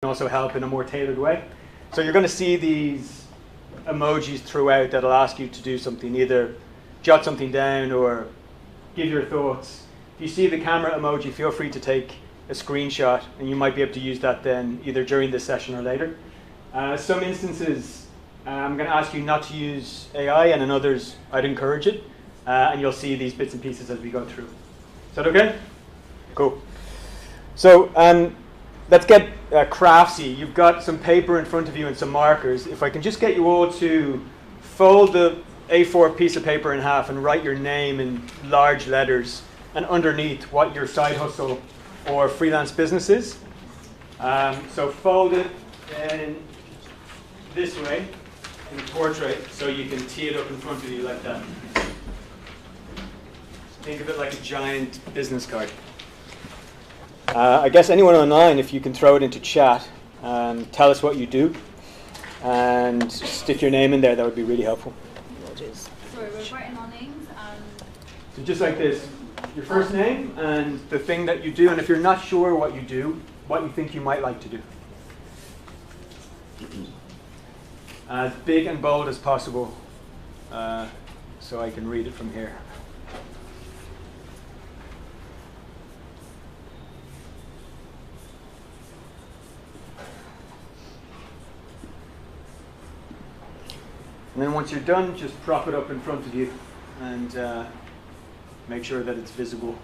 also help in a more tailored way. So you're going to see these emojis throughout that'll ask you to do something, either jot something down or give your thoughts. If you see the camera emoji, feel free to take a screenshot, and you might be able to use that then either during this session or later. Some instances, I'm going to ask you not to use AI, and in others, I'd encourage it. And you'll see these bits and pieces as we go through. Is that okay? Cool. So let's get craftsy. You've got some paper in front of you and some markers. If I can just get you all to fold the A4 piece of paper in half and write your name in large letters and underneath what your side hustle or freelance business is. So fold it in this way, in a portrait, so you can tee it up in front of you like that. Think of it like a giant business card. I guess anyone online, if you can throw it into chat, tell us what you do, and stick your name in there, that would be really helpful. Sorry, we're writing our names. So just like this, your first name and the thing that you do, and if you're not sure what you do, what you think you might like to do. As big and bold as possible, so I can read it from here. And then once you're done, just prop it up in front of you and make sure that it's visible.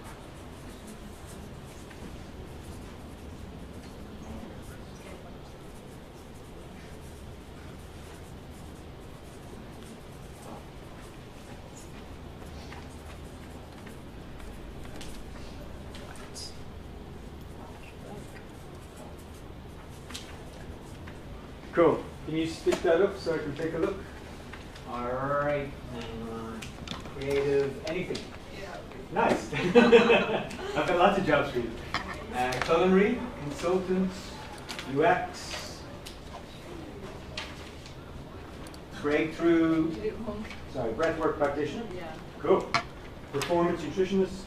Cool. Can you stick that up so I can take a look? All right. Creative, anything. Yeah. Nice. I've got lots of jobs for you. Culinary, consultant, UX, breakthrough, breathwork practitioner. Yeah. Cool. Performance nutritionist,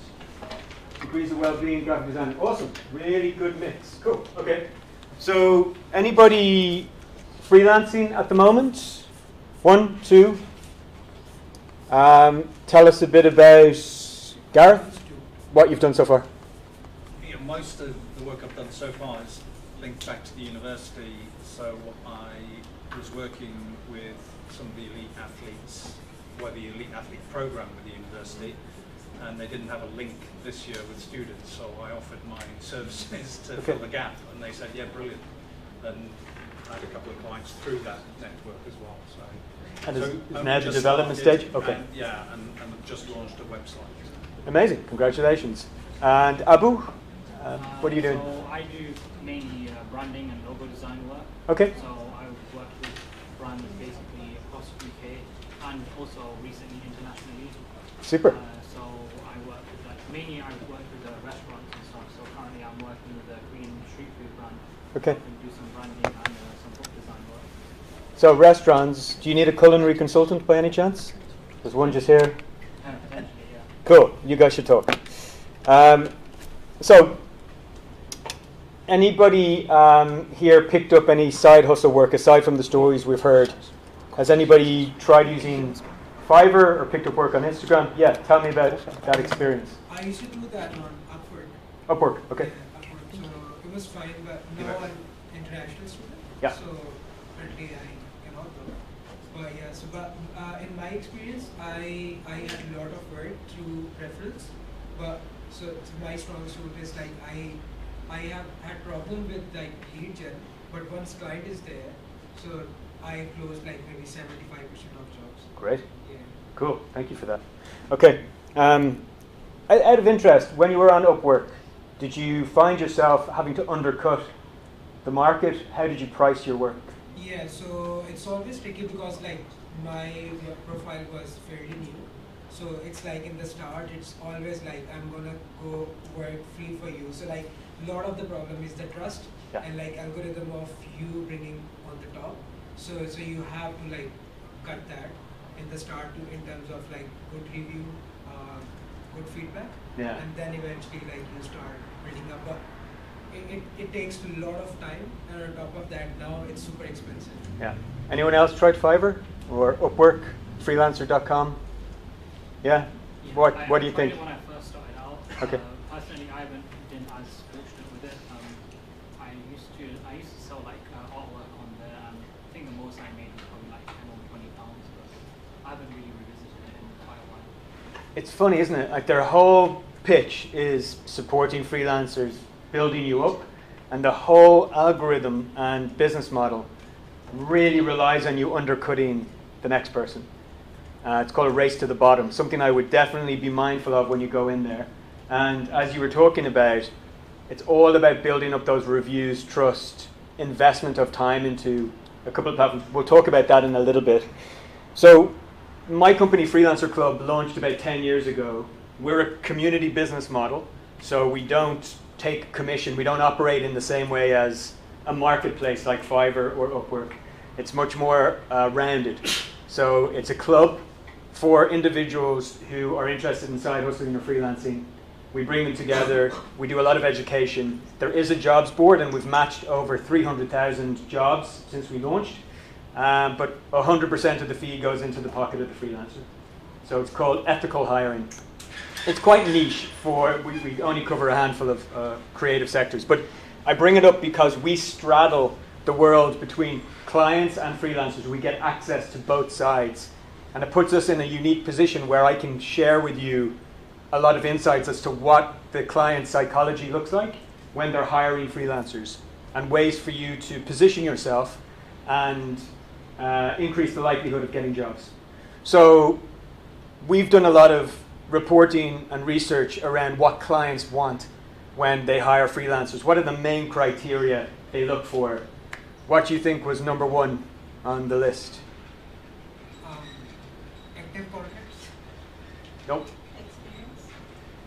degrees of well-being, graphic design. Awesome. Really good mix. Cool. Okay. So anybody freelancing at the moment? 1, 2. Tell us a bit about, Gareth, what you've done so far. Yeah, most of the work I've done so far is linked back to the university. So I was working with some of the elite athletes, or the elite athlete program with the university, and they didn't have a link this year with students, so I offered my services to fill the gap, and they said, yeah, brilliant. And I had a couple of clients through that network as well. And it's now the development stage? Okay. And, yeah, and I've just launched a website. Amazing, congratulations. And Abu, what are you doing? So I do mainly branding and logo design work. Okay. So I work with brands basically across UK and also recently internationally. Super. So I work with mainly I work with restaurants and stuff. So currently I'm working with a Korean street food brand. Okay. I do some branding and some book design work. So restaurants, do you need a culinary consultant by any chance? There's one just here. Potentially, yeah. Cool, you guys should talk. So, anybody here picked up any side hustle work aside from the stories we've heard? Has anybody tried using Fiverr or picked up work on Instagram? Yeah, tell me about that experience. I used to do that on Upwork. Upwork, okay. Yeah, Upwork. So it was fine, but now I'm international student. Yeah. So currently I cannot go. But yeah, so in my experience, I had a lot of work through referrals. But so my strong suit is like I have had problem with like lead gen, but once client is there, so I closed like maybe 75% of jobs. Great. Yeah. Cool, thank you for that. Okay, out of interest, when you were on Upwork, did you find yourself having to undercut the market? How did you price your work? Yeah, so it's always tricky because like my profile was fairly new. So it's like in the start, it's always like I'm gonna go work free for you. So like a lot of the problem is the trust and like algorithm of you bringing on the top. So you have to like cut that in the start to in terms of like good review, good feedback, and then eventually like you start building up. But it takes a lot of time, and on top of that, now it's super expensive. Yeah. Anyone else tried Fiverr or Upwork, freelancer.com? Yeah? Yeah, What do you I tried think? it when I first started out. Okay. Personally, I haven't been as fortunate with it. I used to sell like artwork on there, and I think the most I made was probably like 10 or 20 pounds, but I haven't really revisited it in quite a while. It's funny, isn't it? Like their whole pitch is supporting freelancers, building you up, and the whole algorithm and business model really relies on you undercutting the next person. It's called a race to the bottom, something I would definitely be mindful of when you go in there. And as you were talking about, it's all about building up those reviews, trust, investment of time into a couple of platforms. We'll talk about that in a little bit. So my company, Freelancer Club, launched about 10 years ago. We're a community business model, so we don't take commission. We don't operate in the same way as a marketplace like Fiverr or Upwork. It's much more rounded. So it's a club for individuals who are interested in side hustling or freelancing. We bring them together. We do a lot of education. There is a jobs board, and we've matched over 300,000 jobs since we launched. But 100% of the fee goes into the pocket of the freelancer. So it's called ethical hiring. It's quite niche we only cover a handful of creative sectors. But I bring it up because we straddle the world between clients and freelancers. We get access to both sides. And it puts us in a unique position where I can share with you a lot of insights as to what the client psychology looks like when they're hiring freelancers, and ways for you to position yourself and increase the likelihood of getting jobs. So we've done a lot of reporting and research around what clients want when they hire freelancers. What are the main criteria they look for? What do you think was number one on the list? Active contacts. Nope. Experience.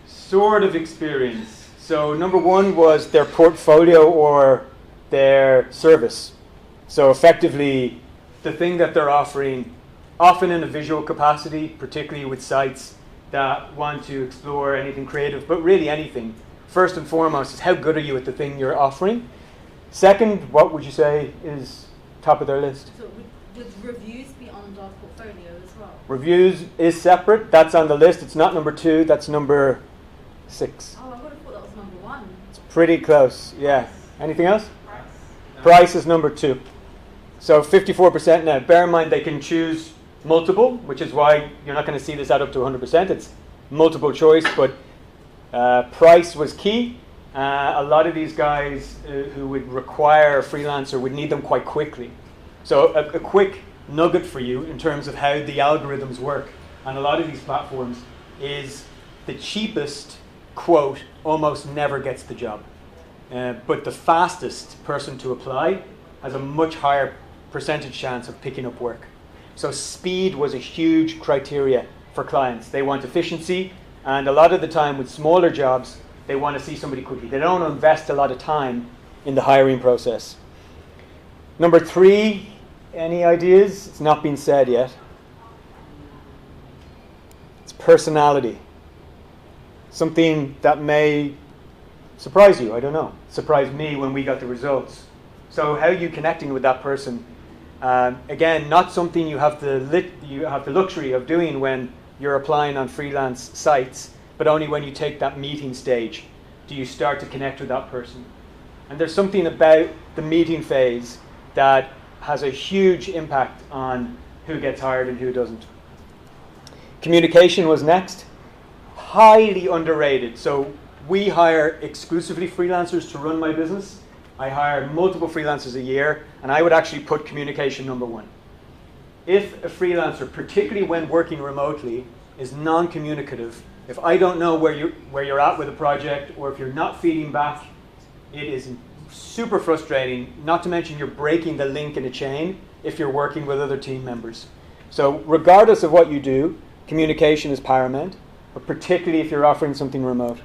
Sort of experience. So number one was their portfolio or their service. So effectively, the thing that they're offering, often in a visual capacity, particularly with sites that want to explore anything creative, but really anything. First and foremost is how good are you at the thing you're offering. Second, what would you say is top of their list? So would reviews be on our portfolio as well? Reviews is separate. That's on the list. It's not number 2. That's number 6. Oh, I would have thought that was number 1. It's pretty close. Yeah. Anything else? Price is number 2. So 54% now. Bear in mind they can choose multiple, which is why you're not going to see this add up to 100%. It's multiple choice, but price was key. A lot of these guys who would require a freelancer would need them quite quickly. So a quick nugget for you in terms of how the algorithms work on a lot of these platforms is the cheapest quote almost never gets the job. But the fastest person to apply has a much higher percentage chance of picking up work. So speed was a huge criteria for clients. They want efficiency, and a lot of the time with smaller jobs, they want to see somebody quickly. They don't want to invest a lot of time in the hiring process. Number 3, any ideas? It's not been said yet. It's personality. Something that may surprise you, I don't know. Surprised me when we got the results. So how are you connecting with that person? Again, not something you have the luxury of doing when you're applying on freelance sites, but only when you take that meeting stage do you start to connect with that person. And there's something about the meeting phase that has a huge impact on who gets hired and who doesn't. Communication was next. Highly underrated. So we hire exclusively freelancers to run my business. I hire multiple freelancers a year, and I would actually put communication number 1. If a freelancer, particularly when working remotely, is non-communicative, if I don't know where you're at with a project, or if you're not feeding back, it is super frustrating, not to mention you're breaking the link in a chain if you're working with other team members. So regardless of what you do, communication is paramount, but particularly if you're offering something remote.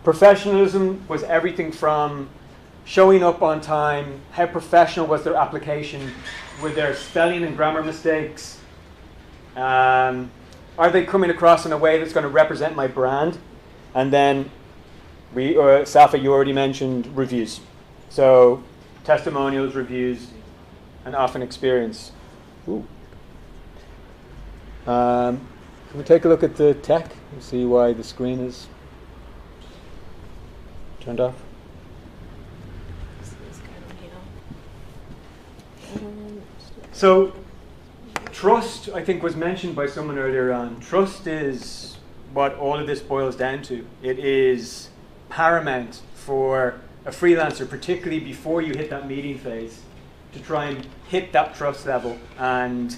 Professionalism was everything from showing up on time, how professional was their application, were there spelling and grammar mistakes, are they coming across in a way that's going to represent my brand? And then Safa, you already mentioned reviews. So testimonials, reviews, and often experience. Ooh. Can we take a look at the tech and see why the screen is turned off? So trust, I think, was mentioned by someone earlier on. Trust is what all of this boils down to. It is paramount for a freelancer, particularly before you hit that meeting phase, to try and hit that trust level and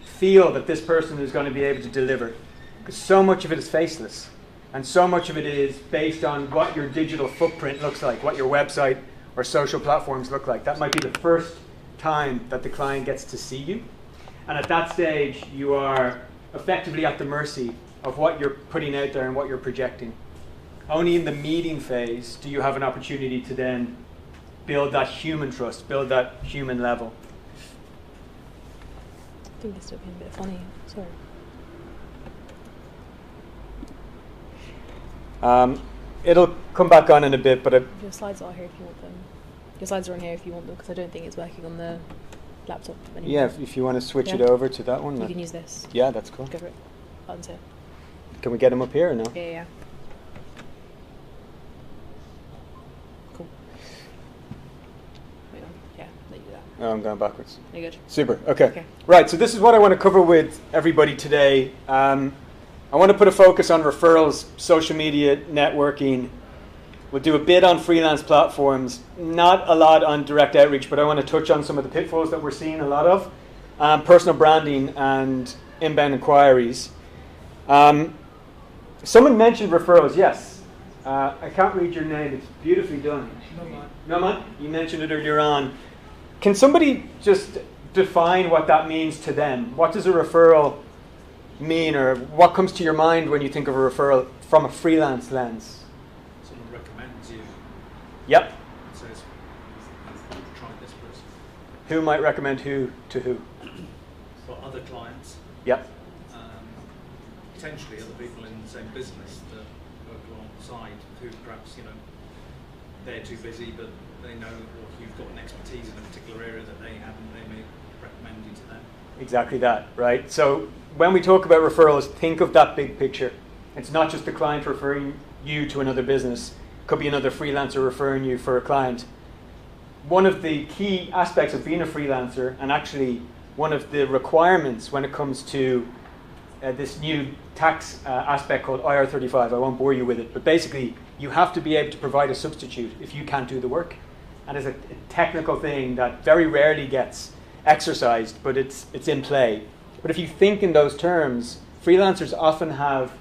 feel that this person is going to be able to deliver. Because so much of it is faceless, and so much of it is based on what your digital footprint looks like, what your website or social platforms look like. That might be the first time that the client gets to see you. And at that stage, you are effectively at the mercy of what you're putting out there and what you're projecting. Only in the meeting phase do you have an opportunity to then build that human trust, build that human level. I think it's still being a bit funny. Sorry. It'll come back on in a bit, but Your slides are here if you want them. Your slides are on here if you want them, because I don't think it's working on the laptop anymore. yeah, if you want to switch it over to that one. You can use this. Yeah, that's cool. Go for it. Buttons here. Can we get them up here or no? Yeah. Cool. Wait on. Yeah, let you do that. Oh, I'm going backwards. You're good. Super. Okay. Okay. Right. So this is what I want to cover with everybody today. I want to put a focus on referrals, social media, networking. We'll do a bit on freelance platforms, not a lot on direct outreach, but I want to touch on some of the pitfalls that we're seeing a lot of, personal branding and inbound inquiries. Someone mentioned referrals. Yes. I can't read your name. It's beautifully done. Noman, you mentioned it earlier on. Can somebody just define what that means to them? What does a referral mean, or what comes to your mind when you think of a referral from a freelance lens? Someone recommends you. Yep. And says, try this person. Who might recommend who to who? For other clients, Yep. potentially other people in the same business that work alongside, who perhaps, they're too busy, but they know, or you've got an expertise in a particular area that they haven't, they may recommend you to them. Exactly that, right? So when we talk about referrals, think of that big picture. It's not just the client referring you to another business. It could be another freelancer referring you for a client. One of the key aspects of being a freelancer, and actually one of the requirements when it comes to this new tax aspect called IR35, I won't bore you with it, but basically you have to be able to provide a substitute if you can't do the work. And it's a technical thing that very rarely gets exercised, but it's in play. But if you think in those terms, freelancers often have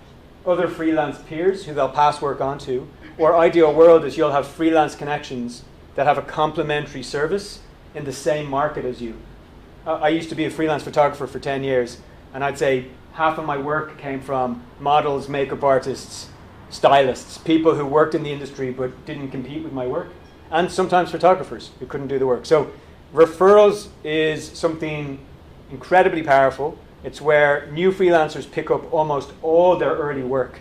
other freelance peers who they'll pass work on to, or ideal world is you'll have freelance connections that have a complementary service in the same market as you. I used to be a freelance photographer for 10 years, and I'd say half of my work came from models, makeup artists, stylists, people who worked in the industry but didn't compete with my work, and sometimes photographers who couldn't do the work. So referrals is something incredibly powerful. It's where new freelancers pick up almost all their early work.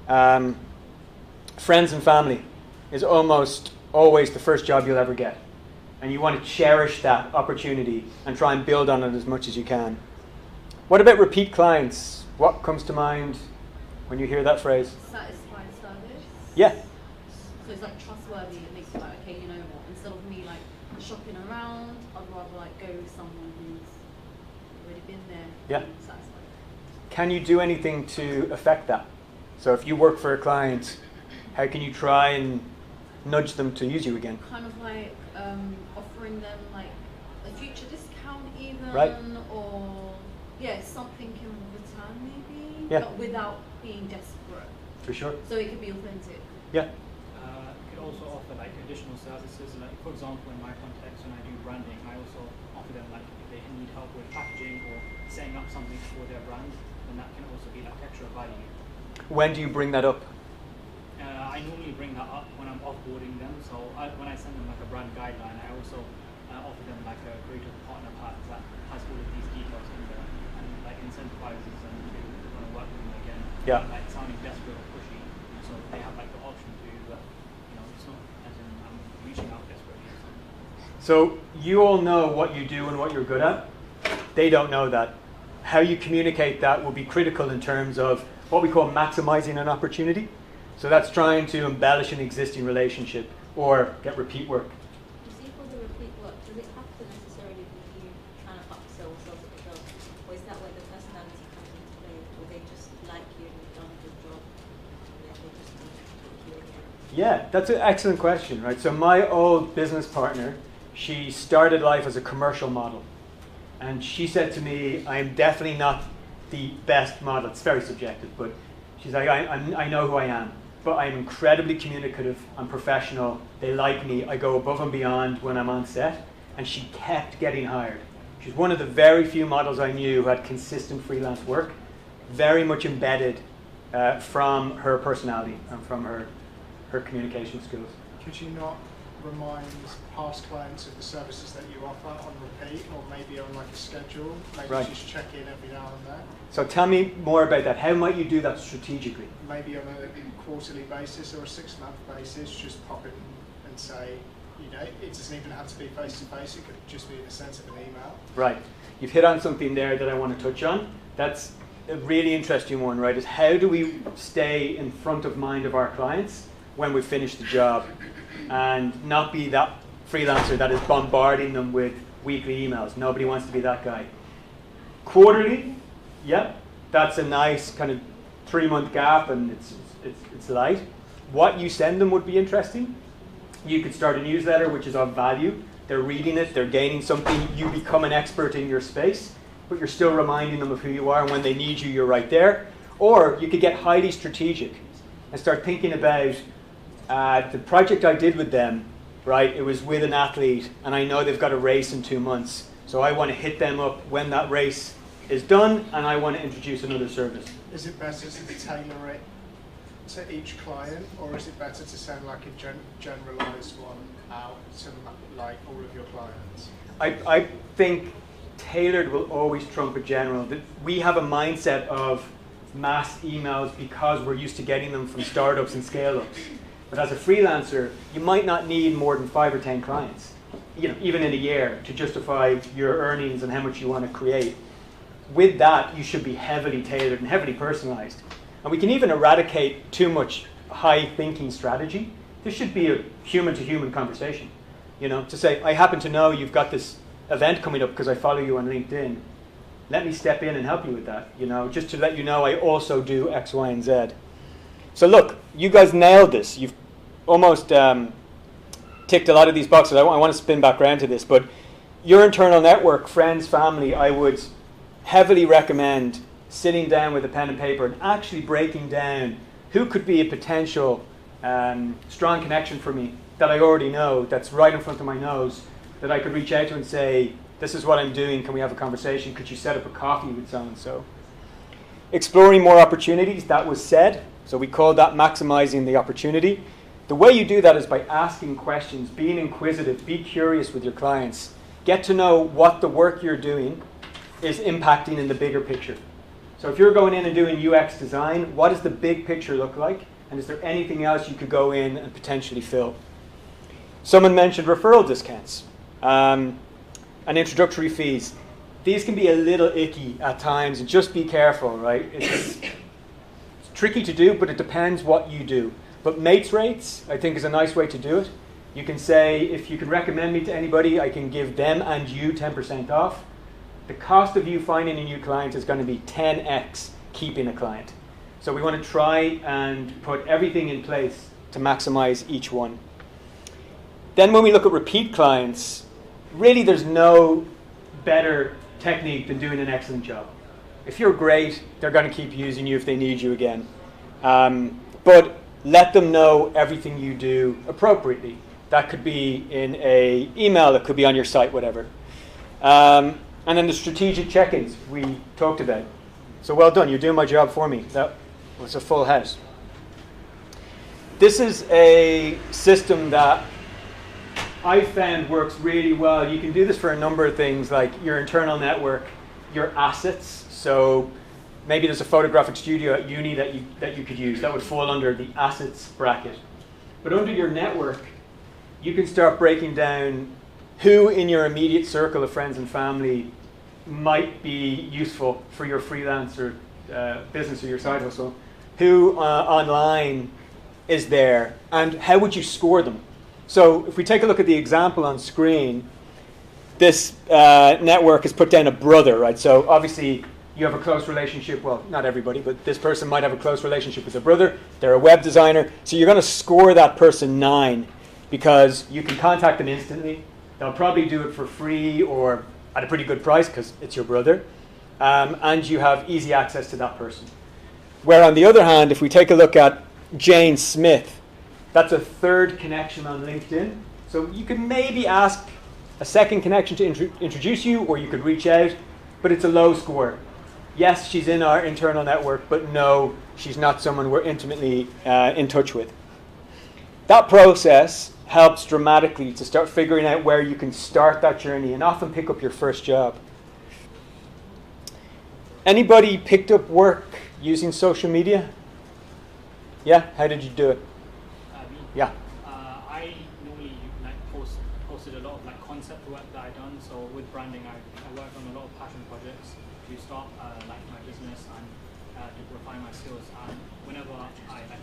Friends and family is almost always the first job you'll ever get. And you want to cherish that opportunity and try and build on it as much as you can. What about repeat clients? What comes to mind when you hear that phrase? Satisfied service. Yeah. So it's like trustworthy. It makes you like, okay, you know what? Instead of me like shopping around, I'd rather like go with someone who's already been there. Yeah. And satisfied. Can you do anything to affect that? So if you work for a client, how can you try and nudge them to use you again? Kind of like offering them like a future discount even, Right. or something in return maybe, Yeah. but without being desperate. For sure. So it could be authentic. Yeah. You could also offer like additional services, like for example in my context when I do branding, I also offer them like if they need help with packaging or setting up something for their brand, then that can also be like extra value. When do you bring that up? I normally bring that up when I'm offboarding them, so when I send them like a brand guideline, I also offer them like a creative partner pack that has all of these details in there and like incentivizes them to want to work with them again. Yeah. Like sounding desperate or pushy. so they have like the option to, it's not as in I'm reaching out desperately or something. So you all know what you do and what you're good at. They don't know that. How you communicate that will be critical in terms of what we call maximizing an opportunity. So that's trying to embellish an existing relationship or get repeat work. You see, for the repeat work, does it have to necessarily be you trying to upsell sales at the job, or is that where the personality comes into play, or they just like you and you've done a good job, and then they just want to talk to you again? Yeah, that's an excellent question, right? So my old business partner, she started life as a commercial model. And she said to me, I'm definitely not the best model. It's very subjective, but she's like, I know who I am, but I'm incredibly communicative, I'm professional, they like me, I go above and beyond when I'm on set. And she kept getting hired. She's one of the very few models I knew who had consistent freelance work, very much embedded from her personality and from her communication skills. Could you not remind past clients of the services that you offer on repeat, or maybe on like a schedule? Maybe Right. just check in every now and then. So tell me more about that. How might you do that strategically? Maybe on a quarterly basis or a 6-month basis, just pop in and say, it doesn't even have to be face to face. It could just be in the sense of an email. Right. You've hit on something there that I want to touch on. That's a really interesting one, right? Is how do we stay in front of mind of our clients when we finish the job and not be that freelancer that is bombarding them with weekly emails. Nobody wants to be that guy. Quarterly, yep, that's a nice kind of 3-month gap, and it's light. What you send them would be interesting. You could start a newsletter which is of value. They're reading it, they're gaining something. You become an expert in your space, but you're still reminding them of who you are, and when they need you, you're right there. Or you could get highly strategic and start thinking about the project I did with them, right? It was with an athlete, and I know they've got a race in 2 months. So I want to hit them up when that race is done, and I want to introduce another service. Is it better to tailor it to each client, or is it better to send like a generalized one out to like all of your clients? I think tailored will always trump a general. We have a mindset of mass emails because we're used to getting them from startups and scale-ups. But as a freelancer, you might not need more than 5 or 10 clients, even in a year, to justify your earnings and how much you want to create. With that, you should be heavily tailored and heavily personalized. And we can even eradicate too much high thinking strategy. This should be a human-to-human conversation. To say, I happen to know you've got this event coming up because I follow you on LinkedIn. Let me step in and help you with that. Just to let you know I also do X, Y, and Z. So look, you guys nailed this. You've almost ticked a lot of these boxes. I want to spin back around to this, but your internal network, friends, family, I would heavily recommend sitting down with a pen and paper and actually breaking down who could be a potential strong connection for me that I already know, that's right in front of my nose, that I could reach out to and say, this is what I'm doing, can we have a conversation? Could you set up a coffee with so-and-so? Exploring more opportunities, that was said. So we call that maximizing the opportunity. The way you do that is by asking questions, being inquisitive, be curious with your clients. Get to know what the work you're doing is impacting in the bigger picture. So if you're going in and doing UX design, what does the big picture look like? And is there anything else you could go in and potentially fill? Someone mentioned referral discounts and introductory fees. These can be a little icky at times, and just be careful, right? It's tricky to do, but it depends what you do. But mates rates, I think, is a nice way to do it. You can say, if you can recommend me to anybody, I can give them and you 10% off. The cost of you finding a new client is going to be 10x keeping a client. So we want to try and put everything in place to maximize each one. Then when we look at repeat clients, really there's no better technique than doing an excellent job. If you're great, they're going to keep using you if they need you again. But let them know everything you do appropriately. That could be in an email, it could be on your site, whatever. And then the strategic check-ins we talked about. So well done, you're doing my job for me. That was a full house. This is a system that I found works really well. You can do this for a number of things, like your internal network, your assets. So Maybe there's a photographic studio at uni that you could use. That would fall under the assets bracket. But under your network, you can start breaking down who in your immediate circle of friends and family might be useful for your freelance or business or your side hustle. Who online is there, and how would you score them? So if we take a look at the example on screen, this network has put down a brother, right? So obviously you have a close relationship, well, not everybody, but this person might have a close relationship with a brother. They're a web designer. So you're going to score that person 9 because you can contact them instantly. They'll probably do it for free or at a pretty good price because it's your brother. And you have easy access to that person. Where on the other hand, if we take a look at Jane Smith, that's a 3rd connection on LinkedIn. So you could maybe ask a 2nd connection to introduce you, or you could reach out, but it's a low score. Yes, she's in our internal network, but no, she's not someone we're intimately in touch with. That process helps dramatically to start figuring out where you can start that journey and often pick up your first job. Anybody picked up work using social media? Yeah? How did you do it? Me? Yeah. I normally posted a lot of concept work that I done. So with branding, I worked on a lot of passion projects to start my business and to refine my skills. And whenever I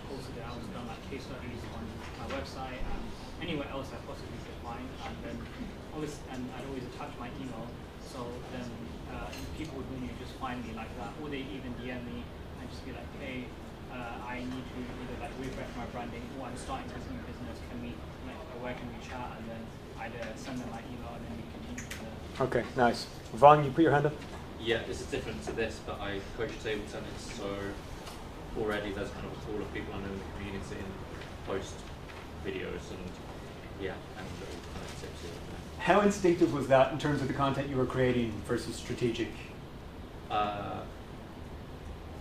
posted it, I was done case studies on my website and anywhere else I possibly could find. And then I'd always attach my email. So then people would normally just find me like that, or they even DM me and just be like, hey, I need to either refresh my branding, or I'm starting this new business. Can we where can we chat? And then I'd send them my email, and then we continue from there. Okay, nice. Vaughn, you put your hand up. Yeah, this is different to this, but I coach table tennis, so already there's kind of a pool of people I know in the community and post videos and little kind of tips here and there. How instinctive was that in terms of the content you were creating versus strategic?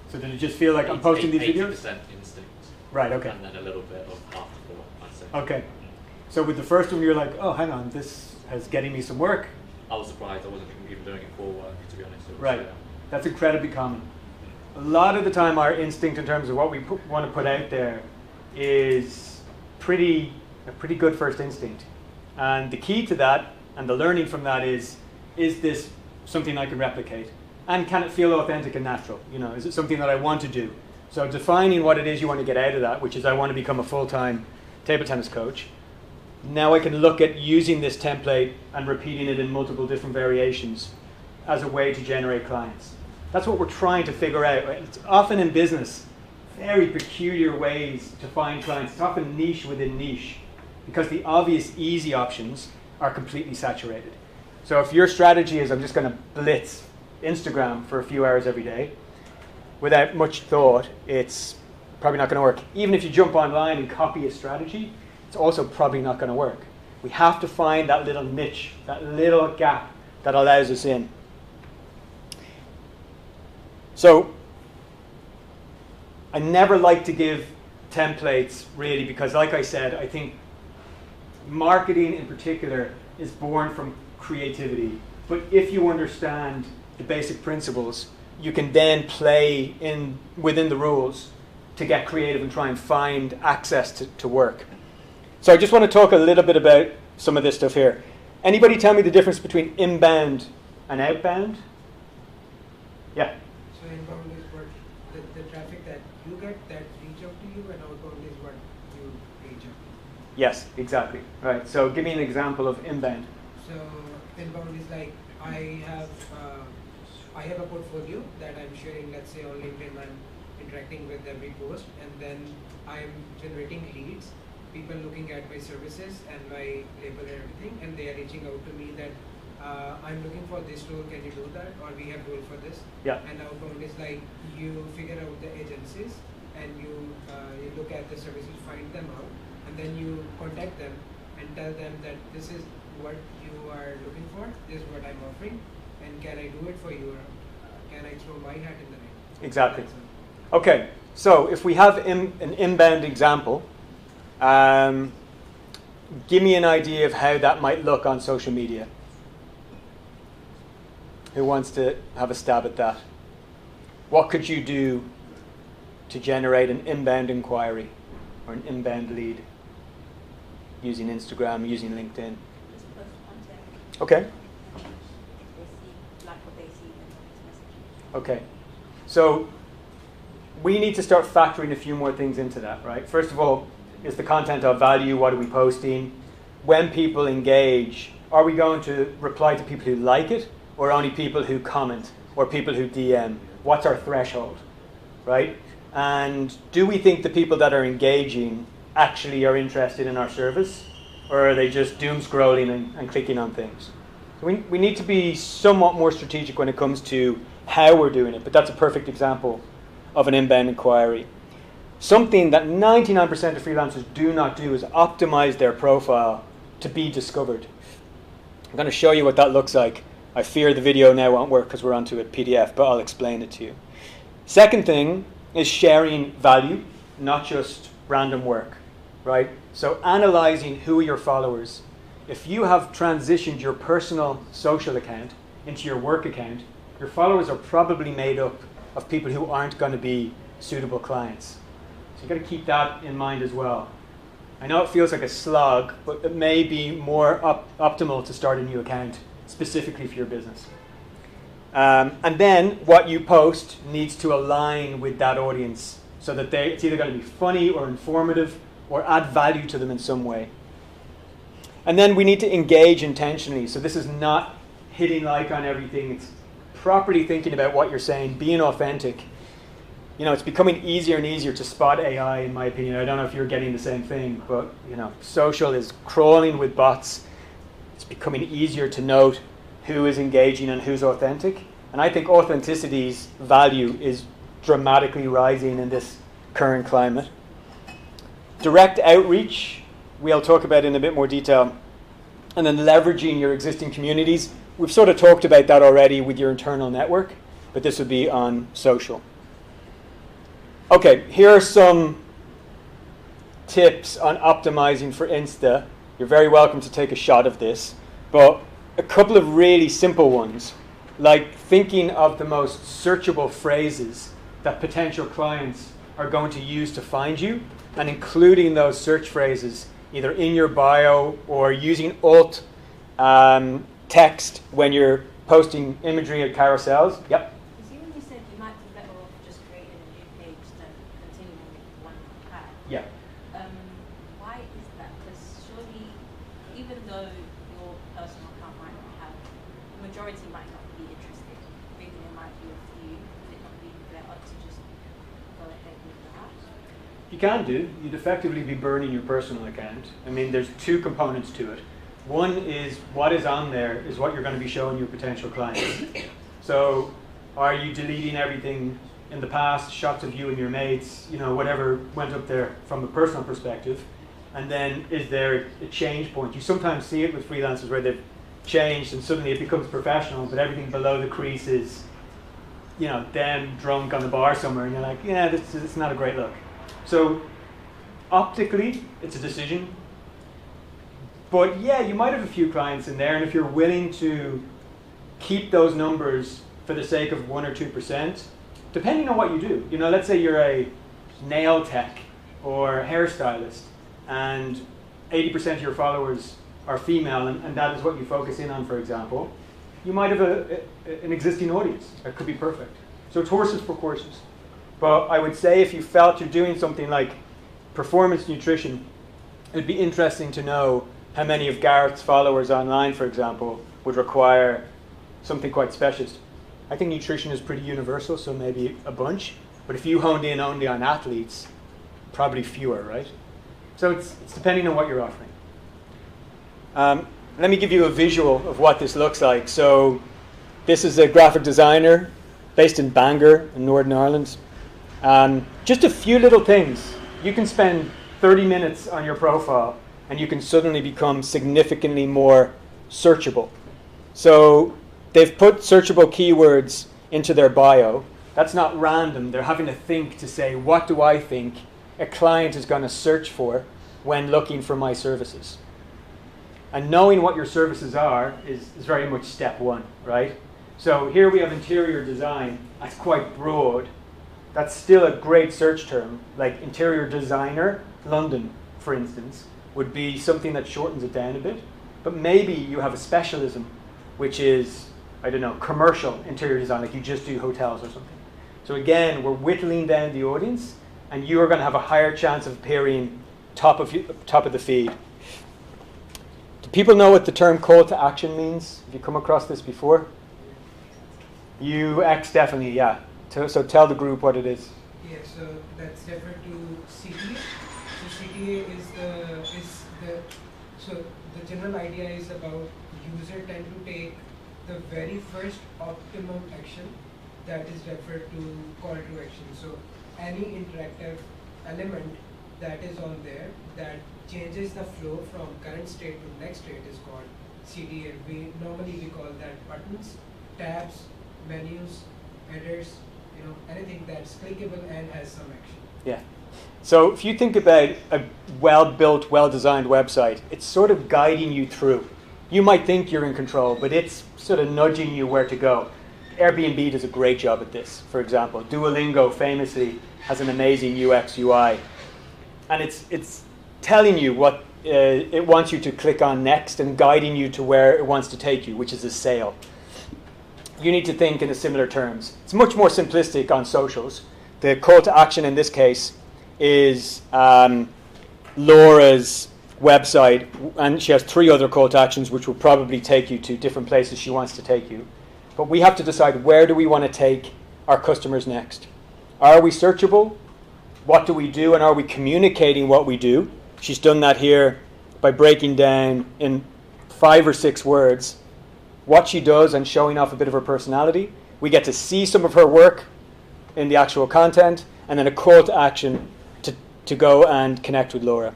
So did it just feel like I'm posting these videos? 80% instinct. Right, okay. And then a little bit of afterthought, I'd say. Okay. So with the first one, you're like, oh, hang on, this is getting me some work. I was surprised. I wasn't even doing it for work, to be honest. It was, Right. That's incredibly common. A lot of the time, our instinct in terms of what we want to put out there is a pretty good first instinct. And the key to that and the learning from that is this something I can replicate? And can it feel authentic and natural? Is it something that I want to do? So defining what it is you want to get out of that, which is I want to become a full-time table tennis coach. Now I can look at using this template and repeating it in multiple different variations as a way to generate clients. That's what we're trying to figure out. Right? It's often in business, very peculiar ways to find clients. It's often niche within niche because the obvious easy options are completely saturated. So if your strategy is I'm just going to blitz Instagram for a few hours every day without much thought, it's probably not going to work. Even if you jump online and copy a strategy, it's also probably not going to work. We have to find that little niche, that little gap that allows us in. So I never like to give templates really because like I said, I think marketing in particular is born from creativity. But if you understand the basic principles, you can then play within the rules to get creative and try and find access to work. So I just want to talk a little bit about some of this stuff here. Anybody tell me the difference between inbound and outbound? Yeah. So inbound is what the traffic that you get that reach out to you, and outbound is what you reach out. Yes, exactly. Right. So give me an example of inbound. So inbound is like I have a portfolio that I'm sharing, let's say on LinkedIn, I'm interacting with every post, and then I'm generating leads, people looking at my services and my label and everything, and they are reaching out to me that I'm looking for this role, can you do that, or we have role for this. Yeah. And outbound is like you figure out the agencies and you look at the services, find them out, and then you contact them and tell them that this is what you are looking for, this is what I'm offering, and can I do it for you, or can I throw my hat in the ring? Exactly. Okay, so if we have an inbound example, give me an idea of how that might look on social media. Who wants to have a stab at that? what could you do to generate an inbound inquiry or an inbound lead using Instagram, using LinkedIn? Just post content. Okay. If they see, like what they see, then it's messaging. Okay. So we need to start factoring a few more things into that, right? First of all, is the content of value? What are we posting? When people engage, are we going to reply to people who like it, or only people who comment, or people who DM? What's our threshold, right? And do we think the people that are engaging actually are interested in our service, or are they just doom scrolling and clicking on things? So we need to be somewhat more strategic when it comes to how we're doing it, but that's a perfect example of an inbound inquiry. Something that 99% of freelancers do not do is optimize their profile to be discovered. I'm going to show you what that looks like. I fear the video now won't work because we're onto a PDF, but I'll explain it to you. Second thing is sharing value, not just random work, right? So analyzing who are your followers. If you have transitioned your personal social account into your work account, your followers are probably made up of people who aren't going to be suitable clients. So you've got to keep that in mind as well. I know it feels like a slog, but it may be more optimal to start a new account specifically for your business. And then what you post needs to align with that audience so that it's either going to be funny or informative or add value to them in some way. And then we need to engage intentionally. So this is not hitting like on everything. It's properly thinking about what you're saying, being authentic. You know, it's becoming easier and easier to spot AI, in my opinion. I don't know if you're getting the same thing, but, you know, social is crawling with bots. It's becoming easier to note who is engaging and who's authentic. And I think authenticity's value is dramatically rising in this current climate. Direct outreach, we'll talk about in a bit more detail. And then leveraging your existing communities. We've sort of talked about that already with your internal network, but this would be on social. Okay, here are some tips on optimizing for Insta. You're very welcome to take a shot of this, but a couple of really simple ones, like thinking of the most searchable phrases that potential clients are going to use to find you, and including those search phrases either in your bio or using alt text when you're posting imagery at carousels. Yep. You see when you said you might be better off just creating a new page than continuing with one you had? Yeah. Why is that? Because surely, even though your personal account might not have, the majority might not be interested. Maybe there might be a few. Would it not be better to just go ahead with that? You can do. You'd effectively be burning your personal account. I mean, there's two components to it. One is what is on there is what you're going to be showing your potential clients. So are you deleting everything in the past, shots of you and your mates, you know, whatever went up there from a personal perspective? And then is there a change point? You sometimes see it with freelancers where they've changed and suddenly it becomes professional, but everything below the crease is, you know, them drunk on the bar somewhere, and you're like, yeah, this is not a great look. So optically, it's a decision. But yeah, you might have a few clients in there, and if you're willing to keep those numbers for the sake of 1 or 2%, depending on what you do. You know, let's say you're a nail tech or hairstylist, and 80% of your followers are female, and that is what you focus in on, for example. You might have an existing audience. That could be perfect. So it's horses for courses. But I would say if you felt you're doing something like performance nutrition, it'd be interesting to know how many of Gareth's followers online, for example, would require something quite specialist. I think nutrition is pretty universal, so maybe a bunch. But if you honed in only on athletes, probably fewer, right? So it's depending on what you're offering. Let me give you a visual of what this looks like. So this is a graphic designer based in Bangor in Northern Ireland. Just a few little things. You can spend 30 minutes on your profile and you can suddenly become significantly more searchable. So they've put searchable keywords into their bio. That's not random. They're having to think to say, what do I think a client is going to search for when looking for my services? And knowing what your services are is very much step one, right? So here we have interior design. That's quite broad. That's still a great search term. Like interior designer, London, for instance, would be something that shortens it down a bit. But maybe you have a specialism, which is, I don't know, commercial interior design, like you just do hotels or something. So again, we're whittling down the audience, and you are going to have a higher chance of appearing top of the feed. Do people know what the term call to action means? Have you come across this before? UX, definitely, yeah. So tell the group what it is. Yeah, so that's referred to CTA. So CTA so the general idea is about user tend to take the very first optimum action that is referred to call to action. So any interactive element that is on there that changes the flow from current state to next state is called CTA. Normally we call that buttons, tabs, menus, headers, anything that's clickable and has some action. Yeah. So if you think about a well-built, well-designed website, it's sort of guiding you through. You might think you're in control, but it's sort of nudging you where to go. Airbnb does a great job at this, for example. Duolingo famously has an amazing UX UI. And it's telling you what it wants you to click on next and guiding you to where it wants to take you, which is a sale. You need to think in a similar terms. It's much more simplistic on socials. The call to action in this case is Laura's website, and she has 3 other call to actions which will probably take you to different places she wants to take you. But we have to decide, where do we want to take our customers next? Are we searchable? What do we do? And are we communicating what we do? She's done that here by breaking down in 5 or 6 words what she does and showing off a bit of her personality. We get to see some of her work in the actual content, and then a call to action to go and connect with Laura.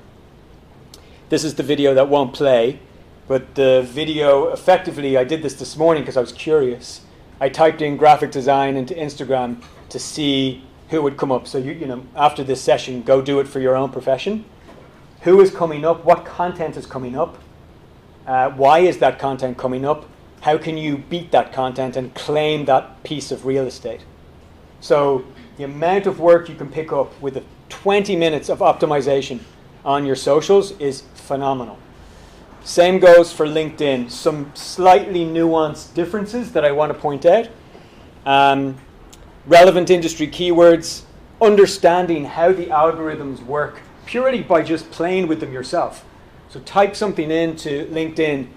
This is the video that won't play, but the video, effectively, I did this morning because I was curious. I typed in graphic design into Instagram to see who would come up. So after this session, go do it for your own profession. Who is coming up? What content is coming up? Why is that content coming up? How can you beat that content and claim that piece of real estate? So the amount of work you can pick up with 20 minutes of optimization on your socials is phenomenal. Same goes for LinkedIn. Some slightly nuanced differences that I want to point out. Relevant industry keywords, understanding how the algorithms work purely by just playing with them yourself. So type something into LinkedIn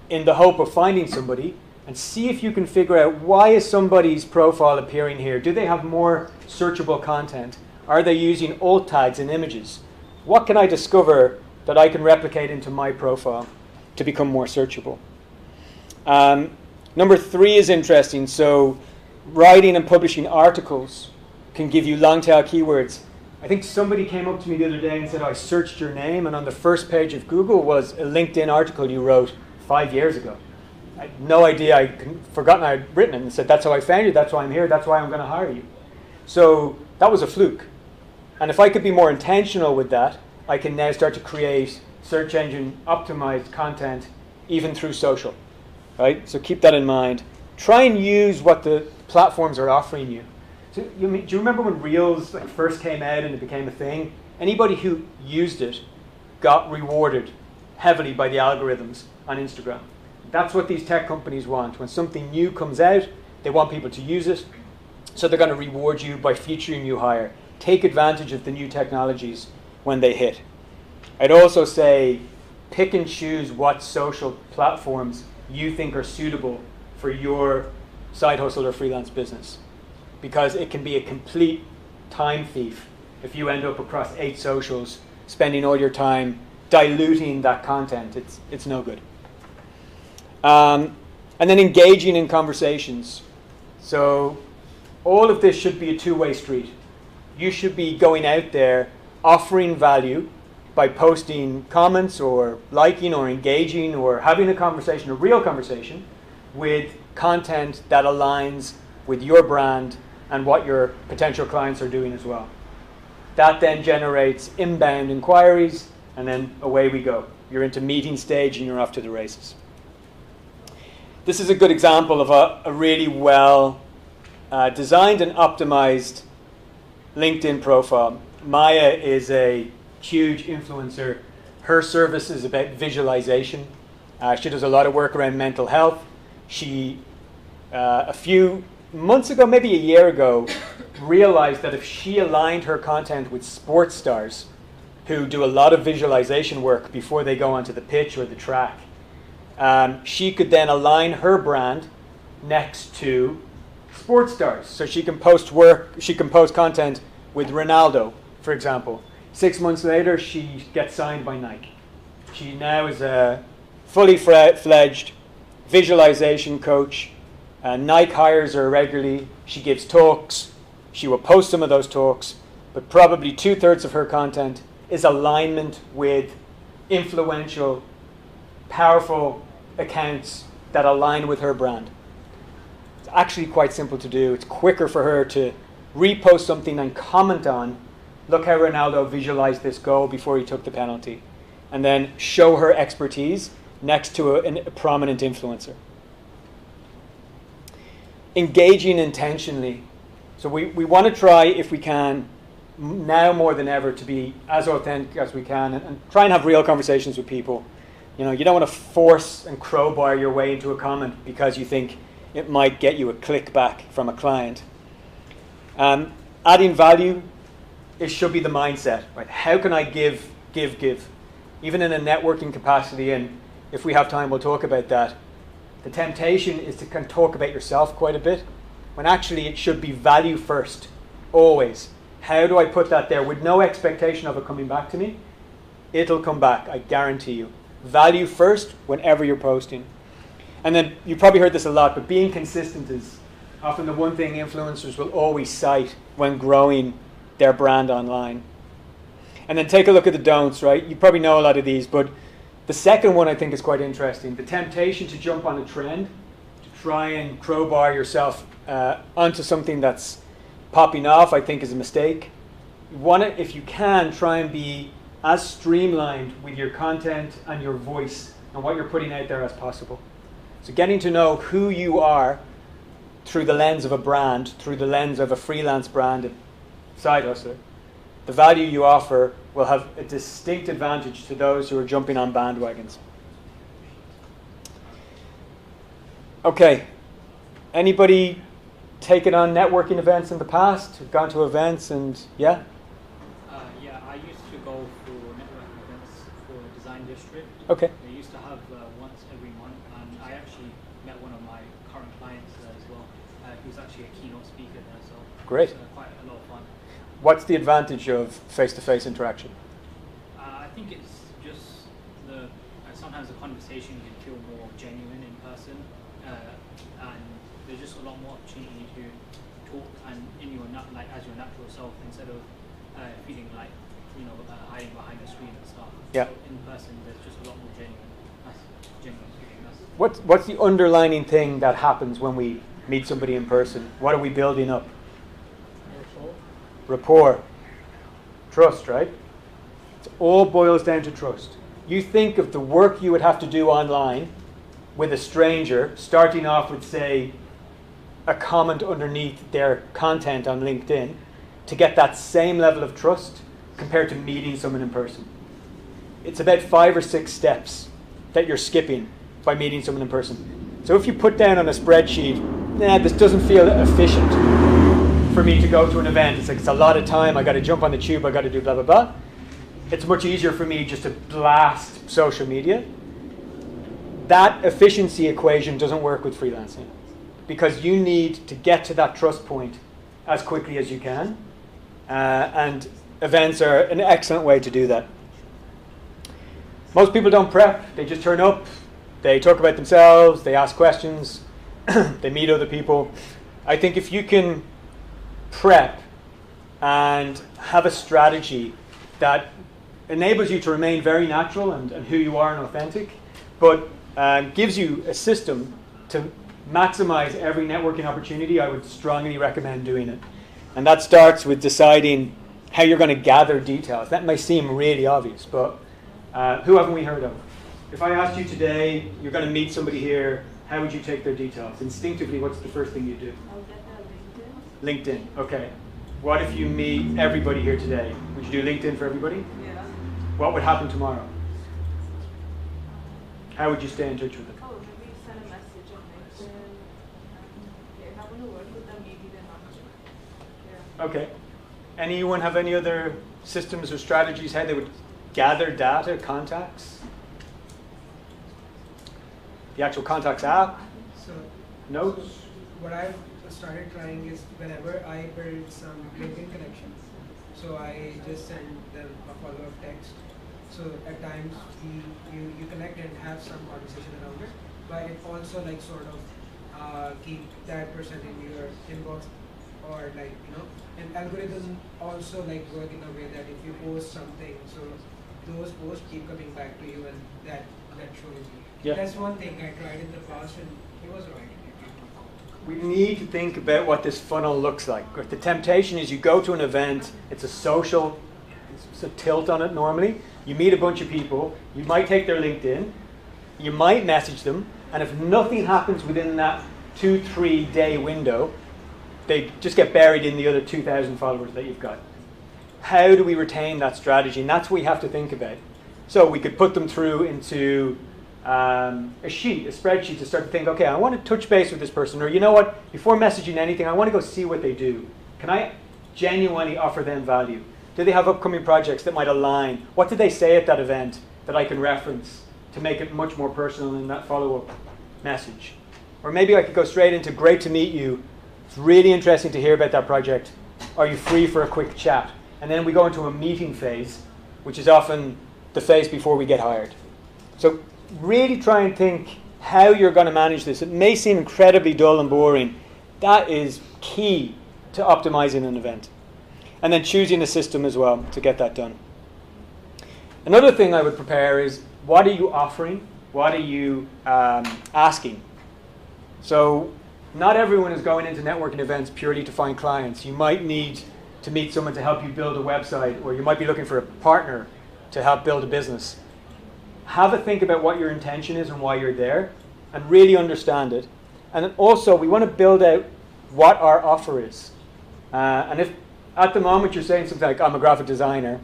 in the hope of finding somebody, and see if you can figure out, why is somebody's profile appearing here? Do they have more searchable content? Are they using alt tags and images? What can I discover that I can replicate into my profile to become more searchable? Number 3 is interesting. So writing and publishing articles can give you long tail keywords. I think somebody came up to me the other day and said, I searched your name, and on the first page of Google was a LinkedIn article you wrote 5 years ago. I had no idea. I'd forgotten I had written it, and said, that's how I found you, that's why I'm here, that's why I'm going to hire you. So that was a fluke. And if I could be more intentional with that, I can now start to create search engine optimized content even through social. Right? So keep that in mind. Try and use what the platforms are offering you. So do you remember when Reels first came out and it became a thing? Anybody who used it got rewarded heavily by the algorithms on Instagram. That's what these tech companies want. When something new comes out, they want people to use it. So they're going to reward you by featuring you higher. Take advantage of the new technologies when they hit. I'd also say pick and choose what social platforms you think are suitable for your side hustle or freelance business, because it can be a complete time thief if you end up across 8 socials spending all your time diluting that content. It's no good. And then engaging in conversations. So all of this should be a two-way street. You should be going out there offering value by posting comments or liking or engaging or having a conversation, a real conversation, with content that aligns with your brand and what your potential clients are doing as well. That then generates inbound inquiries, and then away we go. You're into meeting stage and you're off to the races. this is a good example of a really well designed and optimized LinkedIn profile. Maya is a huge influencer. Her service is about visualization. She does a lot of work around mental health. She, a few months ago, maybe a year ago, realized that if she aligned her content with sports stars who do a lot of visualization work before they go onto the pitch or the track, she could then align her brand next to sports stars. So she can post content with Ronaldo, for example. 6 months later, she gets signed by Nike. She now is a fully fledged visualization coach. Nike hires her regularly. She gives talks. She will post some of those talks, but probably 2/3 of her content is alignment with influential, powerful accounts that align with her brand. It's actually quite simple to do. It's quicker for her to repost something and comment on, look how Ronaldo visualized this goal before he took the penalty, and then show her expertise next to a prominent influencer. Engaging intentionally. So we want to try, if we can, now more than ever, to be as authentic as we can and try and have real conversations with people. You know, you don't want to force and crowbar your way into a comment because you think it might get you a click back from a client. Adding value, it should be the mindset, right? How can I give? Even in a networking capacity, and if we have time, we'll talk about that. The temptation is to kind of talk about yourself quite a bit, when actually it should be value first, always. How do I put that there with no expectation of it coming back to me? It'll come back, I guarantee you. Value first whenever you're posting. And then, you probably heard this a lot, but being consistent is often the one thing influencers will always cite when growing their brand online. And then take a look at the don'ts, right? You probably know a lot of these, but the second one I think is quite interesting. The temptation to jump on a trend, to try and crowbar yourself onto something that's popping off, I think is a mistake. You want to, if you can, try and be as streamlined with your content and your voice and what you're putting out there as possible. So getting to know who you are through the lens of a brand, through the lens of a freelance brand, a side hustler, the value you offer will have a distinct advantage to those who are jumping on bandwagons. Okay, anybody taken on networking events in the past? Gone to events and, yeah? Yeah, I used to go for networking events for Design District. Okay. They used to have once every month, and I actually met one of my current clients there as well, who's actually a keynote speaker there, so great. It was quite a lot of fun. What's the advantage of face-to-face interaction? I think it's just sometimes the conversation can feel more genuine in person, and there's just a lot more opportunity to talk and as your natural self instead of feeling like hiding behind the screen and stuff. Yeah. So in person, there's just a lot more genuine feeling. What's the underlining thing that happens when we meet somebody in person? What are we building up? Rapport. Trust, right? It all boils down to trust. You think of the work you would have to do online with a stranger, starting off with, say, a comment underneath their content on LinkedIn, to get that same level of trust compared to meeting someone in person. It's about 5 or 6 steps that you're skipping by meeting someone in person. So if you put down on a spreadsheet, this doesn't feel efficient for me to go to an event. It's like, it's a lot of time, I got to jump on the tube, I got to do blah, blah, blah. It's much easier for me just to blast social media. That efficiency equation doesn't work with freelancing, because you need to get to that trust point as quickly as you can. And events are an excellent way to do that. Most people don't prep, they just turn up, they talk about themselves, they ask questions, they meet other people. I think if you can prep and have a strategy that enables you to remain very natural and who you are and authentic, but gives you a system to maximize every networking opportunity, I would strongly recommend doing it. And that starts with deciding how you're going to gather details. That may seem really obvious, but who haven't we heard of? If I asked you today, you're going to meet somebody here, how would you take their details? Instinctively, what's the first thing you do? I'll get their LinkedIn. LinkedIn, okay. What if you meet everybody here today? Would you do LinkedIn for everybody? Yeah. What would happen tomorrow? How would you stay in touch with them? Oh, maybe send a message on LinkedIn. If I want to work with them, maybe they're not. Yeah. Okay. Anyone have any other systems or strategies how they would gather data, contacts? The actual contacts app? So Notes? what I've started trying is whenever I build some LinkedIn connections, so I just send them a follow-up text. So at times you connect and have some conversation around it, but it also like sort of keep that person in your inbox, or like, you know, an algorithm also like work in a way that if you post something, so those posts keep coming back to you, and that shows you. Yeah. That's one thing I tried in the past and it was right. We need to think about what this funnel looks like. If the temptation is you go to an event, it's a social, it's a tilt on it normally. You meet a bunch of people, you might take their LinkedIn, you might message them, and if nothing happens within that 2-3 day window, they just get buried in the other 2,000 followers that you've got. How do we retain that strategy? And that's what we have to think about. So we could put them through into a sheet, a spreadsheet, to start to think, okay, I want to touch base with this person, or you know what, before messaging anything, I want to go see what they do. Can I genuinely offer them value? Do they have upcoming projects that might align? What did they say at that event that I can reference to make it much more personal in that follow-up message? Or maybe I could go straight into, great to meet you. It's really interesting to hear about that project. Are you free for a quick chat? And then we go into a meeting phase, which is often the phase before we get hired. So really try and think how you're going to manage this. It may seem incredibly dull and boring. That is key to optimizing an event. And then choosing a system as well to get that done. Another thing I would prepare is, what are you offering? What are you asking? So not everyone is going into networking events purely to find clients. You might need to meet someone to help you build a website, or you might be looking for a partner to help build a business. Have a think about what your intention is and why you're there, and really understand it. And then also, we want to build out what our offer is. And if at the moment you're saying something like, I'm a graphic designer,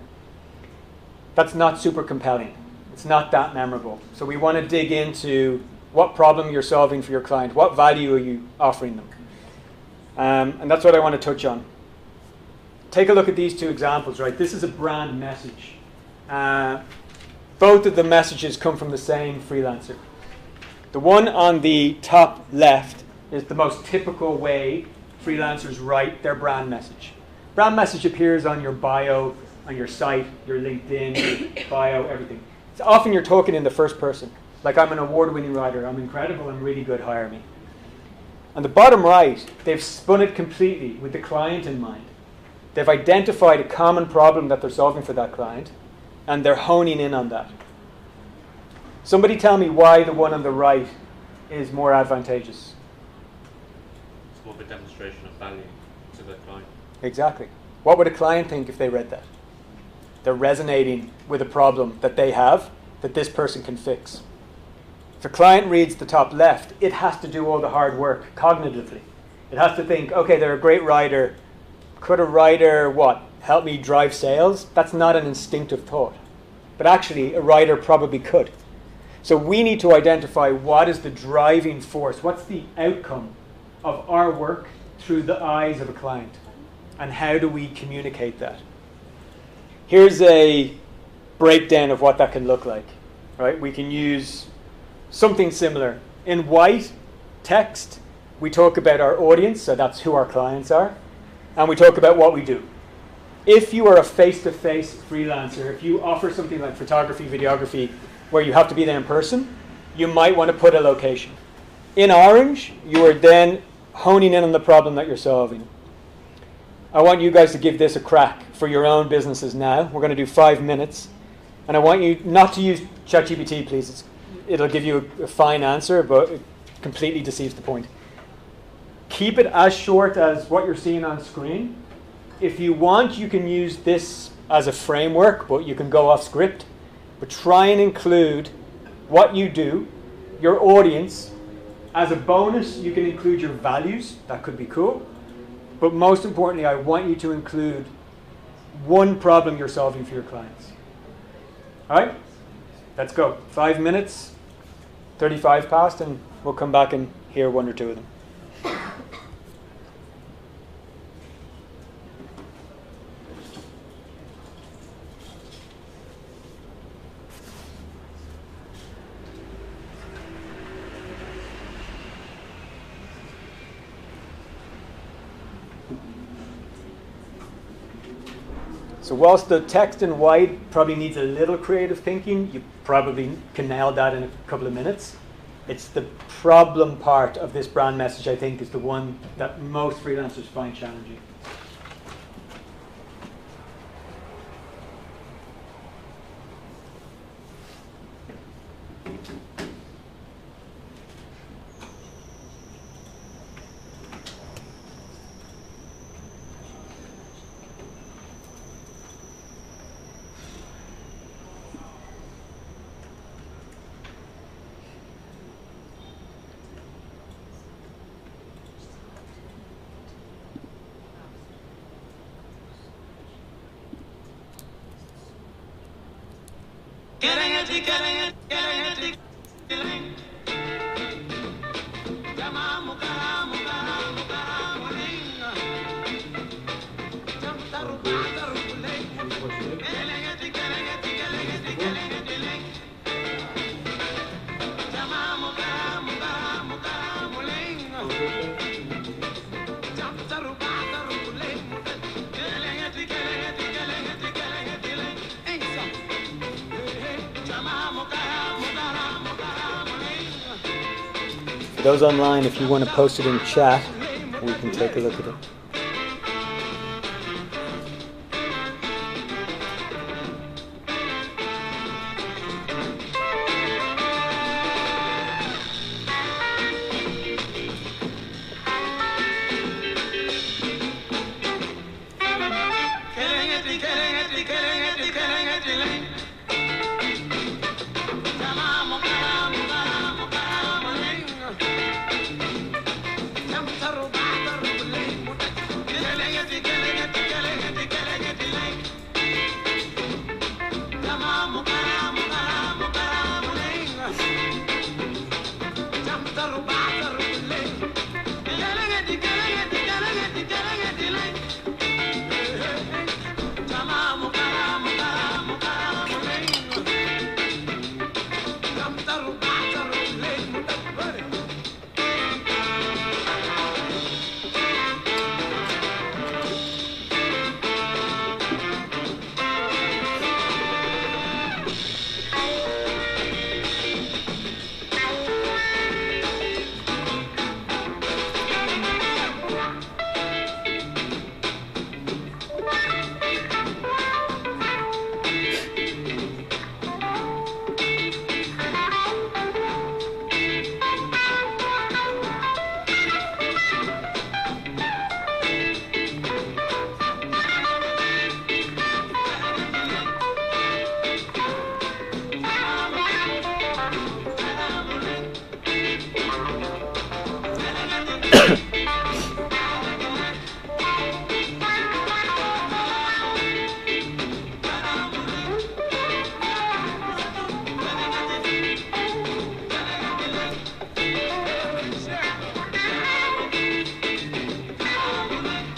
that's not super compelling. It's not that memorable. So we want to dig into what problem you're solving for your client. What value are you offering them? And that's what I want to touch on. Take a look at these two examples, right? This is a brand message. Both of the messages come from the same freelancer. The one on the top left is the most typical way freelancers write their brand message. Brand message appears on your bio, on your site, your LinkedIn, your bio, everything. It's often you're talking in the first person. Like, I'm an award-winning writer, I'm incredible, I'm really good, hire me. On the bottom right, they've spun it completely with the client in mind. They've identified a common problem that they're solving for that client, and they're honing in on that. Somebody tell me why the one on the right is more advantageous. It's more of a demonstration of value to the client. Exactly. What would a client think if they read that? They're resonating with a problem that they have that this person can fix. If a client reads the top left, it has to do all the hard work cognitively. It has to think, okay, they're a great writer. Could a writer, help me drive sales? That's not an instinctive thought. But actually, a writer probably could. So we need to identify what is the driving force, what's the outcome of our work through the eyes of a client, and how do we communicate that? Here's a breakdown of what that can look like. Right? We can use something similar. In white text, we talk about our audience, so that's who our clients are, and we talk about what we do. If you are a face-to-face freelancer, if you offer something like photography, videography, where you have to be there in person, you might want to put a location. In orange, you are then honing in on the problem that you're solving. I want you guys to give this a crack for your own businesses now. We're going to do 5 minutes. And I want you not to use ChatGPT, please. It'll give you a fine answer, but it completely deceives the point. Keep it as short as what you're seeing on screen. If you want, you can use this as a framework, but you can go off script. But try and include what you do, your audience, As a bonus, you can include your values. That could be cool. But most importantly, I want you to include one problem you're solving for your clients. All right? Let's go. 5 minutes, 35 past, and we'll come back and hear one or two of them. So whilst the text in white probably needs a little creative thinking, you probably can nail that in a couple of minutes. It's the problem part of this brand message, I think, is the one that most freelancers find challenging. For those online, if you want to post it in chat, we can take a look at it.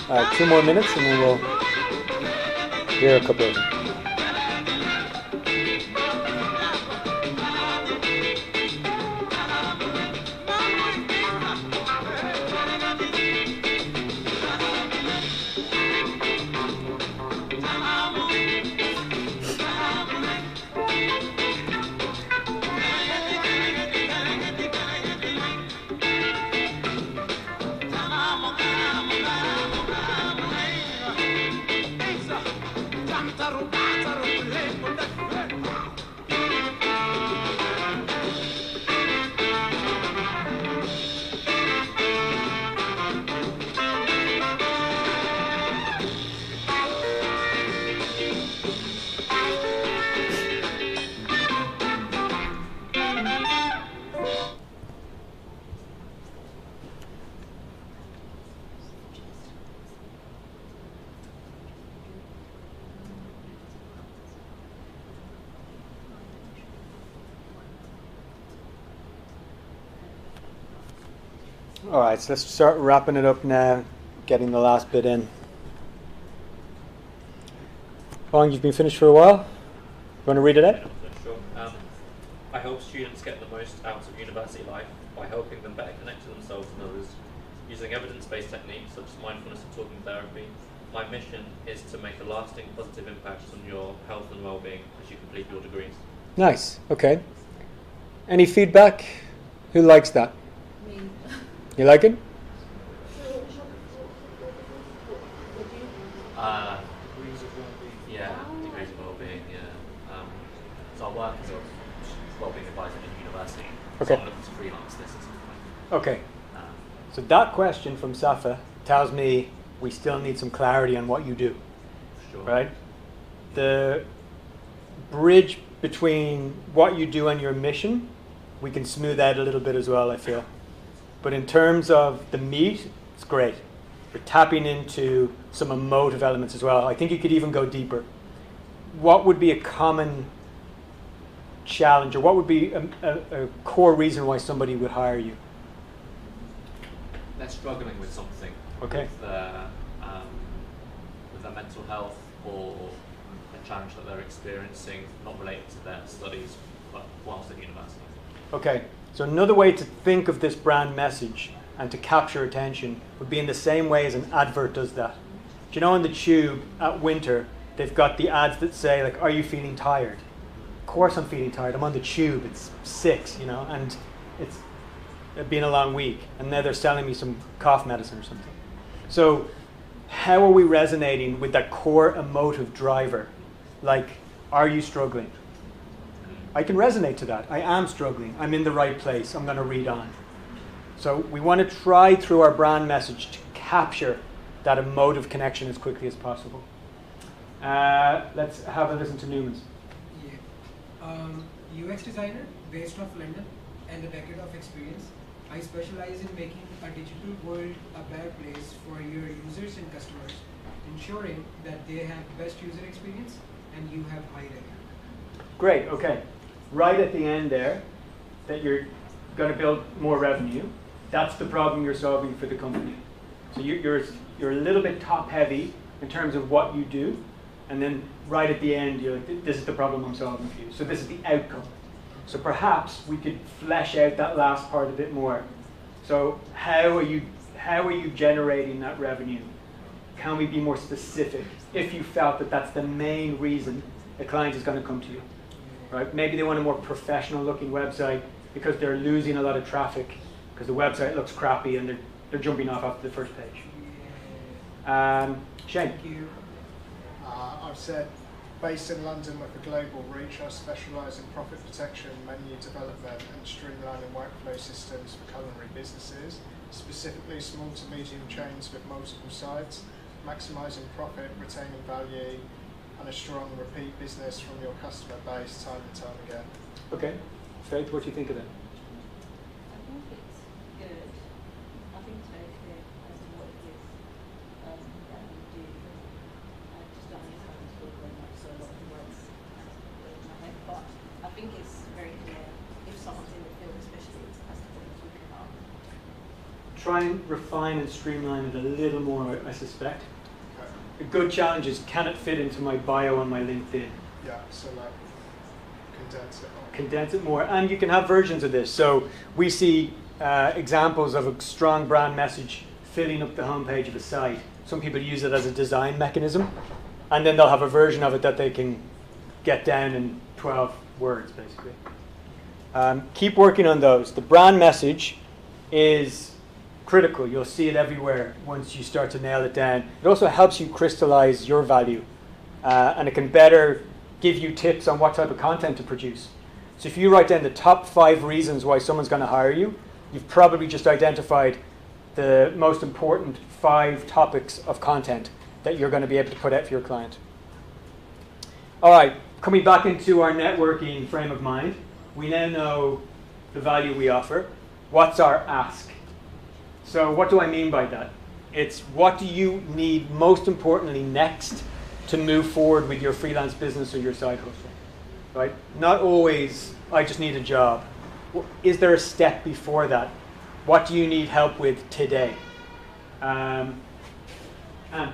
All right, 2 more minutes and then we'll hear a couple of them. Taruba All right, so let's start wrapping it up now, getting the last bit in. Long, you've been finished for a while. You want to read it out? Yeah, sure. I hope students get the most out of university life by helping them better connect to themselves and others, using evidence-based techniques such as mindfulness and talking therapy. My mission is to make a lasting positive impact on your health and well-being as you complete your degrees. Nice. Okay. Any feedback? Who likes that? Me. You like it? Yeah, degrees of well-being. Yeah. So I work as a well-being advisor in university. Okay. So I'm looking to freelance this at some point. Okay. Um, So that question from Safa tells me we still need some clarity on what you do, sure. right? The bridge between what you do and your mission, we can smooth out a little bit as well, I feel. But in terms of the meat, it's great. We're tapping into some emotive elements as well. I think you could even go deeper. What would be a common challenge, or what would be a core reason why somebody would hire you? They're struggling with something. Okay. With their mental health or a challenge that they're experiencing, not related to their studies, but whilst at university. Okay, so another way to think of this brand message and to capture attention would be in the same way as an advert does that. Do you know in the tube at winter, they've got the ads that say, like, are you feeling tired? Of course I'm feeling tired. I'm on the tube. It's 6, and it's been a long week. And now they're selling me some cough medicine or something. So how are we resonating with that core emotive driver? Like, are you struggling? I can resonate to that. I am struggling. I'm in the right place. I'm going to read on. So we want to try through our brand message to capture that emotive connection as quickly as possible. Let's have a listen to Newman's. Yeah. UX designer based off London and a decade of experience. I specialize in making a digital world a better place for your users and customers, ensuring that they have best user experience and you have high revenue. Great, okay. Right at the end there, that you're going to build more revenue. That's the problem you're solving for the company. So you're a little bit top heavy in terms of what you do, and then right at the end, you're like, this is the problem I'm solving for you. So this is the outcome. So perhaps we could flesh out that last part a bit more. So how are you generating that revenue? Can we be more specific? If you felt that that's the main reason a client is going to come to you, right? Maybe they want a more professional looking website because they're losing a lot of traffic because the website looks crappy and they're jumping off after the first page. Shane. Thank you. I've said, based in London with a global reach, I specialise in profit protection, menu development and streamlining workflow systems for culinary businesses, specifically small to medium chains with multiple sites, maximising profit, retaining value and a strong repeat business from your customer base time and time again. Okay. Faith, what do you think of that? I think it's good. I think it's very clear as to what it is that you do. I just don't understand the story very much, so a lot of the words kind of go in my head. But I think it's very clear if someone's in the field, especially as to what you're talking about. Try and refine and streamline it a little more, I suspect. Okay. A good challenge is, can it fit into my bio on my LinkedIn? Yeah, so like condense it all. Condense it more, and you can have versions of this. So we see examples of a strong brand message filling up the homepage of a site. Some people use it as a design mechanism, and then they'll have a version of it that they can get down in 12 words, basically. Keep working on those. The brand message is critical. You'll see it everywhere once you start to nail it down. It also helps you crystallize your value, and it can better give you tips on what type of content to produce. So if you write down the top 5 reasons why someone's going to hire you, you've probably just identified the most important 5 topics of content that you're going to be able to put out for your client. All right, coming back into our networking frame of mind, we now know the value we offer. What's our ask? So what do I mean by that? It's what do you need most importantly next to move forward with your freelance business or your side hustle? Right? Not always, I just need a job. Is there a step before that? What do you need help with today? Anne, Yeah.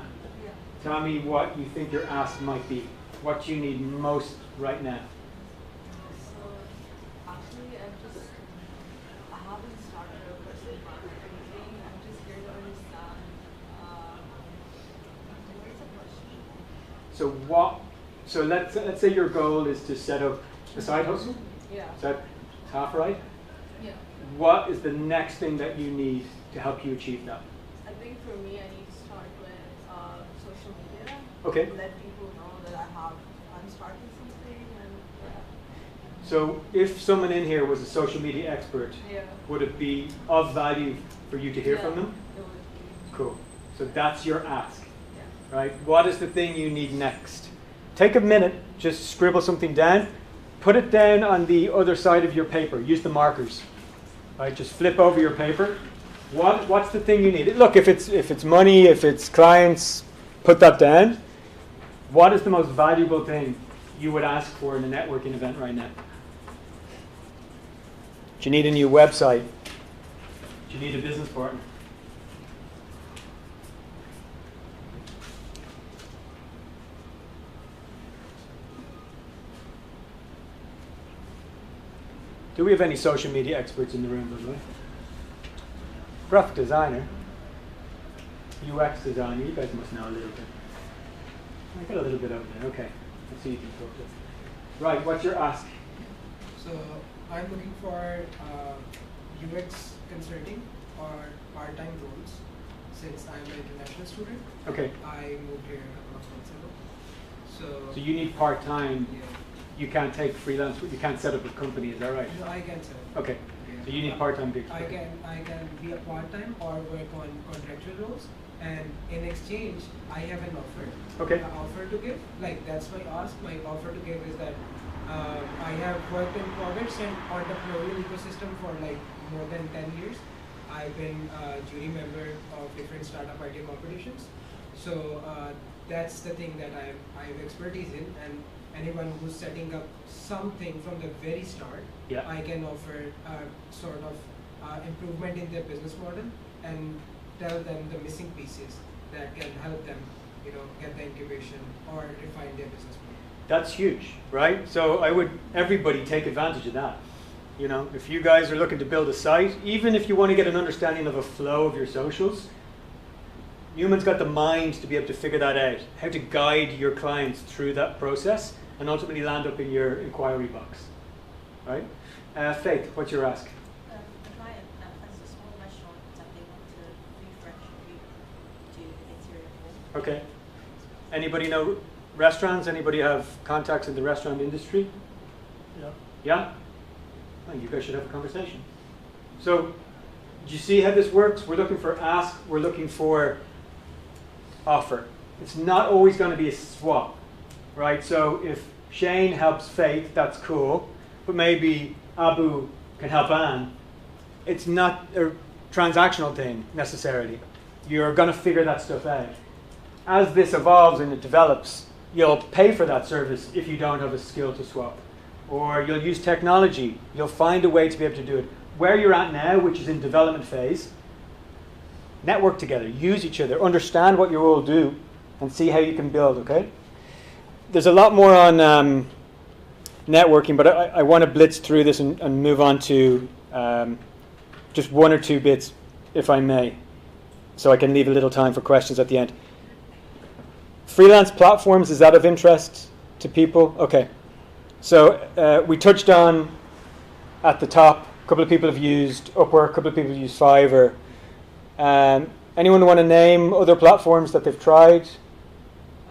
tell me what you think your ask might be. What do you need most right now? So actually, I haven't started a personal brand or anything. I'm just here to understand. What's the question? So let's say your goal is to set up a side hustle. Yeah. Is that half right? Yeah. What is the next thing that you need to help you achieve that? I think for me, I need to start with social media. Okay. Let people know that I'm starting something, and yeah. So if someone in here was a social media expert, Yeah. would it be of value for you to hear from them? It would be. Cool. So that's your ask, Yeah. right? What is the thing you need next? Take a minute, just scribble something down. Put it down on the other side of your paper. Use the markers. Right? Just flip over your paper. What's the thing you need? Look, if it's money, if it's clients, put that down. What is the most valuable thing you would ask for in a networking event right now? Do you need a new website? Do you need a business partner? Do we have any social media experts in the room, by the way? Graphic designer, UX designer, you guys must know a little bit. I got a little bit over there, okay. Let's see if you can talk to. Right, what's your ask? So I'm looking for UX consulting or part-time roles since I'm an international student. Okay, I moved here a couple of months ago. so you need part-time. Yeah. You can't take freelance, you can't set up a company, is that right? No, I can say. Okay, Yeah. so you need part-time gigs. I can be a part-time or work on contractual roles, and in exchange, I have an offer. Okay. An offer to give. Like that's my ask. My offer to give is that I have worked in products and entrepreneurial ecosystem for like more than 10 years. I've been a jury member of different startup idea competitions. So that's the thing that I have expertise in, and anyone who's setting up something from the very start, Yeah. I can offer sort of improvement in their business model and tell them the missing pieces that can help them, get the incubation or refine their business model. That's huge, right? So everybody take advantage of that. If you guys are looking to build a site, even if you want to get an understanding of a flow of your socials, Newman's got the mind to be able to figure that out, how to guide your clients through that process and ultimately land up in your inquiry box, right? Faith, what's your ask? A client has a small restaurant that they want to refresh and redo the interior wall. Okay. Anybody know restaurants? Anybody have contacts in the restaurant industry? Yeah. Yeah? Well, you guys should have a conversation. So, do you see how this works? We're looking for ask, we're looking for offer. It's not always going to be a swap, right? So if Shane helps Faith, that's cool, but maybe Abu can help Anne. It's not a transactional thing necessarily. You're going to figure that stuff out. As this evolves and it develops, you'll pay for that service if you don't have a skill to swap. Or you'll use technology. You'll find a way to be able to do it. Where you're at now, which is in development phase, network together, use each other, understand what you all do, and see how you can build, okay? There's a lot more on networking, but I want to blitz through this and move on to just one or two bits, if I may, so I can leave a little time for questions at the end. Freelance platforms, is that of interest to people? Okay. So we touched on at the top, a couple of people have used Upwork, a couple of people have used Fiverr. Anyone want to name other platforms that they've tried?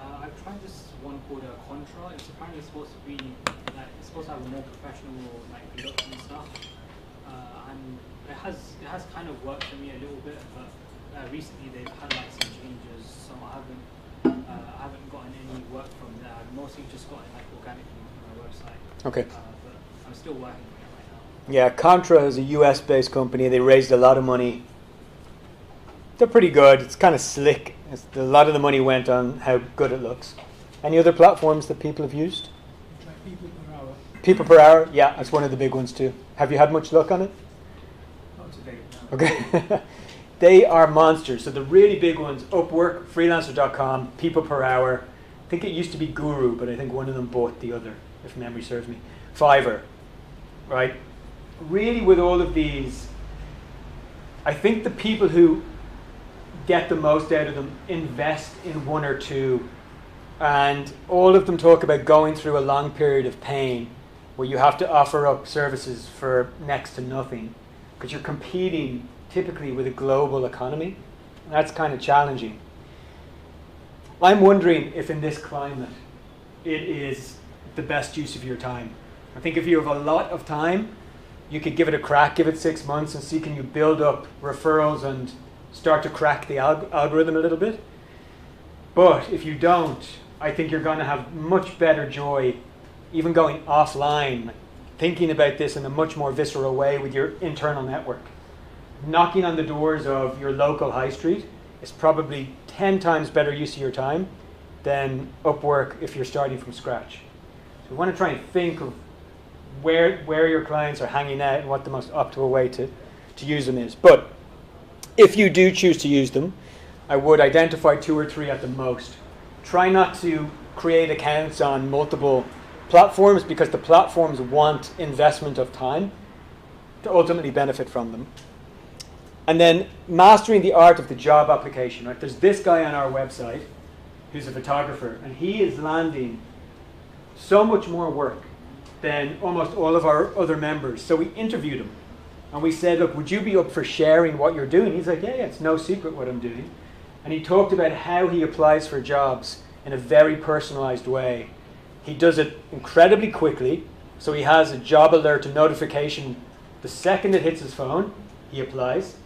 I've tried this one called Contra. It's apparently supposed to be it's supposed to have a more professional look and stuff. And it has kind of worked for me a little bit, but recently they've had some changes, so I haven't gotten any work from there. I've mostly just gotten organically from my website. Okay. But I'm still working on it right now. Yeah, Contra is a US-based company. They raised a lot of money. They're pretty good. It's kind of slick. A lot of the money went on how good it looks. Any other platforms that people have used? Try people per hour. People per hour? Yeah, that's one of the big ones too. Have you had much luck on it? Not today, no. Okay. They are monsters. So the really big ones, Upwork, freelancer.com, people per hour. I think it used to be Guru, but I think one of them bought the other, if memory serves me. Fiverr, right? Really with all of these, I think the people who get the most out of them invest in one or two, and all of them talk about going through a long period of pain where you have to offer up services for next to nothing because you're competing typically with a global economy. That's kind of challenging. I'm wondering if in this climate it is the best use of your time. I think if you have a lot of time, you could give it a crack, give it 6 months and see can you build up referrals and start to crack the algorithm a little bit. But if you don't, I think you're going to have much better joy even going offline, thinking about this in a much more visceral way with your internal network. Knocking on the doors of your local high street is probably 10 times better use of your time than Upwork if you're starting from scratch. So we want to try and think of where your clients are hanging out and what the most optimal way to use them is. But if you do choose to use them, I would identify 2 or 3 at the most. Try not to create accounts on multiple platforms because the platforms want investment of time to ultimately benefit from them. And then mastering the art of the job application. Right? There's this guy on our website who's a photographer, and he is landing so much more work than almost all of our other members. So we interviewed him, and we said, look, would you be up for sharing what you're doing? He's like, yeah, it's no secret what I'm doing. And he talked about how he applies for jobs in a very personalized way. He does it incredibly quickly, so he has a job alert, a notification. The second it hits his phone, he applies.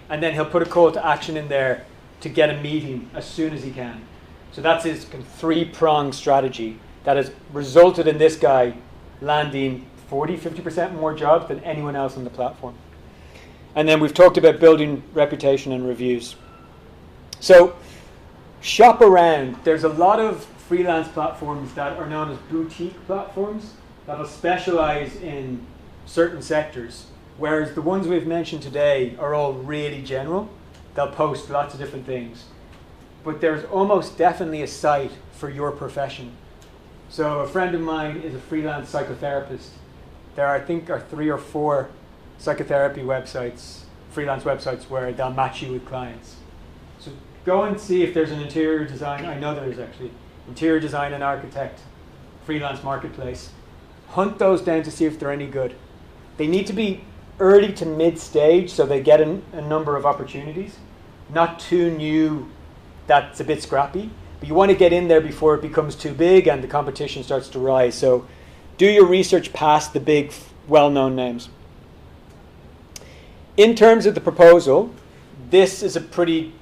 And then he'll put a call to action in there to get a meeting as soon as he can. So that's his 3-pronged strategy that has resulted in this guy landing 40, 50% more jobs than anyone else on the platform. And then we've talked about building reputation and reviews. So shop around. There's a lot of freelance platforms that are known as boutique platforms that will specialize in certain sectors. Whereas the ones we've mentioned today are all really general. They'll post lots of different things. But there's almost definitely a site for your profession. So a friend of mine is a freelance psychotherapist. There I think are 3 or 4 psychotherapy websites, freelance websites where they'll match you with clients. So go and see if there's an interior design. I know there is actually. Interior design and architect, freelance marketplace. Hunt those down to see if they're any good. They need to be early to mid-stage so they get a number of opportunities. Not too new that's a bit scrappy. But you want to get in there before it becomes too big and the competition starts to rise. So do your research past the big, well-known names. In terms of the proposal, this is a pretty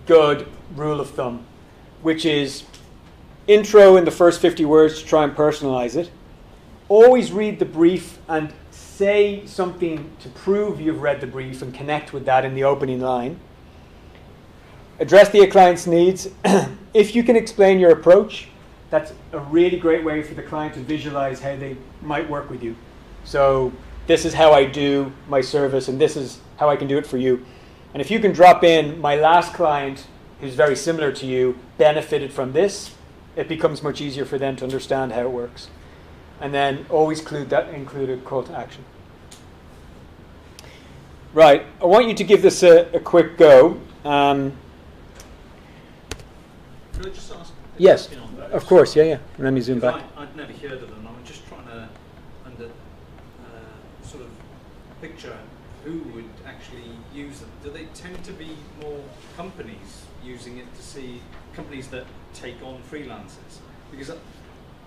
good rule of thumb, which is intro in the first 50 words to try and personalize it. Always read the brief and say something to prove you've read the brief and connect with that in the opening line. Address the client's needs. If you can explain your approach, that's a really great way for the client to visualize how they might work with you. So this is how I do my service and this is how I can do it for you. And if you can drop in, my last client, who's very similar to you, benefited from this, it becomes much easier for them to understand how it works. And then always include a call to action. Right, I want you to give this a quick go. Could I just ask a Yes, question on those? of course, yeah. Let me zoom back. I'd never heard of them. I'm just trying to sort of picture who would actually use them. Do they tend to be more companies using it to see companies that take on freelancers? Because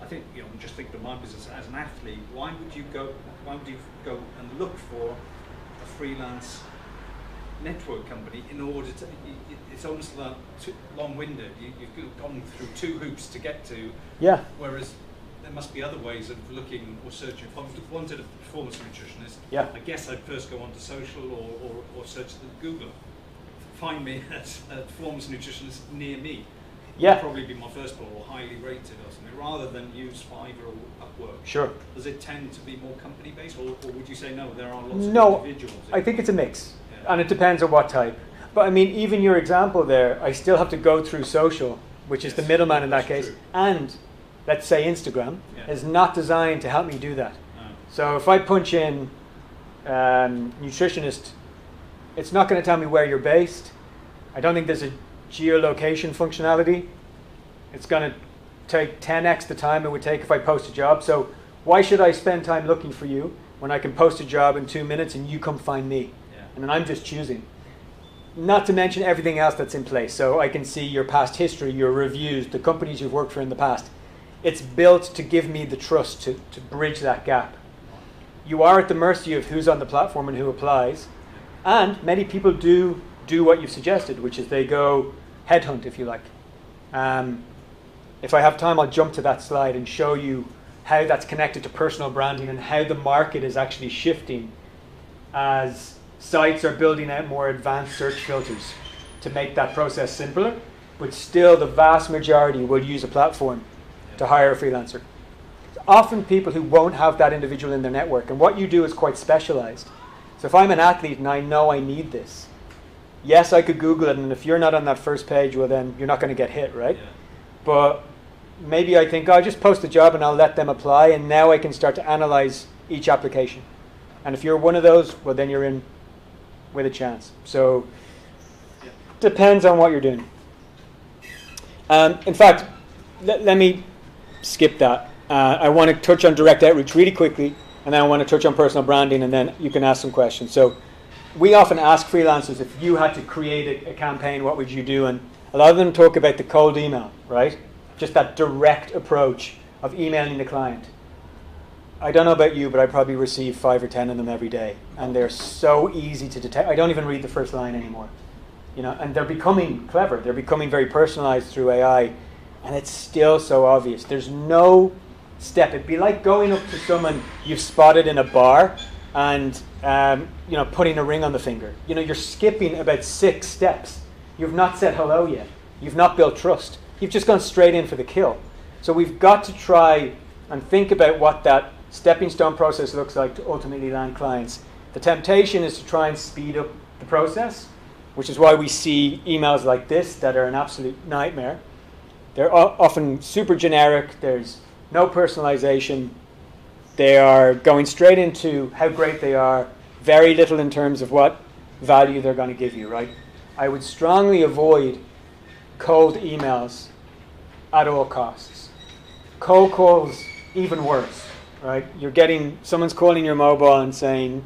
I think, just think of my business as an athlete. Why would you go and look for a freelance network company in order to? It's almost like long-winded. You've gone through 2 hoops to get to. Yeah. Whereas there must be other ways of looking or searching. If I wanted a performance nutritionist, yeah. I guess I'd first go onto social or search Google. Find me a performance nutritionist near me. Yeah. Would probably be my first call, or highly rated or something, rather than use Fiverr or Upwork. Sure. Does it tend to be more company-based, or would you say no, there are lots of individuals? I think it's a mix. And it depends on what type. But I mean, even your example there, I still have to go through social, which is the middleman in that case, true. and let's say Instagram Yeah. is not designed to help me do that. No. So if I punch in nutritionist, it's not going to tell me where you're based. I don't think there's a geolocation functionality. It's going to take 10x the time it would take if I post a job. So why should I spend time looking for you when I can post a job in 2 minutes and you come find me? Yeah. And then I'm just choosing. Not to mention everything else that's in place. So I can see your past history, your reviews, the companies you've worked for in the past. It's built to give me the trust to bridge that gap. You are at the mercy of who's on the platform and who applies. And many people do what you've suggested, which is they go headhunt, if you like. If I have time, I'll jump to that slide and show you how that's connected to personal branding and how the market is actually shifting as sites are building out more advanced search filters to make that process simpler. But still, the vast majority will use a platform to hire a freelancer. Often people who won't have that individual in their network. And what you do is quite specialized. So if I'm an athlete and I know I need this, yes, I could Google it, and if you're not on that first page, well then you're not going to get hit, right? Yeah. But maybe I think, I'll just post a job and I'll let them apply, and now I can start to analyze each application. And if you're one of those, well then you're in with a chance. So Yeah. depends on what you're doing. In fact, let me skip that. I want to touch on direct outreach really quickly, and then I want to touch on personal branding, and then you can ask some questions. So we often ask freelancers, if you had to create a campaign, what would you do? And a lot of them talk about the cold email, right? Just that direct approach of emailing the client. I don't know about you, but I probably receive 5 or 10 of them every day, and they're so easy to detect. I don't even read the first line anymore, you know. And they're becoming clever. They're becoming very personalized through AI, and it's still so obvious. There's no step. It'd be like going up to someone you've spotted in a bar and putting a ring on the finger. You know, you're skipping about 6 steps. You've not said hello yet. You've not built trust. You've just gone straight in for the kill. So we've got to try and think about what that stepping stone process looks like to ultimately land clients. The temptation is to try and speed up the process, which is why we see emails like this that are an absolute nightmare. They're often super generic. There's no personalization. They are going straight into how great they are, very little in terms of what value they're going to give you, right? I would strongly avoid cold emails at all costs. Cold calls, even worse, right? Someone's calling your mobile and saying,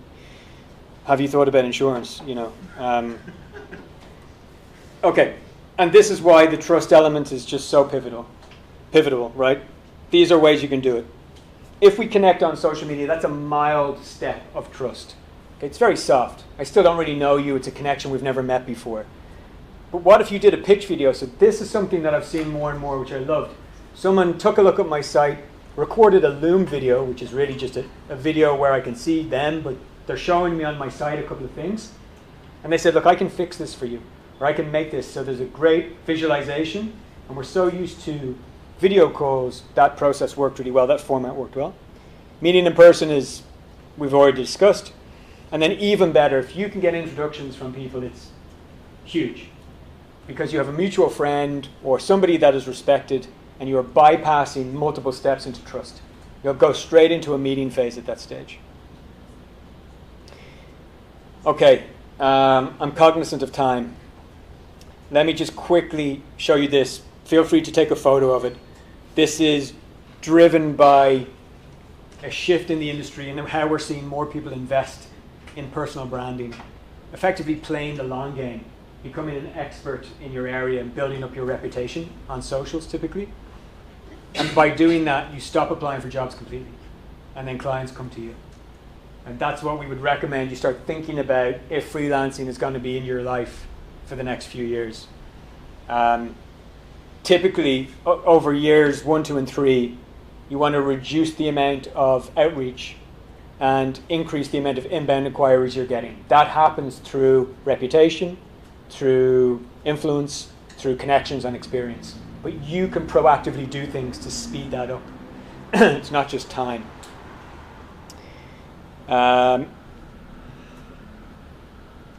have you thought about insurance? Okay, and this is why the trust element is just so pivotal, right? These are ways you can do it. If we connect on social media, that's a mild step of trust. Okay, it's very soft. I still don't really know you. It's a connection we've never met before. But what if you did a pitch video? So this is something that I've seen more and more, which I loved. Someone took a look at my site, recorded a Loom video, which is really just a video where I can see them, but they're showing me on my site a couple of things. And they said, look, I can fix this for you, or I can make this so there's a great visualization. And we're so used to video calls, that process worked really well, that format worked well. Meeting in person is, we've already discussed. And then even better, if you can get introductions from people, it's huge. Because you have a mutual friend or somebody that is respected, and you are bypassing multiple steps into trust. You'll go straight into a meeting phase at that stage. Okay, I'm cognizant of time. Let me just quickly show you this. Feel free to take a photo of it. This is driven by a shift in the industry and how we're seeing more people invest in personal branding, effectively playing the long game, becoming an expert in your area and building up your reputation on socials typically. And by doing that, you stop applying for jobs completely, and then clients come to you. And that's what we would recommend you start thinking about if freelancing is going to be in your life for the next few years. Typically, over years 1, 2, and 3, you want to reduce the amount of outreach and increase the amount of inbound inquiries you're getting. That happens through reputation, through influence, through connections and experience. But you can proactively do things to speed that up. It's not just time.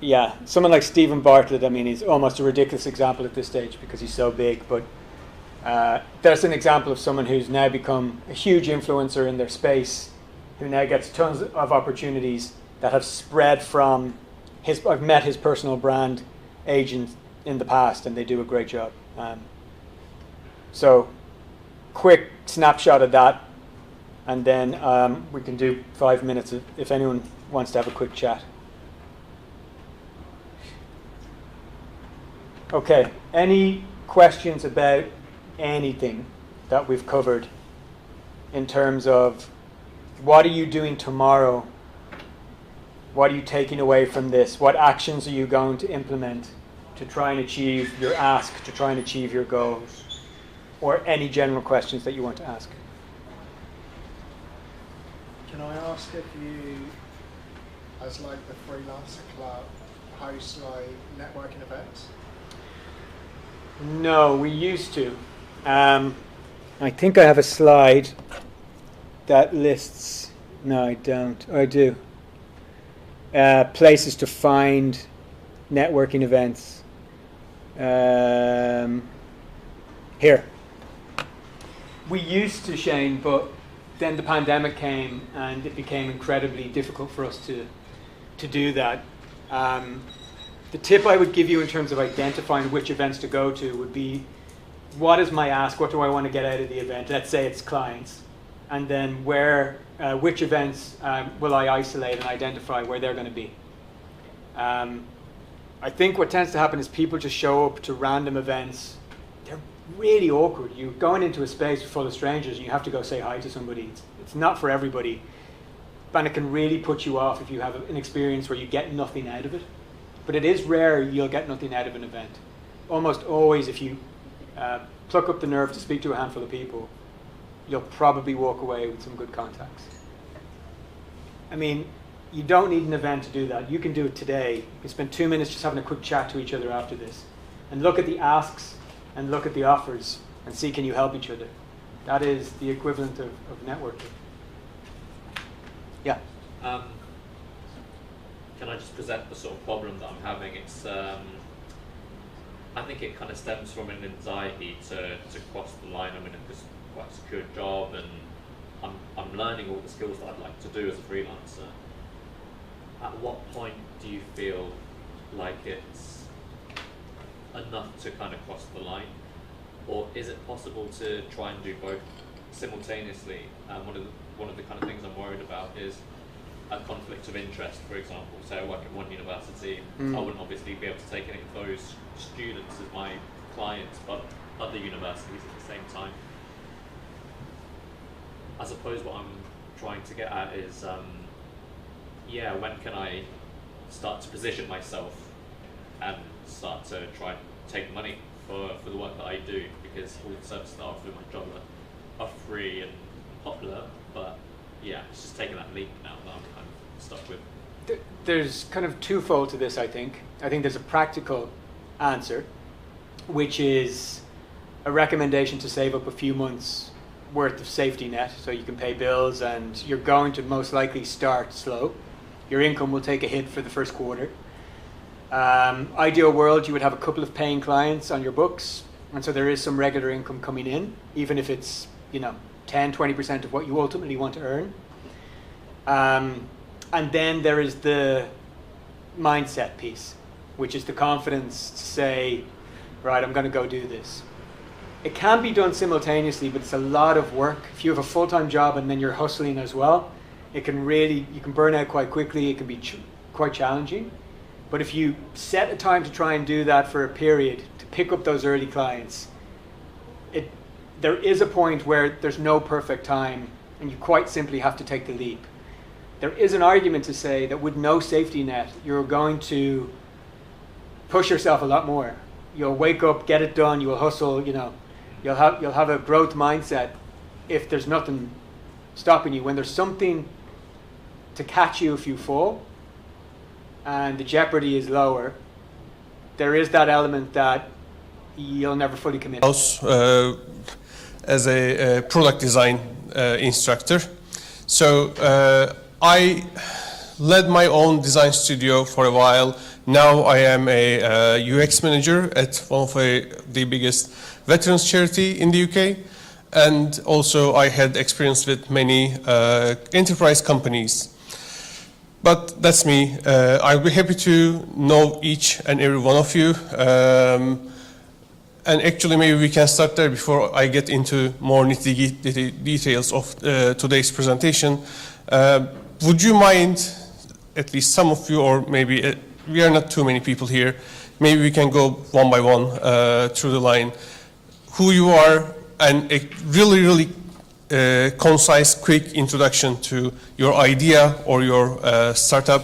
yeah, someone like Stephen Bartlett, I mean, he's almost a ridiculous example at this stage because he's so big, but there's an example of someone who's now become a huge influencer in their space, who now gets tons of opportunities that have spread from I've met his personal brand agent in the past, and they do a great job. So, quick snapshot of that, and then we can do 5 minutes if anyone wants to have a quick chat. Okay, any questions about anything that we've covered in terms of what are you doing tomorrow? What are you taking away from this? What actions are you going to implement to try and achieve your ask, to try and achieve your goals? Or any general questions that you want to ask? Can I ask if you, as like the Freelancer Club, host like networking events? No, we used to. I think I have a slide that lists. No, I don't. Oh, I do. Places to find networking events. Here. We used to, Shane, but then the pandemic came and it became incredibly difficult for us to do that. The tip I would give you in terms of identifying which events to go to would be, what is my ask? What do I want to get out of the event? Let's say it's clients. And then which events will I isolate and identify where they're going to be? I think what tends to happen is people just show up to random events. They're really awkward. You're going into a space full of strangers and you have to go say hi to somebody. It's not for everybody. And it can really put you off if you have an experience where you get nothing out of it. But it is rare you'll get nothing out of an event. Almost always, if you pluck up the nerve to speak to a handful of people, you'll probably walk away with some good contacts. I mean, you don't need an event to do that. You can do it today. You can spend 2 minutes just having a quick chat to each other after this. And look at the asks and look at the offers and see, can you help each other? That is the equivalent of networking. Yeah? Can I just present the sort of problem that I'm having? It's, I think it kind of stems from an anxiety to cross the line. I'm in a quite secure job and I'm learning all the skills that I'd like to do as a freelancer. At what point do you feel like it's enough to kind of cross the line? Or is it possible to try and do both simultaneously? One of the kind of things I'm worried about is a conflict of interest, for example. Say I work at one university, I wouldn't obviously be able to take any of those students as my clients, but other universities at the same time. I suppose what I'm trying to get at is, when can I start to position myself and start to try and take money for the work that I do, because all the services that I offer in my job are free and popular, but yeah, it's just taking that leap now that I'm kind of stuck with. There's kind of twofold to this, I think. I think there's a practical answer, which is a recommendation to save up a few months worth of safety net so you can pay bills, and you're going to most likely start slow. Your income will take a hit for the first quarter. Ideal world, you would have a couple of paying clients on your books, and so there is some regular income coming in, even if it's 10-20% of what you ultimately want to earn. And then there is the mindset piece, which is the confidence to say, right, I'm going to go do this. It can be done simultaneously, but it's a lot of work. If you have a full-time job and then you're hustling as well, you can burn out quite quickly. It can be quite challenging. But if you set a time to try and do that for a period, to pick up those early clients, there is a point where there's no perfect time, and you quite simply have to take the leap. There is an argument to say that with no safety net, you're going to push yourself a lot more. You'll wake up, get it done, you'll hustle, you'll have a growth mindset if there's nothing stopping you. When there's something to catch you if you fall, and the jeopardy is lower, there is that element that you'll never fully commit. As a product design instructor. So I led my own design studio for a while. Now I am a UX manager at one of the biggest veterans charity in the UK. And also I had experience with many enterprise companies. But that's me. I'll be happy to know each and every one of you. And actually maybe we can start there before I get into more nitty-gritty details of today's presentation. Would you mind, at least some of you, or maybe we are not too many people here, maybe we can go one by one through the line, who you are, and a really concise, quick introduction to your idea or your startup,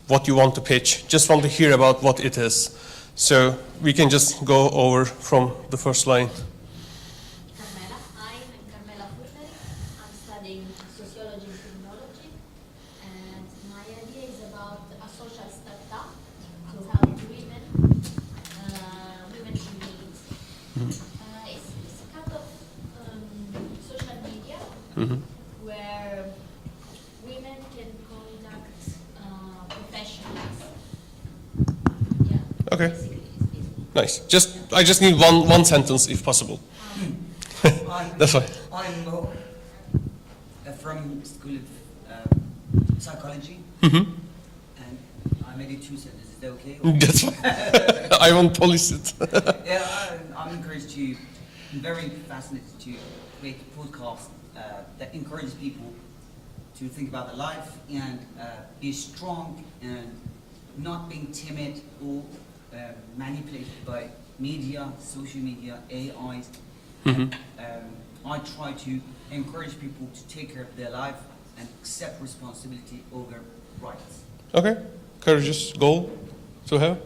what you want to pitch. Just want to hear about what it is. So we can just go over from the first line. Carmela. I'm Carmela Fuller. I'm studying sociology and criminology, and my idea is about a social startup to help women in need. It's a kind of social media where women can contact professionals. Yeah. Okay. Nice. I just need one sentence if possible. That's fine. I'm Mo, from School of Psychology, and I made it 2 sentences. Is that okay? That's fine. I won't police it. Yeah, I'm encouraged to, I'm very fascinated to create a podcast that encourages people to think about their life and be strong and not being timid or manipulated by media, social media, AI. I try to encourage people to take care of their life and accept responsibility over rights. Okay. Courageous goal to have.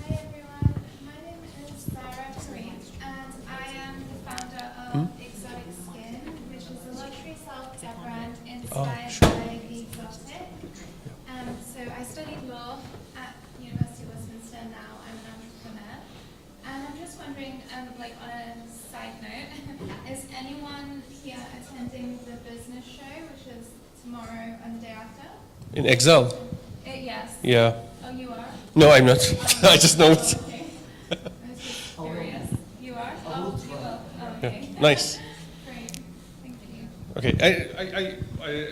Hi everyone, my name is Sarah Kareem and I am the founder of Exotic Skin, which is a luxury self-care brand inspired by the exotic. So I studied law at University of Westminster. Now I'm an entrepreneur, and I'm just wondering, like on a side note, is anyone here attending the business show, which is tomorrow and the day after? In Excel? Yes. Yeah. Oh, you are? No, I'm not. I just know it. Okay. I was just curious. You are? Oh, you will. Oh, okay. Yeah. Nice. Great. Thank you. Okay.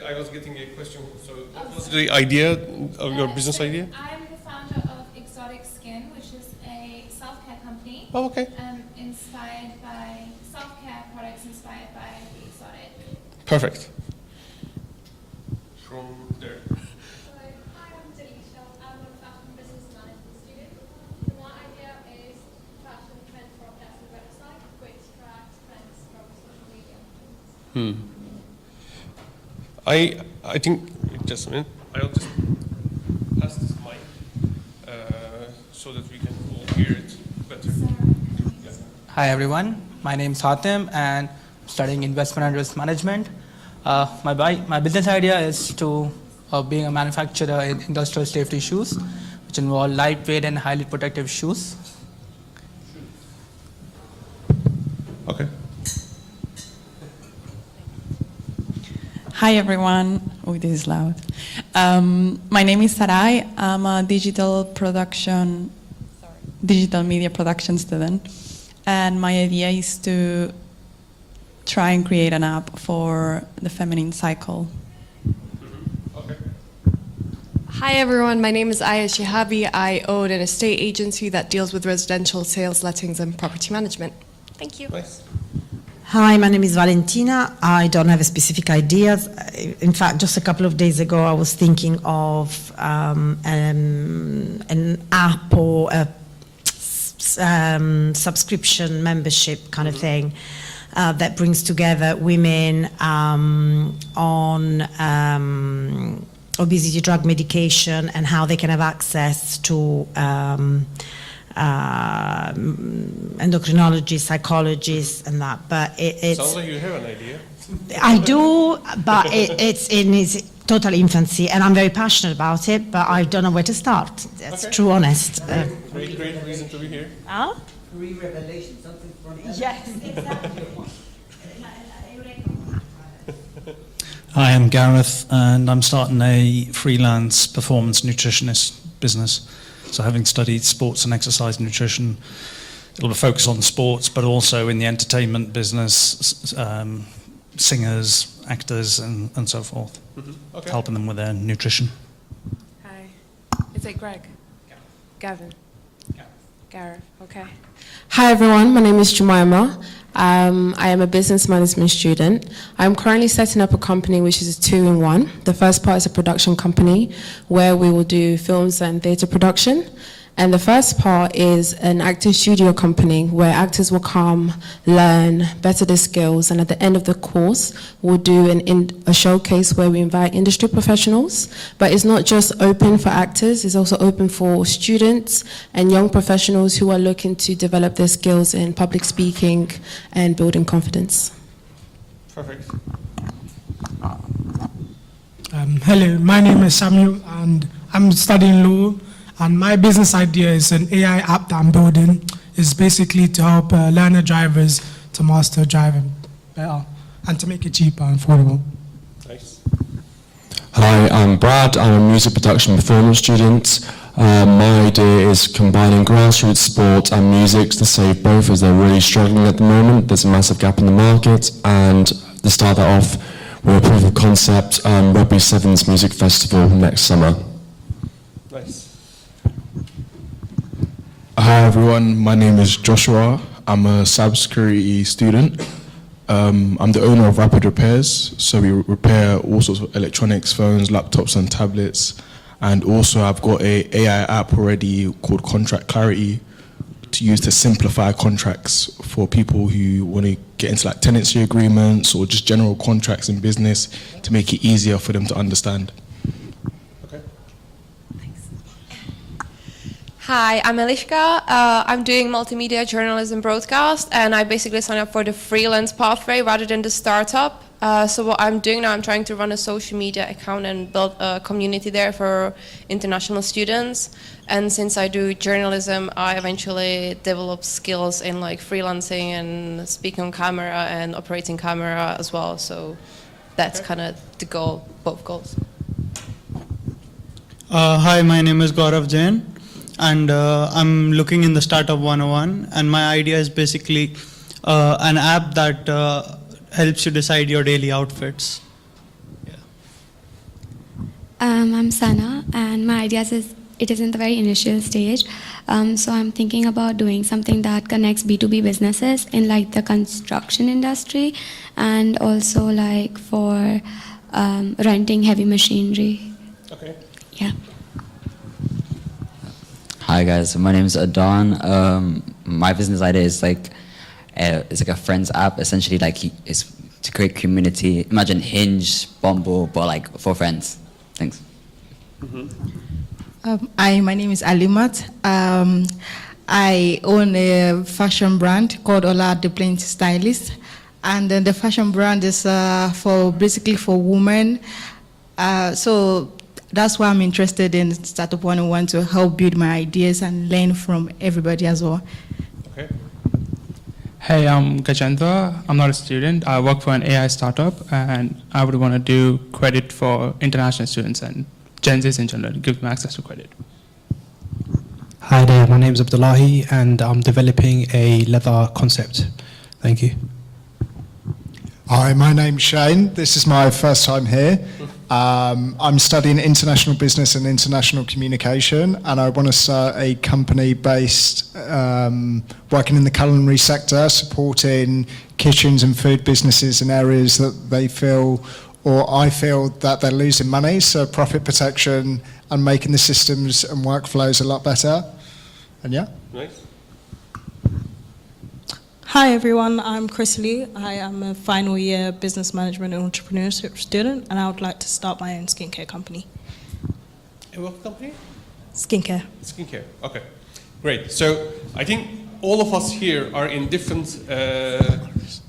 I was getting a question. So what was the idea of your business idea? I'm the founder of Exotic Skin, which is a self-care company. Oh, okay. Inspired by self-care products inspired by the exotic. Perfect. From there. So, hi, I'm Delisha. I'm a fashion business management student. So my idea is fashion trend forecast website, which tracks trends from social media. I think, just a minute, I'll just pass this mic so that we can all hear it better. Yeah. Hi everyone, my name is Hatem and I'm studying investment and risk management. My business idea is to being a manufacturer in industrial safety shoes, which involve lightweight and highly protective shoes. Okay. Hi everyone. Oh, this is loud. My name is Sarai. I'm a digital media production student, and my idea is to try and create an app for the feminine cycle. Okay. Hi everyone, my name is Aya Shihabi. I own an estate agency that deals with residential sales, lettings and property management. Thank you. Nice. Hi, my name is Valentina. I don't have a specific idea. In fact, just a couple of days ago, I was thinking of an app or a subscription membership kind of thing that brings together women on obesity drug medication and how they can have access to endocrinologists, psychologists, and that. But it's sounds like you have an idea. I do, but it's in its total infancy, and I'm very passionate about it. But I don't know where to start. That's true, honest. Great reason to be here. Pre-revelation, something from yes, exactly. Hi, I'm Gareth, and I'm starting a freelance performance nutritionist business. So having studied sports and exercise nutrition, it'll focus on sports, but also in the entertainment business, singers, actors, and so forth, Okay. helping them with their nutrition. Hi. Is it Greg? Gavin? Gareth, okay. Hi everyone, my name is Jemima. I am a business management student. I'm currently setting up a company which is a 2-in-1. The first part is a production company where we will do films and theatre production. And the first part is an acting studio company where actors will come, learn, better their skills, and at the end of the course, we'll do a showcase where we invite industry professionals. But it's not just open for actors, it's also open for students and young professionals who are looking to develop their skills in public speaking and building confidence. Perfect. Hello, my name is Samuel, and I'm studying law. And my business idea is an AI app that I'm building. It's basically to help learner drivers to master driving better and to make it cheaper and affordable. Nice. Hi, I'm Brad. I'm a music production performance student. My idea is combining grassroots sport and music to save both, as they're really struggling at the moment. There's a massive gap in the market, and to start that off, we're a proof of concept Rugby Sevens Music Festival next summer. Nice. Hi everyone, my name is Joshua. I'm a cybersecurity student. I'm the owner of Rapid Repairs, so we repair all sorts of electronics, phones, laptops and tablets. And also I've got a AI app already called Contract Clarity to use to simplify contracts for people who want to get into like tenancy agreements or just general contracts in business to make it easier for them to understand. Hi, I'm Elishka. I'm doing multimedia journalism broadcast, and I basically signed up for the freelance pathway rather than the startup. So what I'm doing now, I'm trying to run a social media account and build a community there for international students. And since I do journalism, I eventually developed skills in like freelancing and speaking on camera and operating camera as well. So that's kind of the goal, both goals. Hi, my name is Gaurav Jain. And I'm looking in the Startup 101, and my idea is basically an app that helps you decide your daily outfits. I'm Sana, and my idea is it is in the very initial stage. So I'm thinking about doing something that connects B2B businesses in like the construction industry, and also like for renting heavy machinery. Okay. Yeah. Hi guys, my name is Adon. My business idea is like it's like a friends app. Essentially, like it's to create community. Imagine Hinge, Bumble, but like for friends. Thanks. Hi, my name is Alimat. I own a fashion brand called Ola the Plain Stylist, and then the fashion brand is for basically for women. So that's why I'm interested in Startup 101, to help build my ideas and learn from everybody as well. Okay. Hey, I'm Gajendra. I'm not a student. I work for an AI startup, and I would want to do credit for international students and Gen Zs in general, give them access to credit. Hi there, my name is Abdullahi, and I'm developing a leather concept. Thank you. Hi, my name's Shane. This is my first time here. I'm studying international business and international communication, and I want to start a company based working in the culinary sector, supporting kitchens and food businesses in areas that they feel, or I feel, that they're losing money, so profit protection and making the systems and workflows a lot better. And yeah. Nice. Hi everyone, I'm Chris Lee. I am a final year business management and entrepreneurship student, and I would like to start my own skincare company. And what company? Skincare. Skincare, okay. Great, so I think all of us here are in different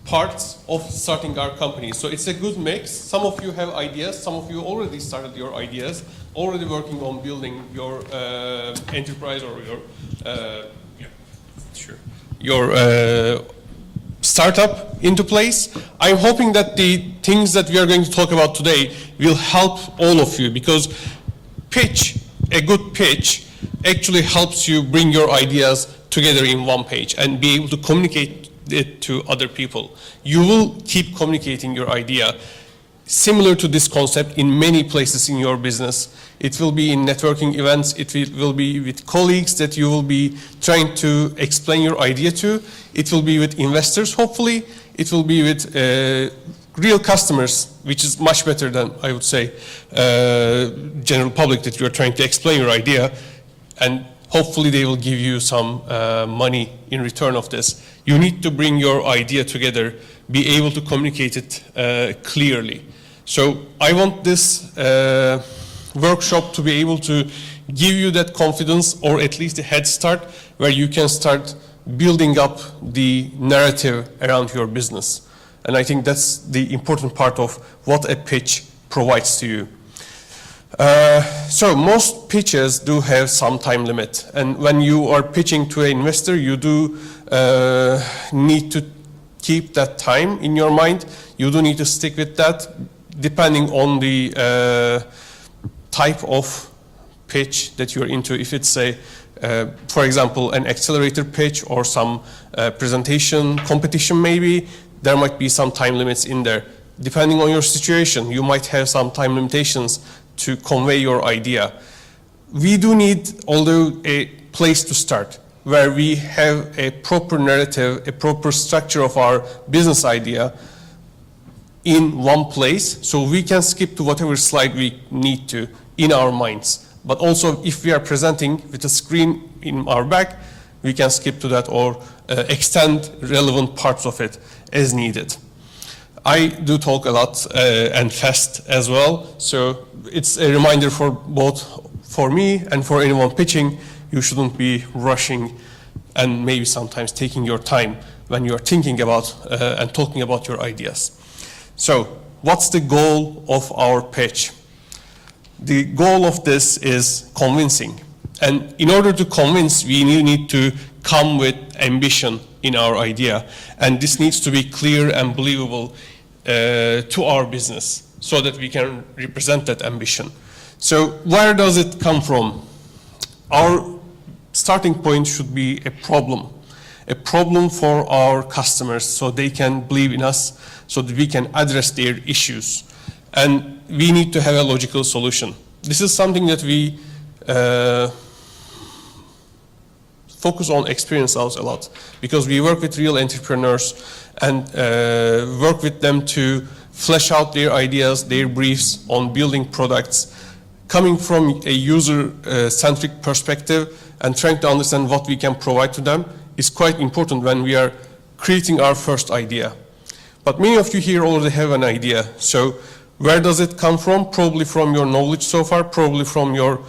parts of starting our company. So it's a good mix. Some of you have ideas, some of you already started your ideas, already working on building your enterprise or your startup into place. I'm hoping that the things that we are going to talk about today will help all of you, because a good pitch actually helps you bring your ideas together in one page and be able to communicate it to other people. You will keep communicating your idea similar to this concept in many places in your business. It will be in networking events, it will be with colleagues that you will be trying to explain your idea to, it will be with investors hopefully, it will be with real customers, which is much better than, I would say, general public that you are trying to explain your idea, and hopefully they will give you some money in return of this. You need to bring your idea together, be able to communicate it clearly. So I want this workshop to be able to give you that confidence, or at least a head start, where you can start building up the narrative around your business. And I think that's the important part of what a pitch provides to you. So most pitches do have some time limit, and when you are pitching to an investor, you do need to keep that time in your mind. You do need to stick with that, depending on the type of pitch that you're into. If it's for example, an accelerator pitch or some presentation competition maybe, there might be some time limits in there. Depending on your situation, you might have some time limitations to convey your idea. We do need, although, a place to start where we have a proper narrative, a proper structure of our business idea in one place, so we can skip to whatever slide we need to in our minds. But also, if we are presenting with a screen in our back, we can skip to that or extend relevant parts of it as needed. I do talk a lot and fast as well, so it's a reminder for both for me and for anyone pitching. You shouldn't be rushing and maybe sometimes taking your time when you are thinking about and talking about your ideas. So what's the goal of our pitch? The goal of this is convincing. And in order to convince, we need to come with ambition in our idea. And this needs to be clear and believable to our business so that we can represent that ambition. So where does it come from? Our starting point should be a problem for our customers, so they can believe in us, so that we can address their issues. And we need to have a logical solution. This is something that we focus on experience ourselves a lot, because we work with real entrepreneurs and work with them to flesh out their ideas, their briefs on building products, coming from a user-centric perspective and trying to understand what we can provide to them is quite important when we are creating our first idea. But many of you here already have an idea. So where does it come from? Probably from your knowledge so far, probably from your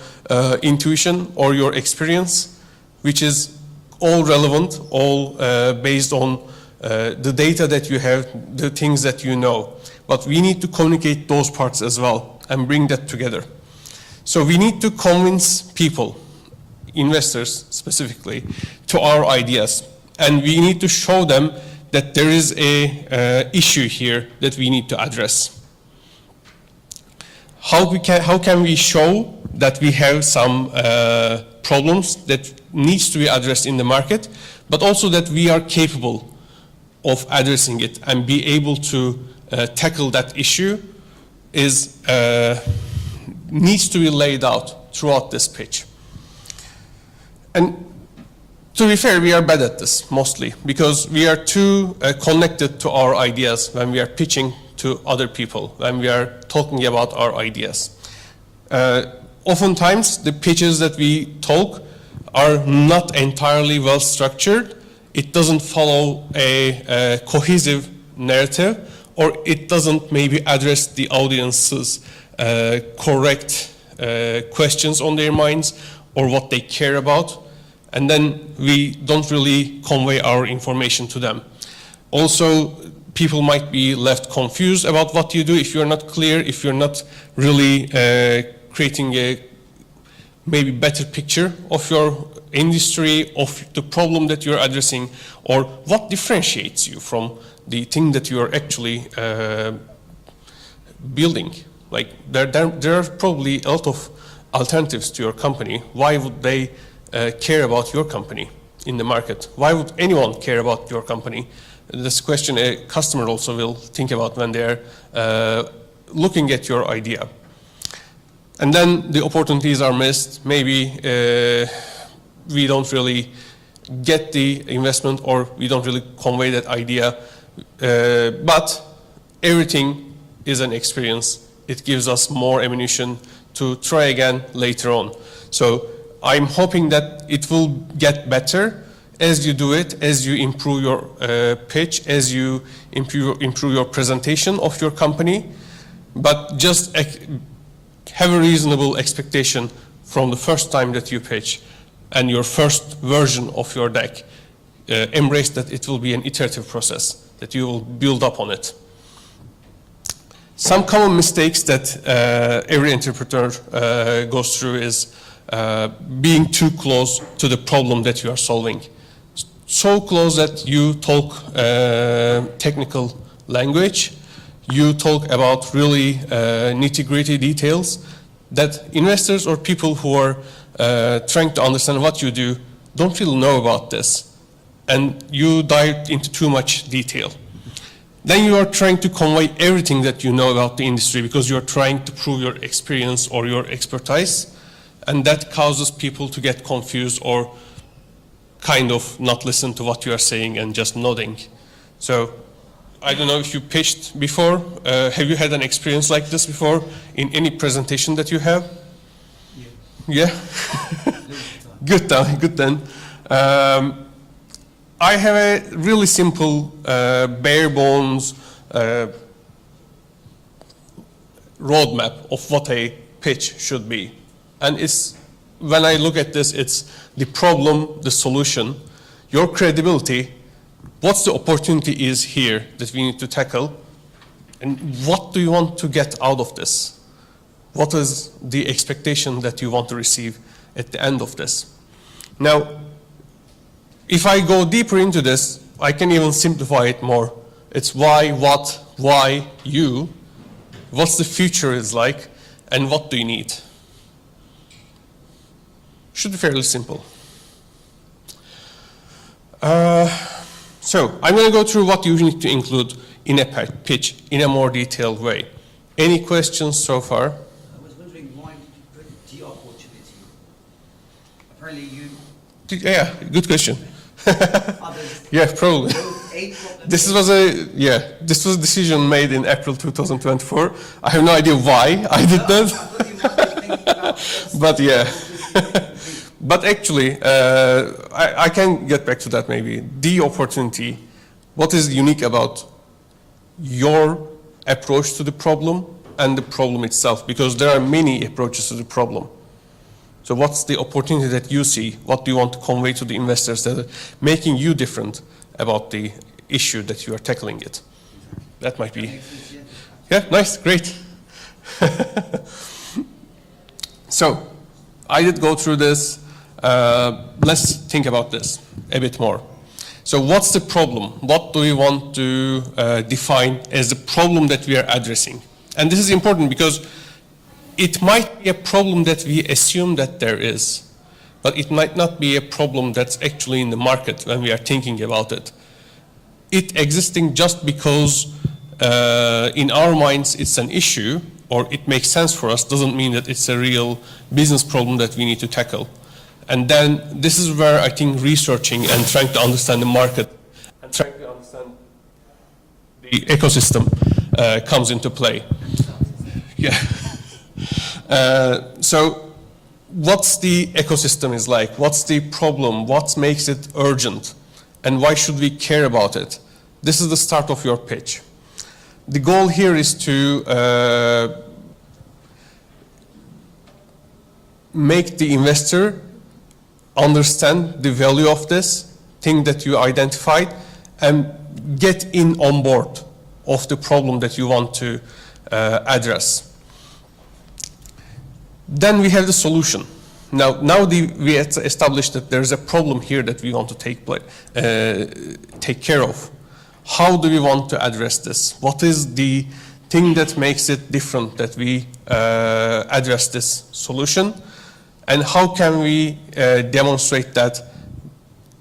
intuition or your experience, which is all relevant, all based on the data that you have, the things that you know. But we need to communicate those parts as well and bring that together. So we need to convince people, investors specifically, to our ideas. And we need to show them that there is a issue here that we need to address. How can we show that we have some problems that needs to be addressed in the market, but also that we are capable of addressing it and be able to tackle that issue is needs to be laid out throughout this pitch. And to be fair, we are bad at this mostly because we are too connected to our ideas when we are pitching to other people, when we are talking about our ideas. Oftentimes, the pitches that we talk are not entirely well structured. It doesn't follow a cohesive narrative, or it doesn't maybe address the audience's correct questions on their minds or what they care about. And then we don't really convey our information to them. Also, people might be left confused about what you do if you're not clear, if you're not really creating a maybe better picture of your industry, of the problem that you're addressing, or what differentiates you from the thing that you're actually building? Like there are probably a lot of alternatives to your company. Why would they care about your company in the market? Why would anyone care about your company? This question a customer also will think about when they're looking at your idea. And then the opportunities are missed. Maybe we don't really get the investment, or we don't really convey that idea. But everything is an experience. It gives us more ammunition to try again later on. So I'm hoping that it will get better as you do it, as you improve your pitch, as you improve your presentation of your company. But just have a reasonable expectation from the first time that you pitch and your first version of your deck. Embrace that it will be an iterative process, that you will build up on it. Some common mistakes that every entrepreneur goes through is being too close to the problem that you are solving. So close that you talk technical language, you talk about really nitty-gritty details that investors or people who are trying to understand what you do don't really know about this, and you dive into too much detail. Then you are trying to convey everything that you know about the industry because you're trying to prove your experience or your expertise, and that causes people to get confused or kind of not listen to what you are saying and just nodding. So I don't know if you pitched before. Have you had an experience like this before in any presentation that you have? Yeah? Good then. I have a really simple, bare bones roadmap of what a pitch should be. And when I look at this, it's the problem, the solution, your credibility, what's the opportunity is here that we need to tackle, and what do you want to get out of this? What is the expectation that you want to receive at the end of this? Now, if I go deeper into this, I can even simplify it more. It's why, what, why, you, what's the future is like, and what do you need? Should be fairly simple. So I'm going to go through what you need to include in a pitch in a more detailed way. Any questions so far? I was wondering why did you put the opportunity? Apparently you... Yeah, good question. Yeah, probably. This was a decision made in April 2024. I have no idea why I did that. But yeah. But actually, I can get back to that maybe. The opportunity, what is unique about your approach to the problem and the problem itself? Because there are many approaches to the problem. So what's the opportunity that you see? What do you want to convey to the investors that are making you different about the issue that you are tackling it? That might be. Yeah, nice, great. So I did go through this. Let's think about this a bit more. So what's the problem? What do we want to define as the problem that we are addressing? And this is important because it might be a problem that we assume that there is, but it might not be a problem that's actually in the market when we are thinking about it. It existing just because in our minds it's an issue or it makes sense for us doesn't mean that it's a real business problem that we need to tackle. And then this is where I think researching and trying to understand the market and trying to understand the ecosystem comes into play. Yeah. So what's the ecosystem is like? What's the problem? What makes it urgent? And why should we care about it? This is the start of your pitch. The goal here is to make the investor understand the value of this thing that you identified and get in on board of the problem that you want to address. Then we have the solution. Now we established that there's a problem here that we want to take care of. How do we want to address this? What is the thing that makes it different that we address this solution? And how can we demonstrate that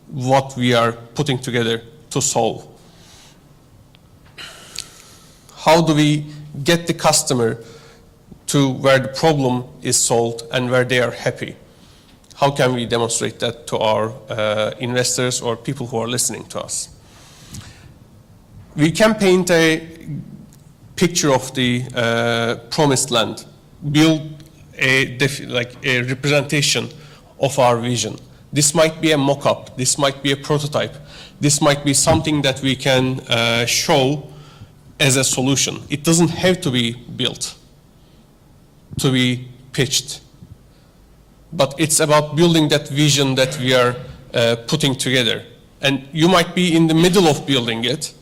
what we are putting together to solve? How do we get the customer to where the problem is solved and where they are happy? How can we demonstrate that to our investors or people who are listening to us? We can paint a picture of the promised land, build a representation of our vision. This might be a mock-up, this might be a prototype, this might be something that we can show as a solution. It doesn't have to be built, to be pitched. But it's about building that vision that we are putting together. And you might be in the middle of building it,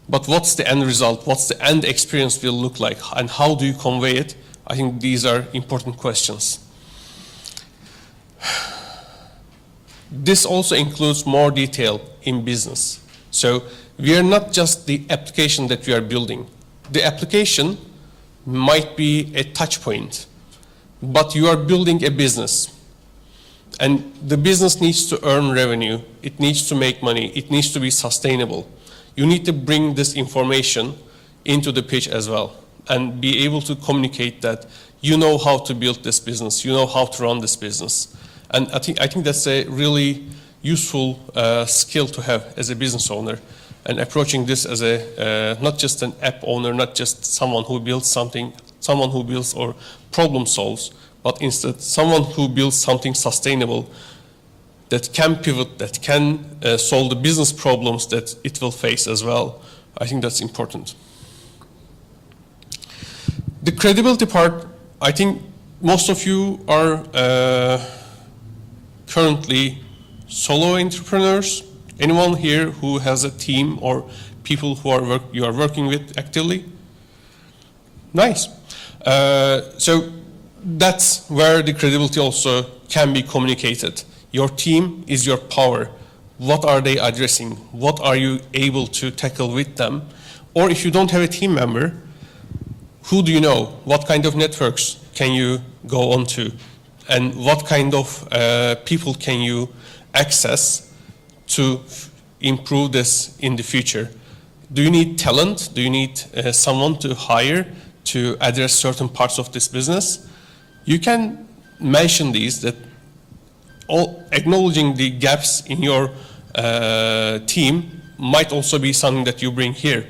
but what's the end result? What's the end experience will look like? And how do you convey it? I think these are important questions. This also includes more detail in business. So we are not just the application that we are building. The application might be a touch point, but you are building a business. And the business needs to earn revenue, it needs to make money, it needs to be sustainable. You need to bring this information into the pitch as well and be able to communicate that you know how to build this business, you know how to run this business. And I think that's a really useful skill to have as a business owner, and approaching this as a not just an app owner, not just someone who builds something, someone who builds or problem solves, but instead someone who builds something sustainable that can pivot, that can solve the business problems that it will face as well. I think that's important. The credibility part, I think most of you are currently solo entrepreneurs. Anyone here who has a team or people who you are working with actively? Nice. So that's where the credibility also can be communicated. Your team is your power. What are they addressing? What are you able to tackle with them? Or if you don't have a team member, who do you know? What kind of networks can you go onto? And what kind of people can you access to improve this in the future? Do you need talent? Do you need someone to hire to address certain parts of this business? You can mention these, that acknowledging the gaps in your team might also be something that you bring here.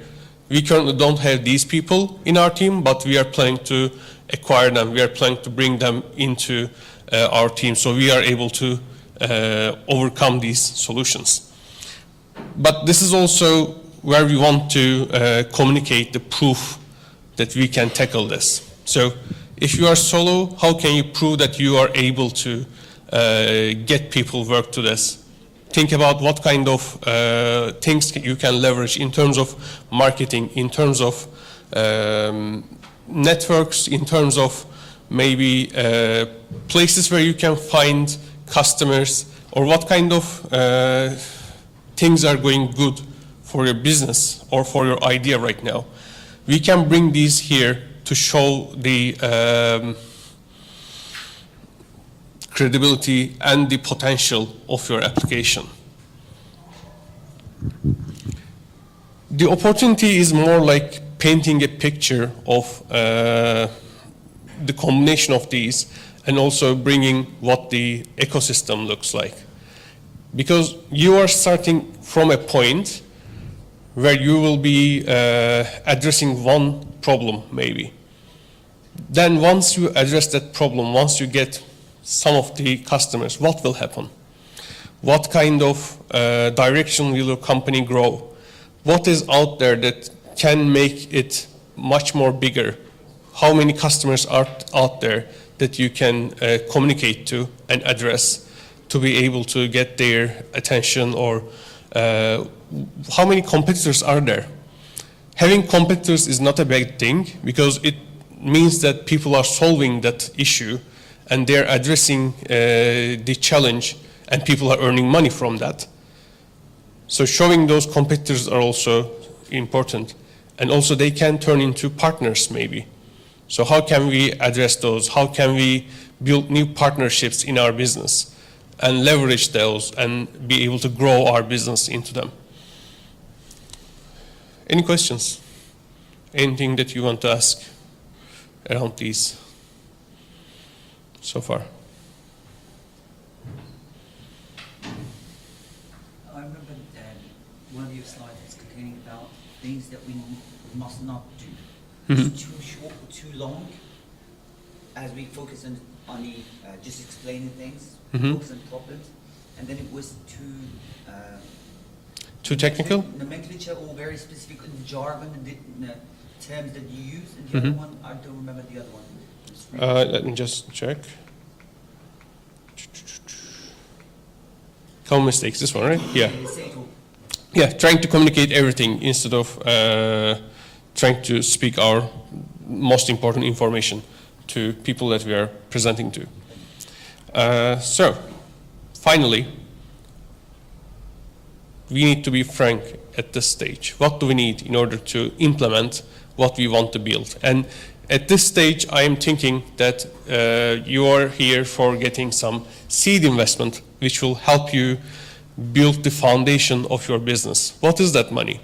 We currently don't have these people in our team, but we are planning to acquire them. We are planning to bring them into our team, so we are able to overcome these solutions. But this is also where we want to communicate the proof that we can tackle this. So if you are solo, how can you prove that you are able to get people work to this? Think about what kind of things you can leverage in terms of marketing, in terms of networks, in terms of maybe places where you can find customers, or what kind of things are going good for your business or for your idea right now. We can bring these here to show the credibility and the potential of your application. The opportunity is more like painting a picture of the combination of these, and also bringing what the ecosystem looks like. Because you are starting from a point where you will be addressing one problem maybe. Then once you address that problem, once you get some of the customers, what will happen? What kind of direction will your company grow? What is out there that can make it much more bigger? How many customers are out there that you can communicate to and address to be able to get their attention? Or how many competitors are there? Having competitors is not a bad thing, because it means that people are solving that issue and they're addressing the challenge, and people are earning money from that. So showing those competitors are also important. And also they can turn into partners maybe. So how can we address those? How can we build new partnerships in our business and leverage those and be able to grow our business into them? Any questions? Anything that you want to ask around these so far? I remember one of your slides was containing about things that we must not do. It's too short or too long. As we focus on the just explaining things, focus on problems, and then it was too technical? Nomenclature or very specific in the jargon and the terms that you use. And the other one, I don't remember the other one. Let me just check. Common mistakes, this one, right? Yeah. Yeah, trying to communicate everything instead of trying to speak our most important information to people that we are presenting to. So, finally, we need to be frank at this stage. What do we need in order to implement what we want to build? And at this stage, I am thinking that you are here for getting some seed investment, which will help you build the foundation of your business. What is that money?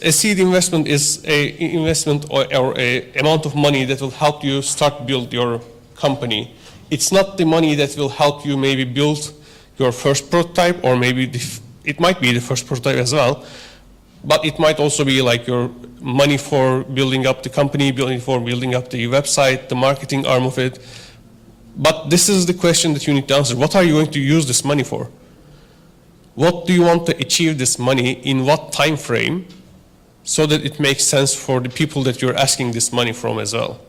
A seed investment is an investment or an amount of money that will help you start build your company. It's not the money that will help you maybe build your first prototype, or maybe it might be the first prototype as well, but it might also be like your money for building up the company, building up the website, the marketing arm of it. But this is the question that you need to answer. What are you going to use this money for? What do you want to achieve this money in what time frame, so that it makes sense for the people that you're asking this money from as well?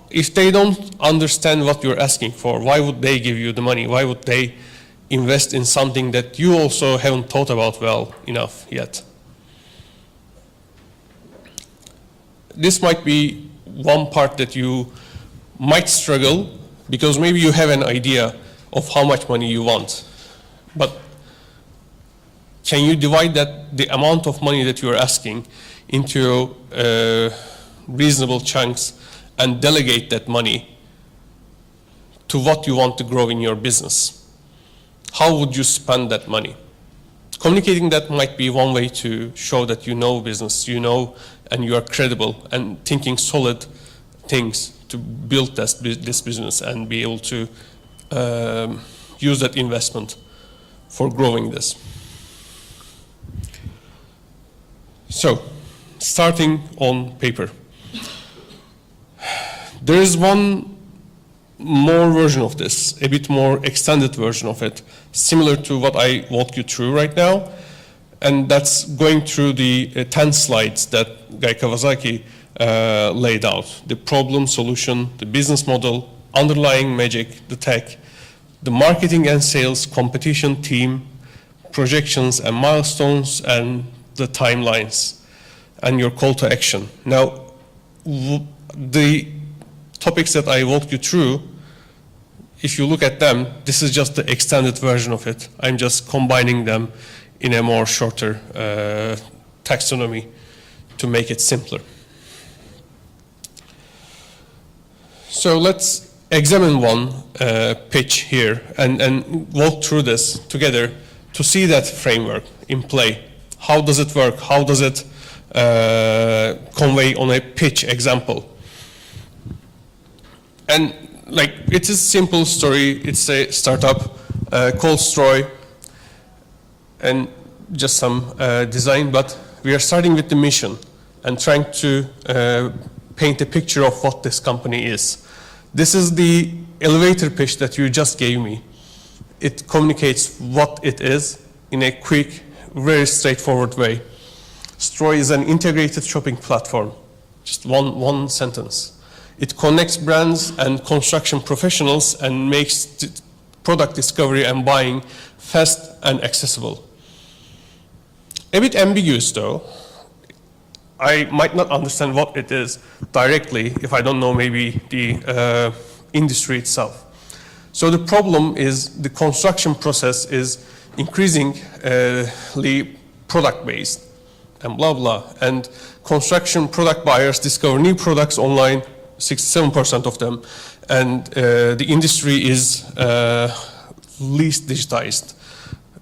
If they don't understand what you're asking for, why would they give you the money? Why would they invest in something that you also haven't thought about well enough yet? This might be one part that you might struggle, because maybe you have an idea of how much money you want, but can you divide the amount of money that you're asking into reasonable chunks and delegate that money to what you want to grow in your business? How would you spend that money? Communicating that might be one way to show that you know business, you know, and you are credible, and thinking solid things to build this business and be able to use that investment for growing this. So, starting on paper. There is one more version of this, a bit more extended version of it, similar to what I walked you through right now, and that's going through the 10 slides that Guy Kawasaki laid out. The problem, solution, the business model, underlying magic, the tech, the marketing and sales, competition, team, projections and milestones, and the timelines, and your call to action. Now, the topics that I walked you through, if you look at them, this is just the extended version of it. I'm just combining them in a more shorter taxonomy to make it simpler. So let's examine one pitch here and walk through this together to see that framework in play. How does it work? How does it convey on a pitch example? And like, it's a simple story. It's a startup called Stroy, and just some design, but we are starting with the mission and trying to paint a picture of what this company is. This is the elevator pitch that you just gave me. It communicates what it is in a quick, very straightforward way. Stroy is an integrated shopping platform. Just one sentence. It connects brands and construction professionals and makes product discovery and buying fast and accessible. A bit ambiguous though. I might not understand what it is directly if I don't know maybe the industry itself. So the problem is the construction process is increasingly product-based and blah, blah. And construction product buyers discover new products online, 67% of them. And the industry is least digitized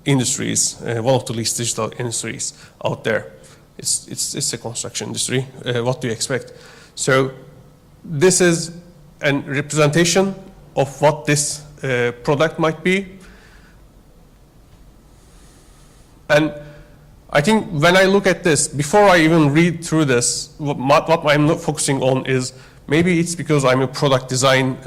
industries, one of the least digital industries out there. It's a construction industry. What do you expect? So this is a representation of what this product might be. And I think when I look at this, before I even read through this, what I'm not focusing on is maybe it's because I'm a product design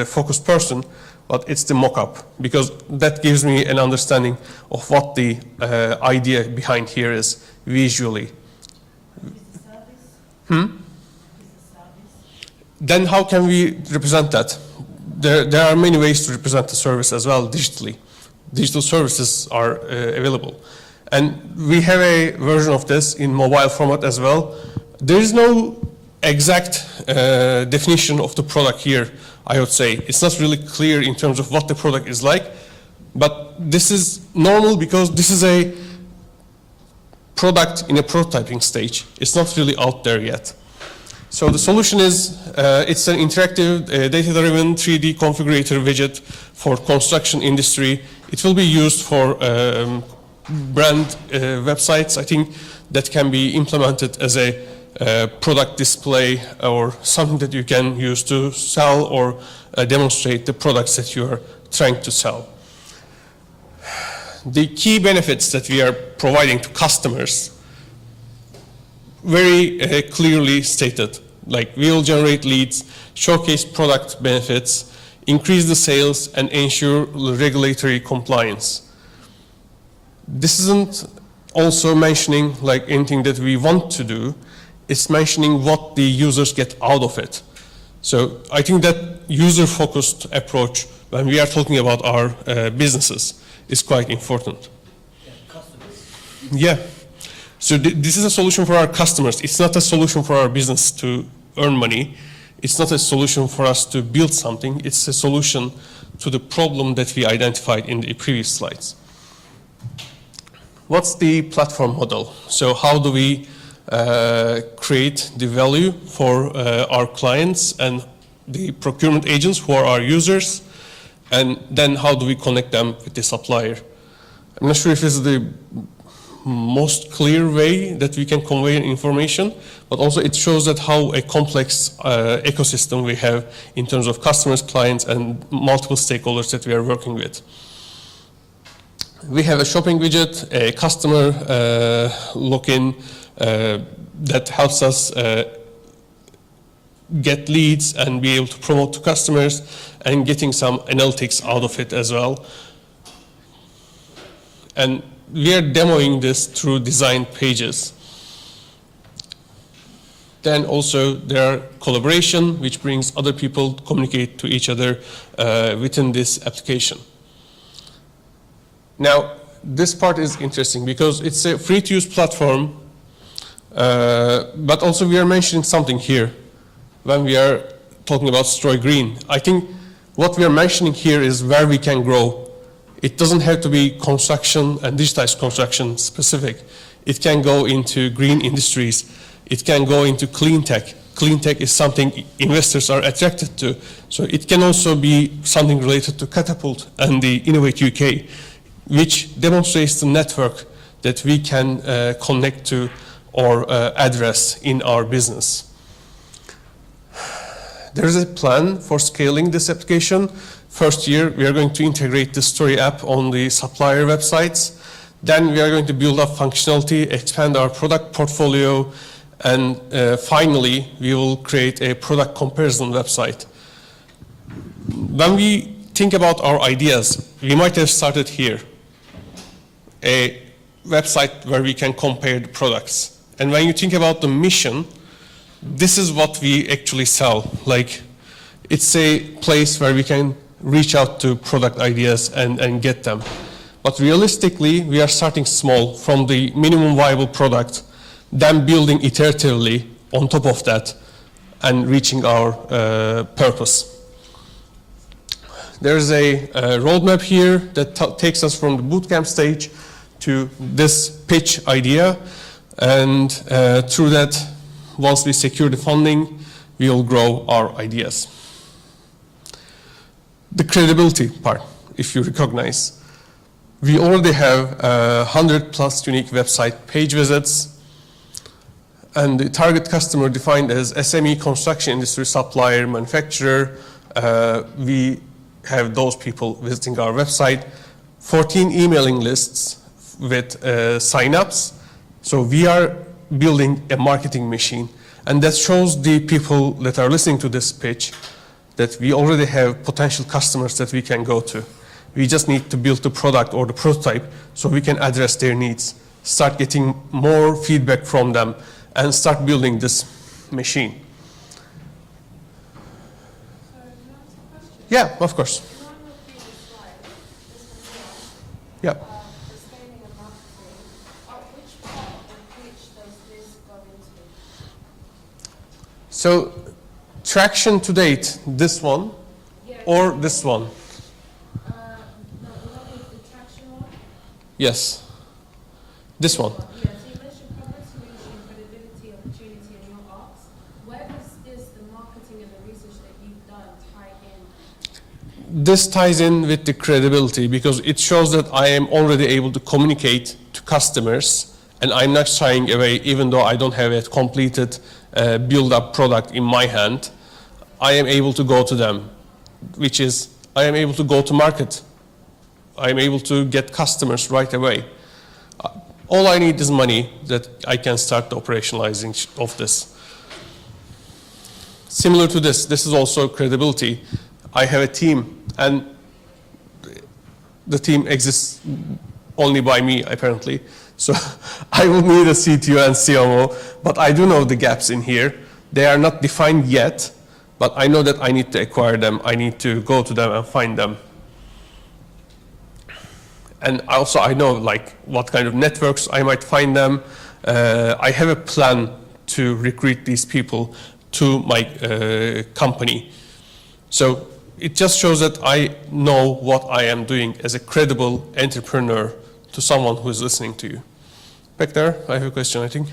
focused person, but it's the mock-up, because that gives me an understanding of what the idea behind here is visually. Then how can we represent that? There are many ways to represent the service as well digitally. Digital services are available. And we have a version of this in mobile format as well. There is no exact definition of the product here, I would say. It's not really clear in terms of what the product is like, but this is normal because this is a product in a prototyping stage. It's not really out there yet. So the solution is, it's an interactive, data-driven 3D configurator widget for construction industry. It will be used for brand websites, I think, that can be implemented as a product display or something that you can use to sell or demonstrate the products that you are trying to sell. The key benefits that we are providing to customers, very clearly stated, like we will generate leads, showcase product benefits, increase the sales, and ensure regulatory compliance. This isn't also mentioning like anything that we want to do, it's mentioning what the users get out of it. So I think that user-focused approach when we are talking about our businesses is quite important. Yeah. So this is a solution for our customers. It's not a solution for our business to earn money. It's not a solution for us to build something. It's a solution to the problem that we identified in the previous slides. What's the platform model? So how do we create the value for our clients and the procurement agents who are our users? And then how do we connect them with the supplier? I'm not sure if this is the most clear way that we can convey information, but also it shows that how a complex ecosystem we have in terms of customers, clients, and multiple stakeholders that we are working with. We have a shopping widget, a customer login that helps us get leads and be able to promote to customers and getting some analytics out of it as well. And we are demoing this through design pages. Then also there are collaboration, which brings other people to communicate to each other within this application. Now, this part is interesting because it's a free-to-use platform, but also we are mentioning something here when we are talking about Stroy Green. I think what we are mentioning here is where we can grow. It doesn't have to be construction and digitized construction specific. It can go into green industries. It can go into clean tech. Clean tech is something investors are attracted to. So it can also be something related to Catapult and the Innovate UK, which demonstrates the network that we can connect to or address in our business. There is a plan for scaling this application. First year, we are going to integrate the Story app on the supplier websites. Then we are going to build up functionality, expand our product portfolio, and finally, we will create a product comparison website. When we think about our ideas, we might have started here, a website where we can compare the products. And when you think about the mission, this is what we actually sell. Like, it's a place where we can reach out to product ideas and get them. But realistically, we are starting small from the minimum viable product then building iteratively on top of that and reaching our purpose. There's a roadmap here that takes us from the bootcamp stage to this pitch idea, and through that, once we secure the funding, we will grow our ideas. The credibility part, if you recognize. We already have 100+ unique website page visits, and the target customer defined as SME, construction industry, supplier, manufacturer. We have those people visiting our website. 14 emailing lists with sign-ups. So we are building a marketing machine, and that shows the people that are listening to this pitch that we already have potential customers that we can go to. We just need to build the product or the prototype so we can address their needs, start getting more feedback from them, and start building this machine. Yeah, of course. Yeah. So, traction to date, this one or this one? Yes. This one. This ties in with the credibility because it shows that I am already able to communicate to customers and I'm not shying away even though I don't have a completed build-up product in my hand. I am able to go to them, which is I am able to go to market. I am able to get customers right away. All I need is money that I can start the operationalizing of this. Similar to this, this is also credibility. I have a team, and the team exists only by me, apparently. So I will need a CTO and CMO, but I do know the gaps in here. They are not defined yet, but I know that I need to acquire them. I need to go to them and find them. And also I know like what kind of networks I might find them. I have a plan to recruit these people to my company. So it just shows that I know what I am doing as a credible entrepreneur to someone who is listening to you. Back there, I have a question, I think.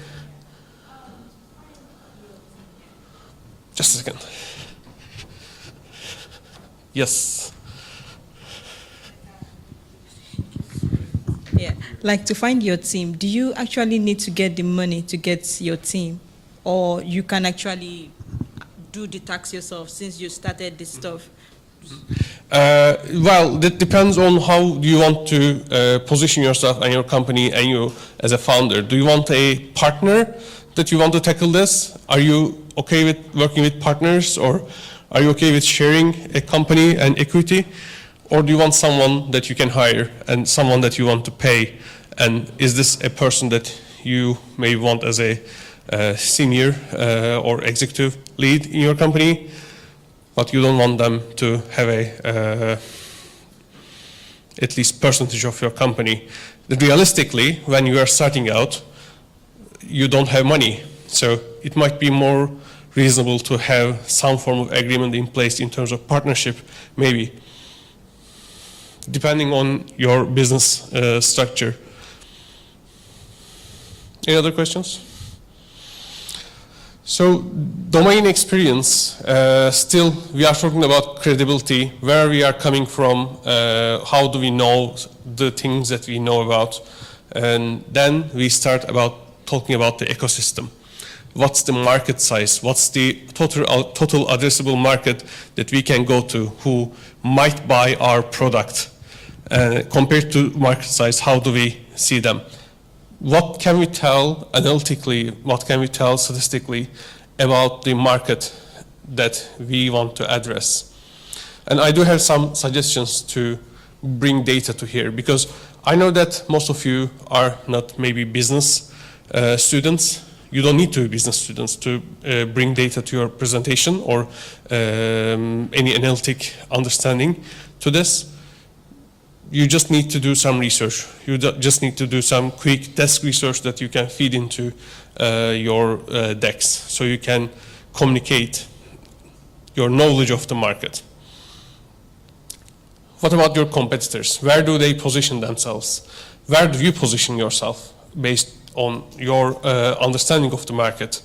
Just a second. Yes. Yeah, like to find your team, do you actually need to get the money to get your team? Or you can actually do the tax yourself since you started this stuff? Well, that depends on how you want to position yourself and your company and you as a founder. Do you want a partner that you want to tackle this? Are you okay with working with partners, or are you okay with sharing a company and equity? Or do you want someone that you can hire and someone that you want to pay? And is this a person that you may want as a senior or executive lead in your company, but you don't want them to have a at least percentage of your company? Realistically, when you are starting out, you don't have money. So it might be more reasonable to have some form of agreement in place in terms of partnership, maybe, depending on your business structure. Any other questions? So domain experience, still we are talking about credibility, where we are coming from, how do we know the things that we know about, and then we start about talking about the ecosystem. What's the market size? What's the total addressable market that we can go to who might buy our product? Compared to market size, how do we see them? What can we tell analytically, what can we tell statistically about the market that we want to address? And I do have some suggestions to bring data to here, because I know that most of you are not maybe business students. You don't need to be business students to bring data to your presentation or any analytic understanding to this. You just need to do some research. You just need to do some quick desk research that you can feed into your decks, so you can communicate your knowledge of the market. What about your competitors? Where do they position themselves? Where do you position yourself based on your understanding of the market?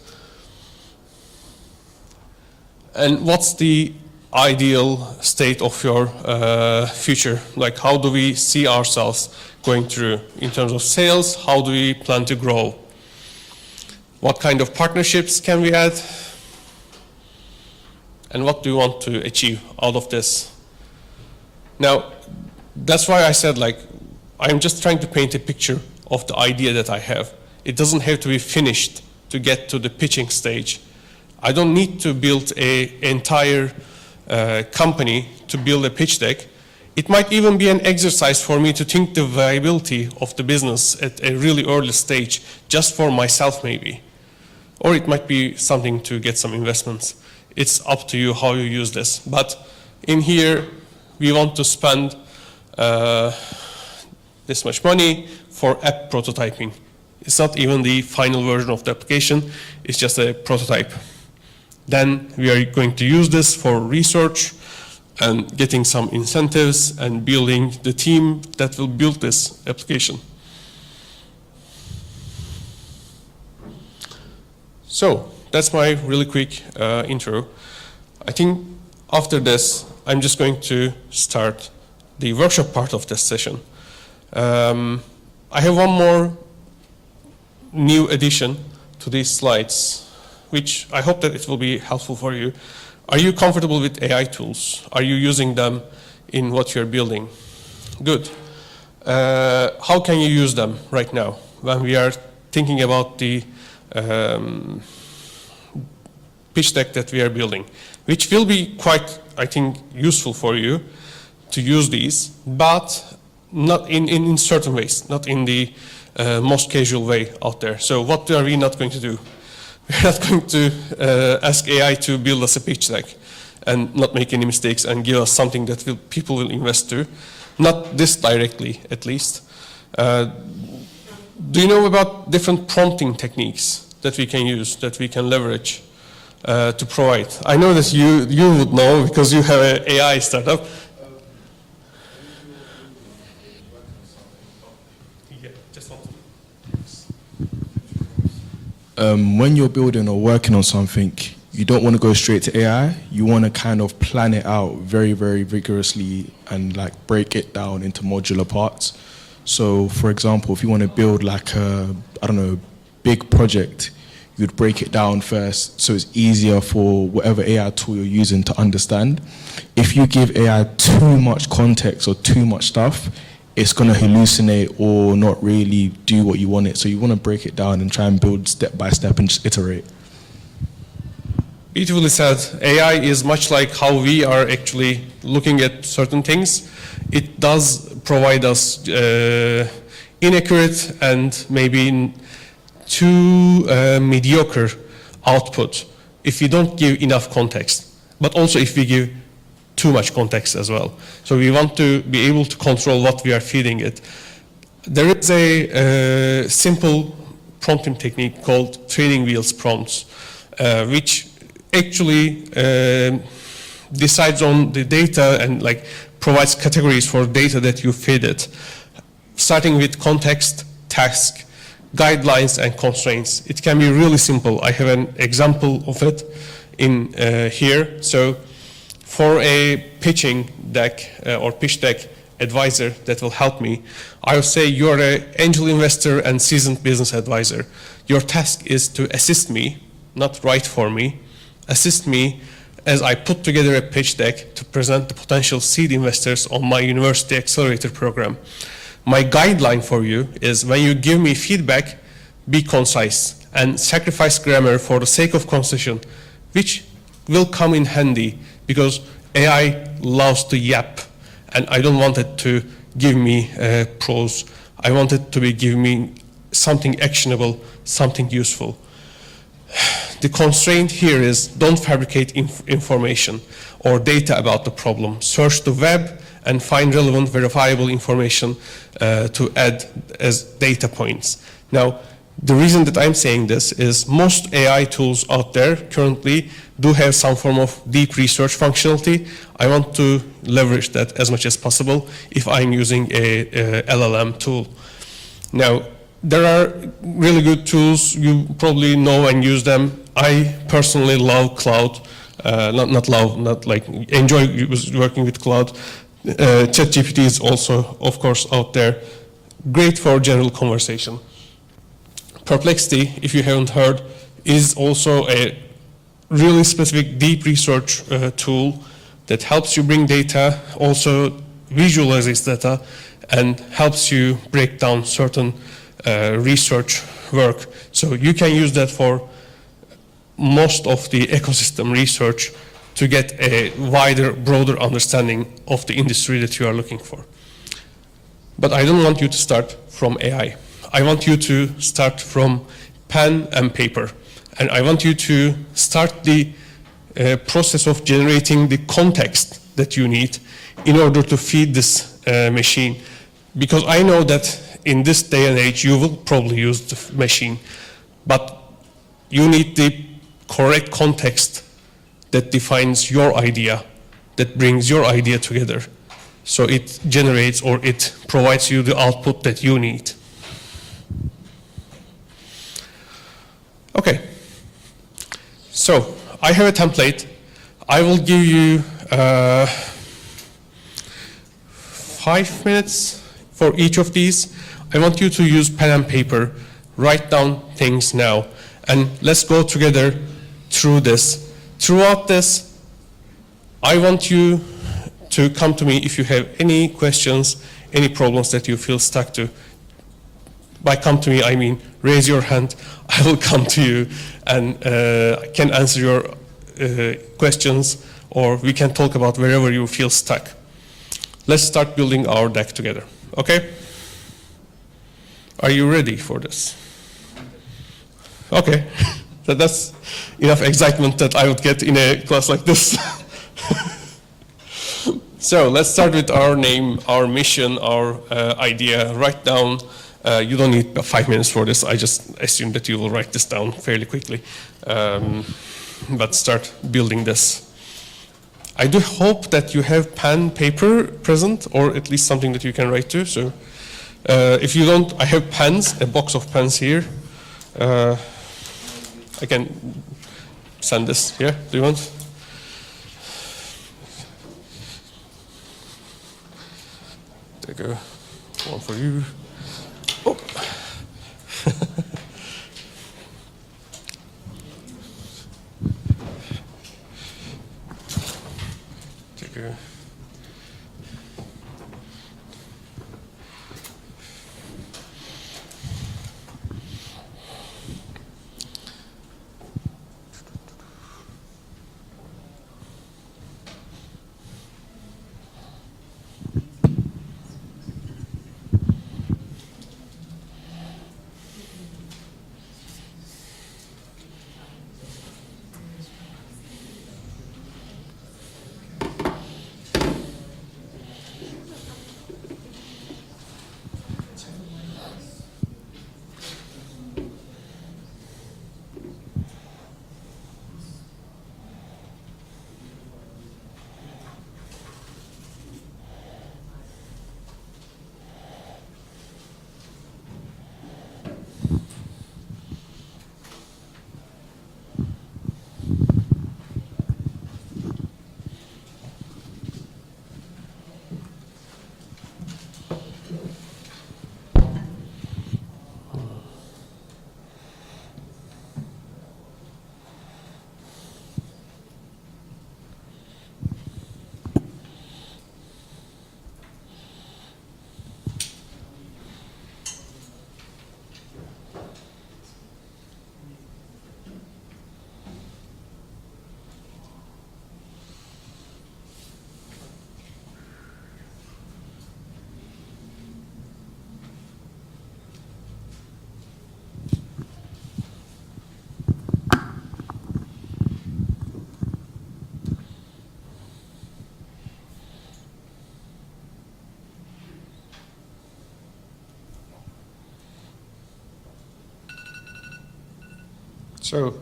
And what's the ideal state of your future? Like, how do we see ourselves going through in terms of sales? How do we plan to grow? What kind of partnerships can we add? And what do you want to achieve out of this? Now, that's why I said, like, I'm just trying to paint a picture of the idea that I have. It doesn't have to be finished to get to the pitching stage. I don't need to build an entire company to build a pitch deck. It might even be an exercise for me to think the viability of the business at a really early stage, just for myself maybe. Or it might be something to get some investments. It's up to you how you use this. But in here, we want to spend this much money for app prototyping. It's not even the final version of the application, it's just a prototype. Then we are going to use this for research and getting some incentives and building the team that will build this application. So that's my really quick intro. I think after this, I'm just going to start the workshop part of this session. I have one more new addition to these slides, which I hope that it will be helpful for you. Are you comfortable with AI tools? Are you using them in what you're building? Good. How can you use them right now when we are thinking about the pitch deck that we are building, which will be quite, I think, useful for you to use these, but not in certain ways, not in the most casual way out there. So what are we not going to do? We're not going to ask AI to build us a pitch deck and not make any mistakes and give us something that people will invest to. Not this directly, at least. Do you know about different prompting techniques that we can use, that we can leverage to provide? I know that you would know because you have an AI startup. When you're building or working on something, you don't want to go straight to AI. You want to kind of plan it out very, very vigorously and like break it down into modular parts. So, for example, if you want to build like a, I don't know, big project, you'd break it down first so it's easier for whatever AI tool you're using to understand. If you give AI too much context or too much stuff, it's going to hallucinate or not really do what you want it. So you want to break it down and try and build step by step and just iterate. Beautifully said. AI is much like how we are actually looking at certain things. It does provide us inaccurate and maybe too mediocre output if we don't give enough context, but also if we give too much context as well. So we want to be able to control what we are feeding it. There is a simple prompting technique called training wheels prompts, which actually decides on the data and like provides categories for data that you feed it, starting with context, task, guidelines, and constraints. It can be really simple. I have an example of it in here. So for a pitching deck or pitch deck advisor that will help me, I would say you're an angel investor and seasoned business advisor. Your task is to assist me, not write for me, assist me as I put together a pitch deck to present the potential seed investors on my university accelerator program. My guideline for you is when you give me feedback, be concise and sacrifice grammar for the sake of concision, which will come in handy because AI loves to yap and I don't want it to give me prose. I want it to be giving me something actionable, something useful. The constraint here is don't fabricate information or data about the problem. Search the web and find relevant, verifiable information to add as data points. Now, The reason that I'm saying this is most AI tools out there currently do have some form of deep research functionality. I want to leverage that as much as possible if I'm using a LLM tool. Now, there are really good tools. You probably know and use them. I personally love cloud. Not like enjoy working with cloud. ChatGPT is also, of course, out there. Great for general conversation. Perplexity, if you haven't heard, is also a really specific deep research tool that helps you bring data, also visualizes data, and helps you break down certain research work. So you can use that for most of the ecosystem research to get a wider, broader understanding of the industry that you are looking for. But I don't want you to start from AI. I want you to start from pen and paper. And I want you to start the process of generating the context that you need in order to feed this machine. Because I know that in this day and age, you will probably use the machine, but you need the correct context that defines your idea, that brings your idea together. So it generates or it provides you the output that you need. Okay. So I have a template. I will give you 5 minutes for each of these. I want you to use pen and paper, write down things now, and let's go together through this. Throughout this, I want you to come to me if you have any questions, any problems that you feel stuck to. By come to me, I mean raise your hand. I will come to you and I can answer your questions, or we can talk about wherever you feel stuck. Let's start building our deck together, okay? Are you ready for this? Okay, so that's enough excitement that I would get in a class like this. So let's start with our name, our mission, our idea. Write down, you don't need 5 minutes for this. I just assume that you will write this down fairly quickly. But start building this. I do hope that you have pen, paper present, or at least something that you can write to. So if you don't, I have pens, a box of pens here. I can send this here. Do you want? Take one for you. Oh. Take a. So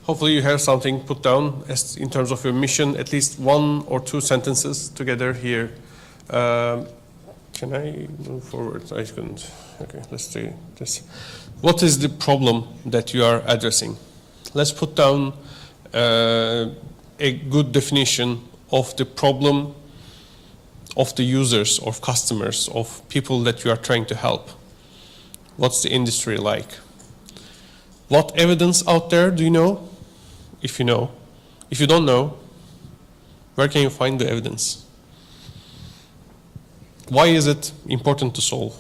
hopefully you have something put down as in terms of your mission, at least 1 or 2 sentences together here. Can I move forward? I couldn't. Okay, let's do this. What is the problem that you are addressing? Let's put down a good definition of the problem of the users, of customers, of people that you are trying to help. What's the industry like? What evidence out there do you know? If you know. If you don't know, where can you find the evidence? Why is it important to solve?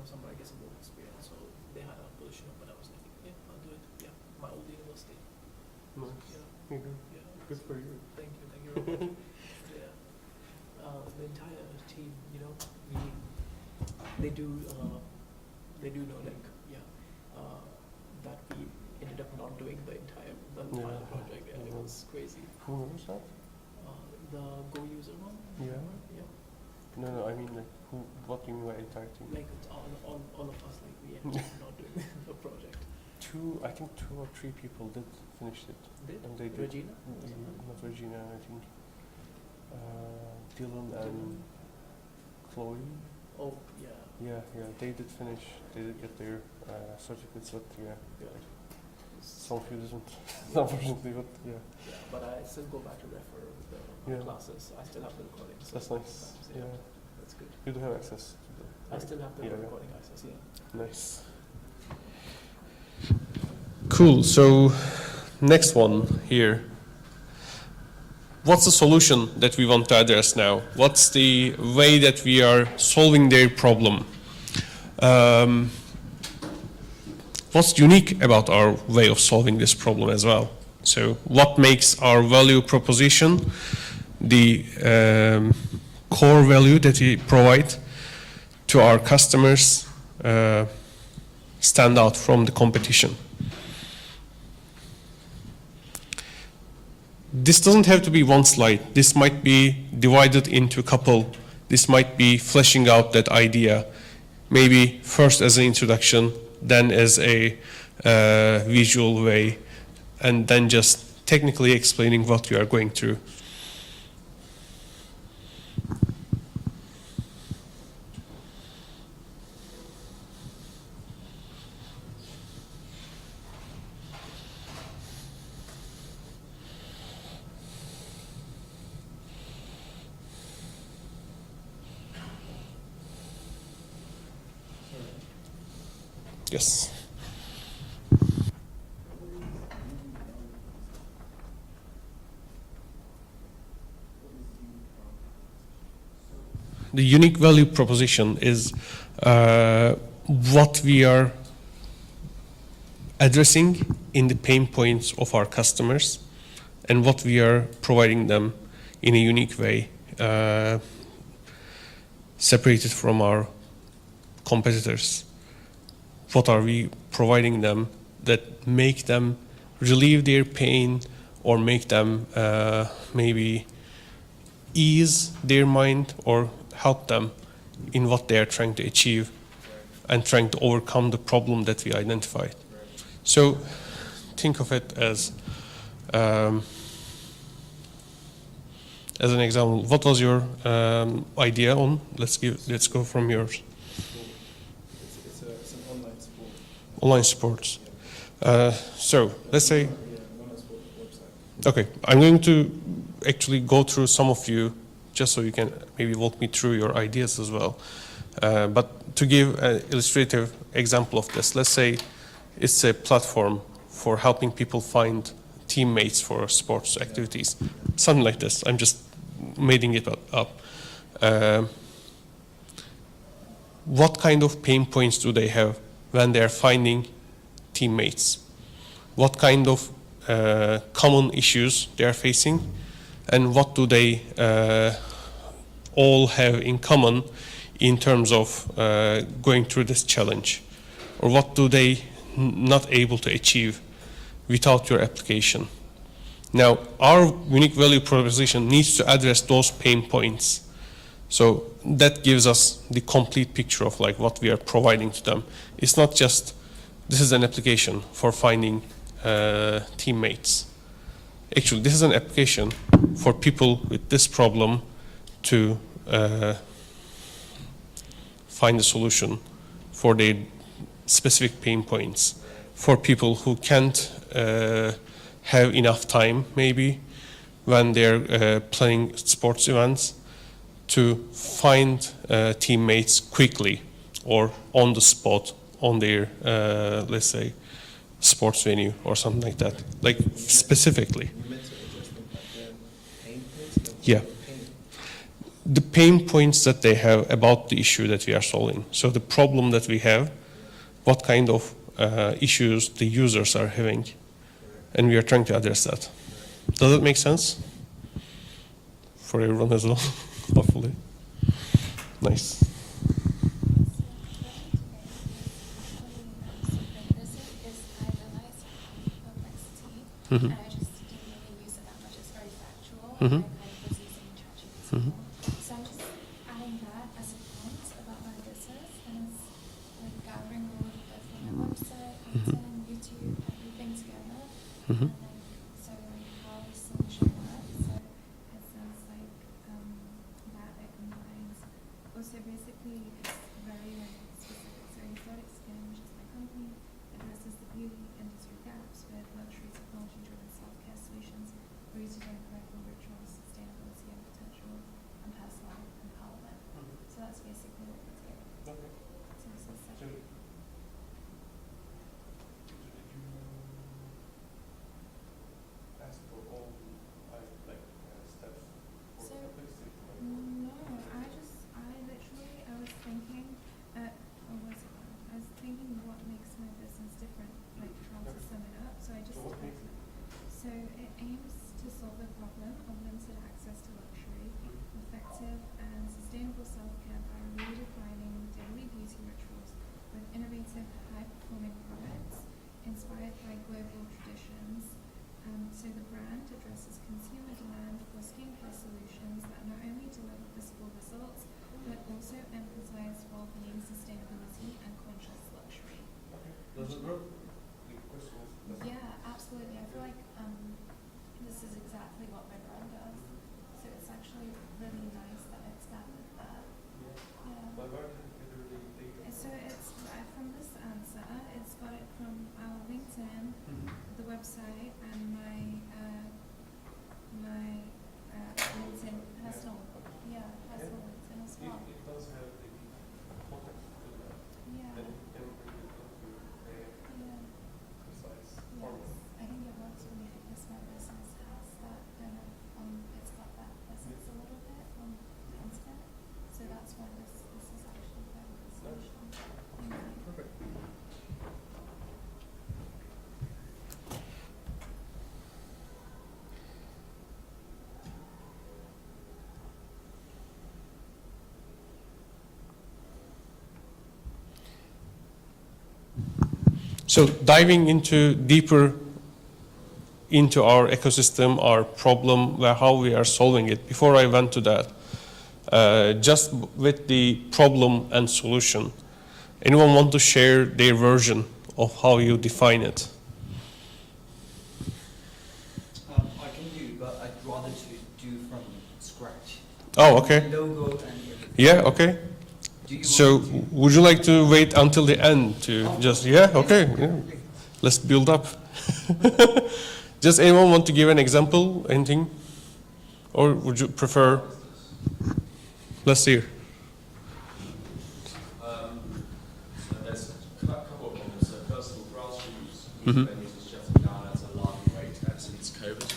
somewhere I get some work experience. So they had a position, but I was like, yeah, I'll do it. Yeah, my old university. Nice. Yeah. Yeah. Good for you. Thank you very much. Yeah. The entire team, you know, they do know, like, that we ended up not doing the final project. Yeah, it was crazy. Who was that? The Go user one. Yeah. Yeah. No, I mean, like, what do you mean by entire team? Like, it's all of us, like, we ended up not doing the project. I think 2 or 3 people did finish it. Did? And they did. Regina? Not Regina, I think. Dylan and Chloe. Oh, yeah. Yeah, they did finish. They did get their certificates, but yeah. Some of you didn't, unfortunately, but yeah. Yeah, but I still go back to refer the classes. I still have the recordings. That's nice. Yeah. That's good. You do have access to the... I still have the recording access, yeah. Nice. Cool, so next one here. what's the solution that we want to address now? What's the way that we are solving their problem? What's unique about our way of solving this problem as well? So what makes our value proposition, the core value that we provide to our customers, stand out from the competition? This doesn't have to be one slide. This might be divided into a couple. This might be fleshing out that idea, maybe first as an introduction, then as a visual way, and then just technically explaining what we are going through. Yes. The unique value proposition is what we are addressing in the pain points of our customers and what we are providing them in a unique way, separated from our competitors. What are we providing them that make them relieve their pain or make them maybe ease their mind or help them in what they are trying to achieve and trying to overcome the problem that we identified. So think of it as an example. What was your idea on? Let's go from yours. It's an online sport. Online sports. So let's say, okay, I'm going to actually go through some of you just so you can maybe walk me through your ideas as well. But to give an illustrative example of this, let's say it's a platform for helping people find teammates for sports activities. Something like this. I'm just making it up. What kind of pain points do they have when they're finding teammates? What kind of common issues they are facing? And what do they all have in common in terms of going through this challenge? Or what do they not able to achieve without your application? Now, our unique value proposition needs to address those pain points. So that gives us the complete picture of like what we are providing to them. It's not just, this is an application for finding teammates. Actually, this is an application for people with this problem to find a solution for their specific pain points. For people who can't have enough time, maybe, when they're planning sports events, to find teammates quickly or on the spot on their, let's say, sports venue or something like that, like specifically. Yeah. The pain points that they have about the issue that we are solving. So the problem that we have, what kind of issues the users are having, and we are trying to address that. Does that make sense? For everyone as well, hopefully. Nice. Mm-hmm. And I just didn't really use it that much. It's very factual. Mm-hmm. And I kind of was using ChatGPT. Mm-hmm. So I'm just adding that as a point about my business, and it's like gathering all of the from my website, LinkedIn, YouTube, everything together. Mm-hmm. And then so like how the solution works. So it sounds like that it combines. Also basically it's very like specific. So Exotic Skin, which is my company, addresses the beauty industry gaps with luxury technology-driven self-care solutions rooted in credible rituals, sustainability and potential, and personal empowerment. So that's basically what we do. Okay. So this is such ask for all like So diving into deeper into our ecosystem, our problem, how we are solving it. Before I went to that, just with the problem and solution, anyone want to share their version of how you define it? I can do, but I'd rather to do from scratch. Oh, okay. Logo and everything. Yeah, okay. So would you like to wait until the end to just, yeah, okay. Yeah. Let's build up. Does anyone want to give an example, anything? Or would you prefer, let's hear. So there's a couple of problems. So first of all, grassroots Mhm. venues is shutting down at an alarming rate ever since COVID.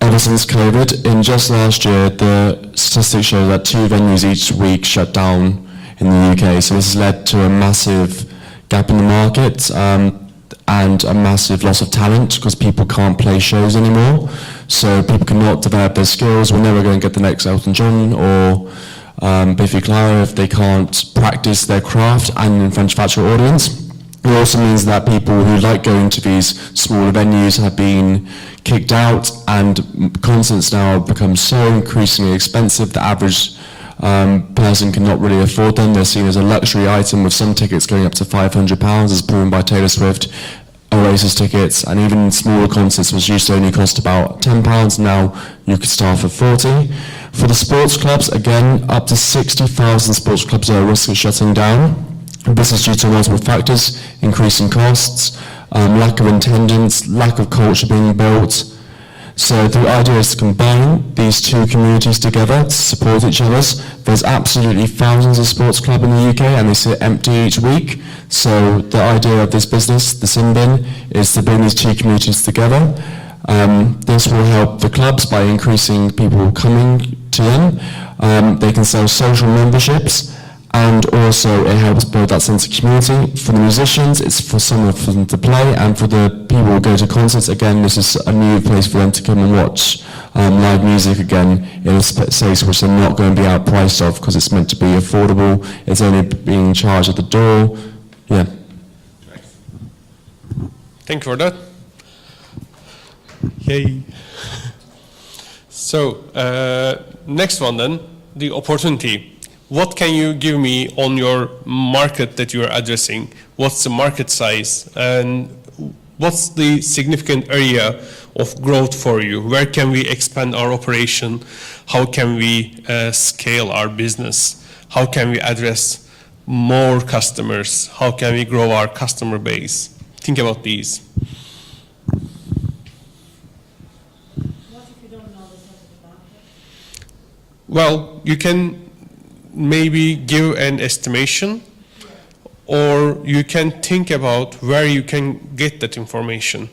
Ever since COVID, in just last year, the statistics show that 2 venues each week shut down in the UK. So this has led to a massive gap in the market and a massive loss of talent because people can't play shows anymore. So people cannot develop their skills. We're never going to get the next Elton John or Biffy Clyro if they can't practice their craft and in front of actual audience. It also means that people who like going to these smaller venues have been kicked out, and concerts now have become so increasingly expensive the average person cannot really afford them. They're seen as a luxury item, with some tickets going up to £500 as proven by Taylor Swift, Oasis tickets, and even smaller concerts which used to only cost about £10, now you could start for 40. For the sports clubs, again, up to 60,000 sports clubs are at risk of shutting down. This is due to multiple factors: increasing costs, lack of attendance, lack of culture being built. So the idea is to combine these two communities together to support each other. There's absolutely thousands of sports clubs in the UK and they sit empty each week. So the idea of this business, the Simbin, is to bring these two communities together. This will help the clubs by increasing people coming to them. They can sell social memberships, and also it helps build that sense of community. For the musicians, it's for someone for them to play, and for the people who go to concerts, again, this is a new place for them to come and watch live music again in a space which they're not going to be outpriced of because it's meant to be affordable. It's only being charged at the door. Yeah. Thank you for that. Yay. So, next one then, the opportunity. What can you give me on your market that you are addressing? What's the market size? And what's the significant area of growth for you? Where can we expand our operation? How can we scale our business? How can we address more customers? How can we grow our customer base? Think about these. What if you don't know the size of the market? Well, you can maybe give an estimation, or you can think about where you can get that information.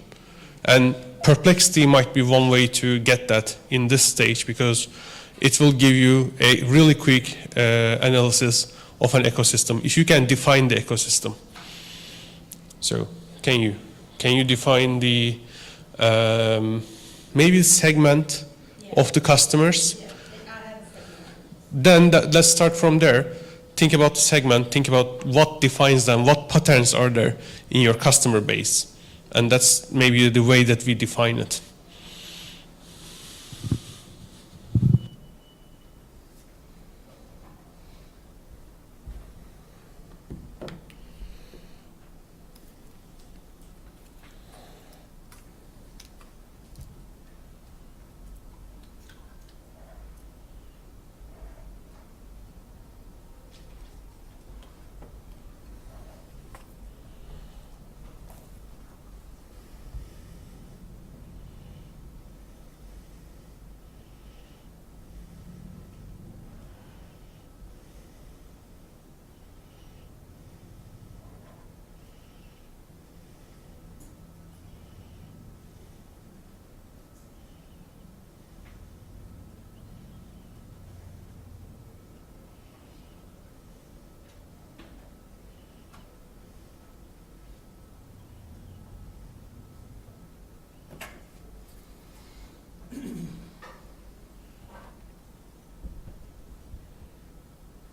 And perplexity might be one way to get that in this stage, because it will give you a really quick analysis of an ecosystem if you can define the ecosystem. So can you define the maybe segment of the customers? Then let's start from there. Think about the segment, think about what defines them, what patterns are there in your customer base. And that's maybe the way that we define it.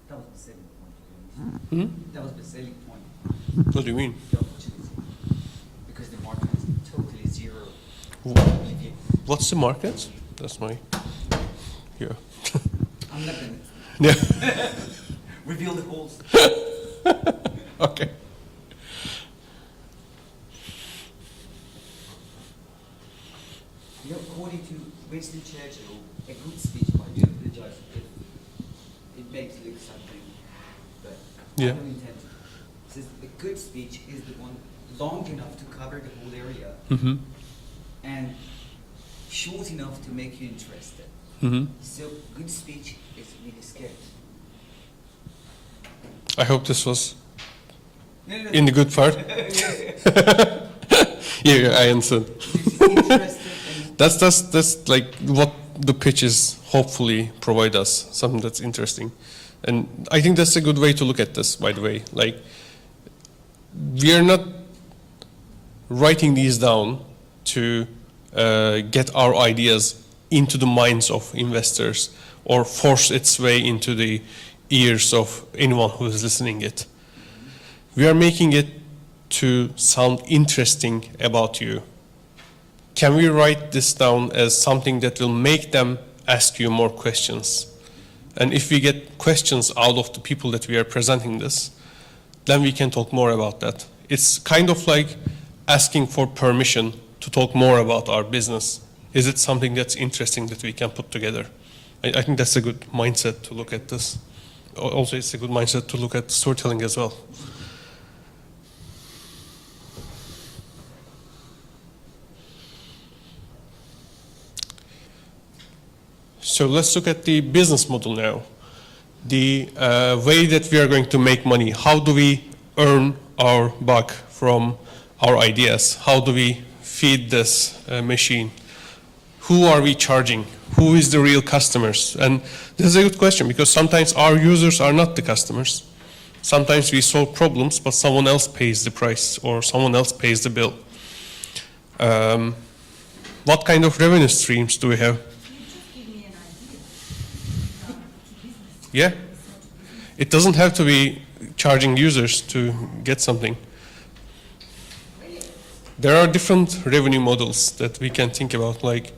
That was the selling point. That was the selling point. What do you mean? The opportunity. Because the market is totally zero. What's the market? That's my, yeah. I'm not gonna Yeah. reveal the holes. Okay. You know, according to Winston Churchill, a good speech, I do apologize if it makes you look something, but Yeah. I don't intend to. It says a good speech is the one long enough to cover the whole area Mm-hmm. and short enough to make you interested. Mm-hmm. So good speech is really scarce. I hope this was No, no, no. in the good part. Yeah, I understand. That's like what the pitches hopefully provide us, something that's interesting. And I think that's a good way to look at this, by the way. Like, we are not writing these down to get our ideas into the minds of investors or force its way into the ears of anyone who is listening it. We are making it to sound interesting about you. Can we write this down as something that will make them ask you more questions? And if we get questions out of the people that we are presenting this, then we can talk more about that. It's kind of like asking for permission to talk more about our business. Is it something that's interesting that we can put together? I think that's a good mindset to look at this. Also, it's a good mindset to look at storytelling as well. So let's look at the business model now. The way that we are going to make money. How do we earn our buck from our ideas? How do we feed this machine? Who are we charging? Who is the real customers? And this is a good question because sometimes our users are not the customers. Sometimes we solve problems, but someone else pays the price or someone else pays the bill. What kind of revenue streams do we have? Yeah. It doesn't have to be charging users to get something. There are different revenue models that we can think about, like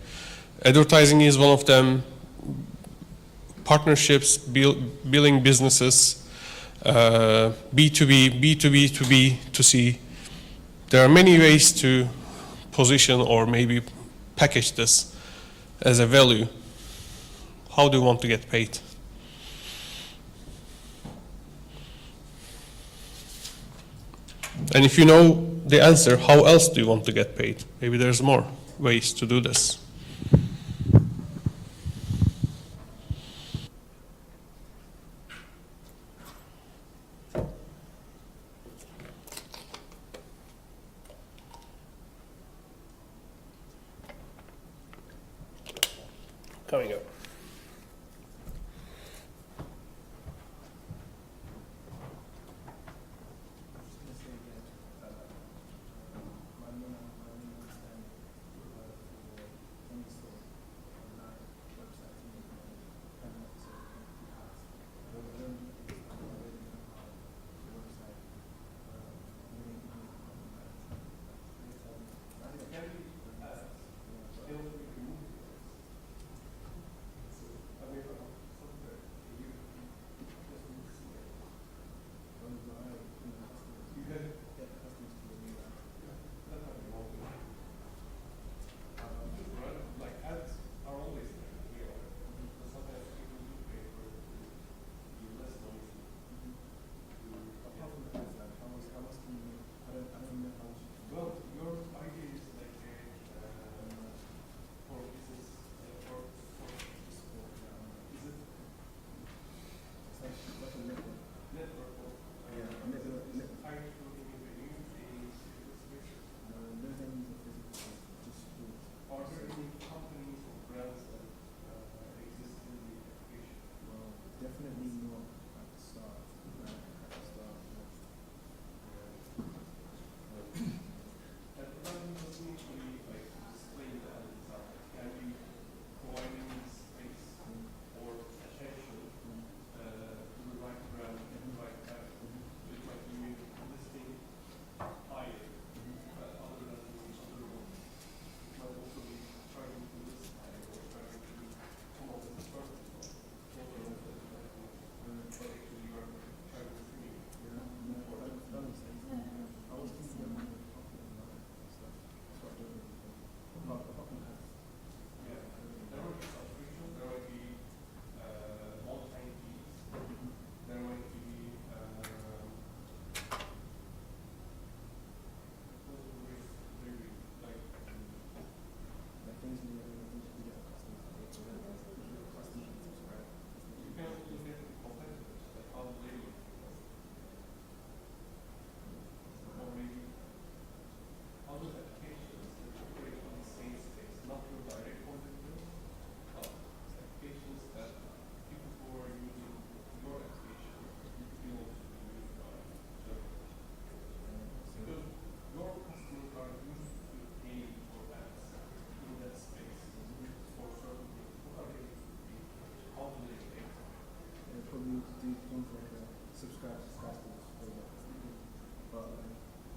advertising is one of them, partnerships, billing businesses, B2B, B2B to B2C. There are many ways to position or maybe package this as a value. How do you want to get paid? And if you know the answer, how else do you want to get paid? Maybe there's more ways to do this. Coming up. subscribe to Sky Sports program. But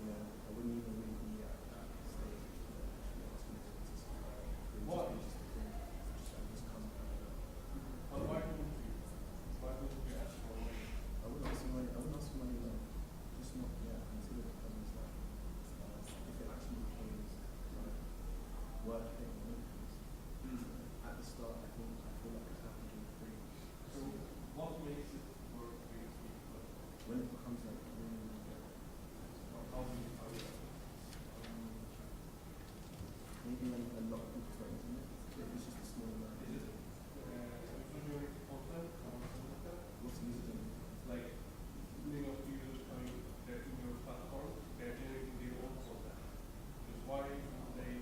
you know, I wouldn't even really be at that stage if you actually asked me to subscribe. It would Why? just be just come. But why wouldn't you? Why wouldn't you ask for money? I wouldn't ask for money. I wouldn't ask for money now. Just not yet until it becomes like if it actually becomes like worth paying money for this. At the start, I feel like it's happened to be free. So what makes it worth paying for? When it becomes like really, How do you find that? maybe when a lot of people start using it, if it's just a small amount. Is it visual content or something like that? What's the user doing? Like millions of users coming in your platform, they're generating their own content. Because why would they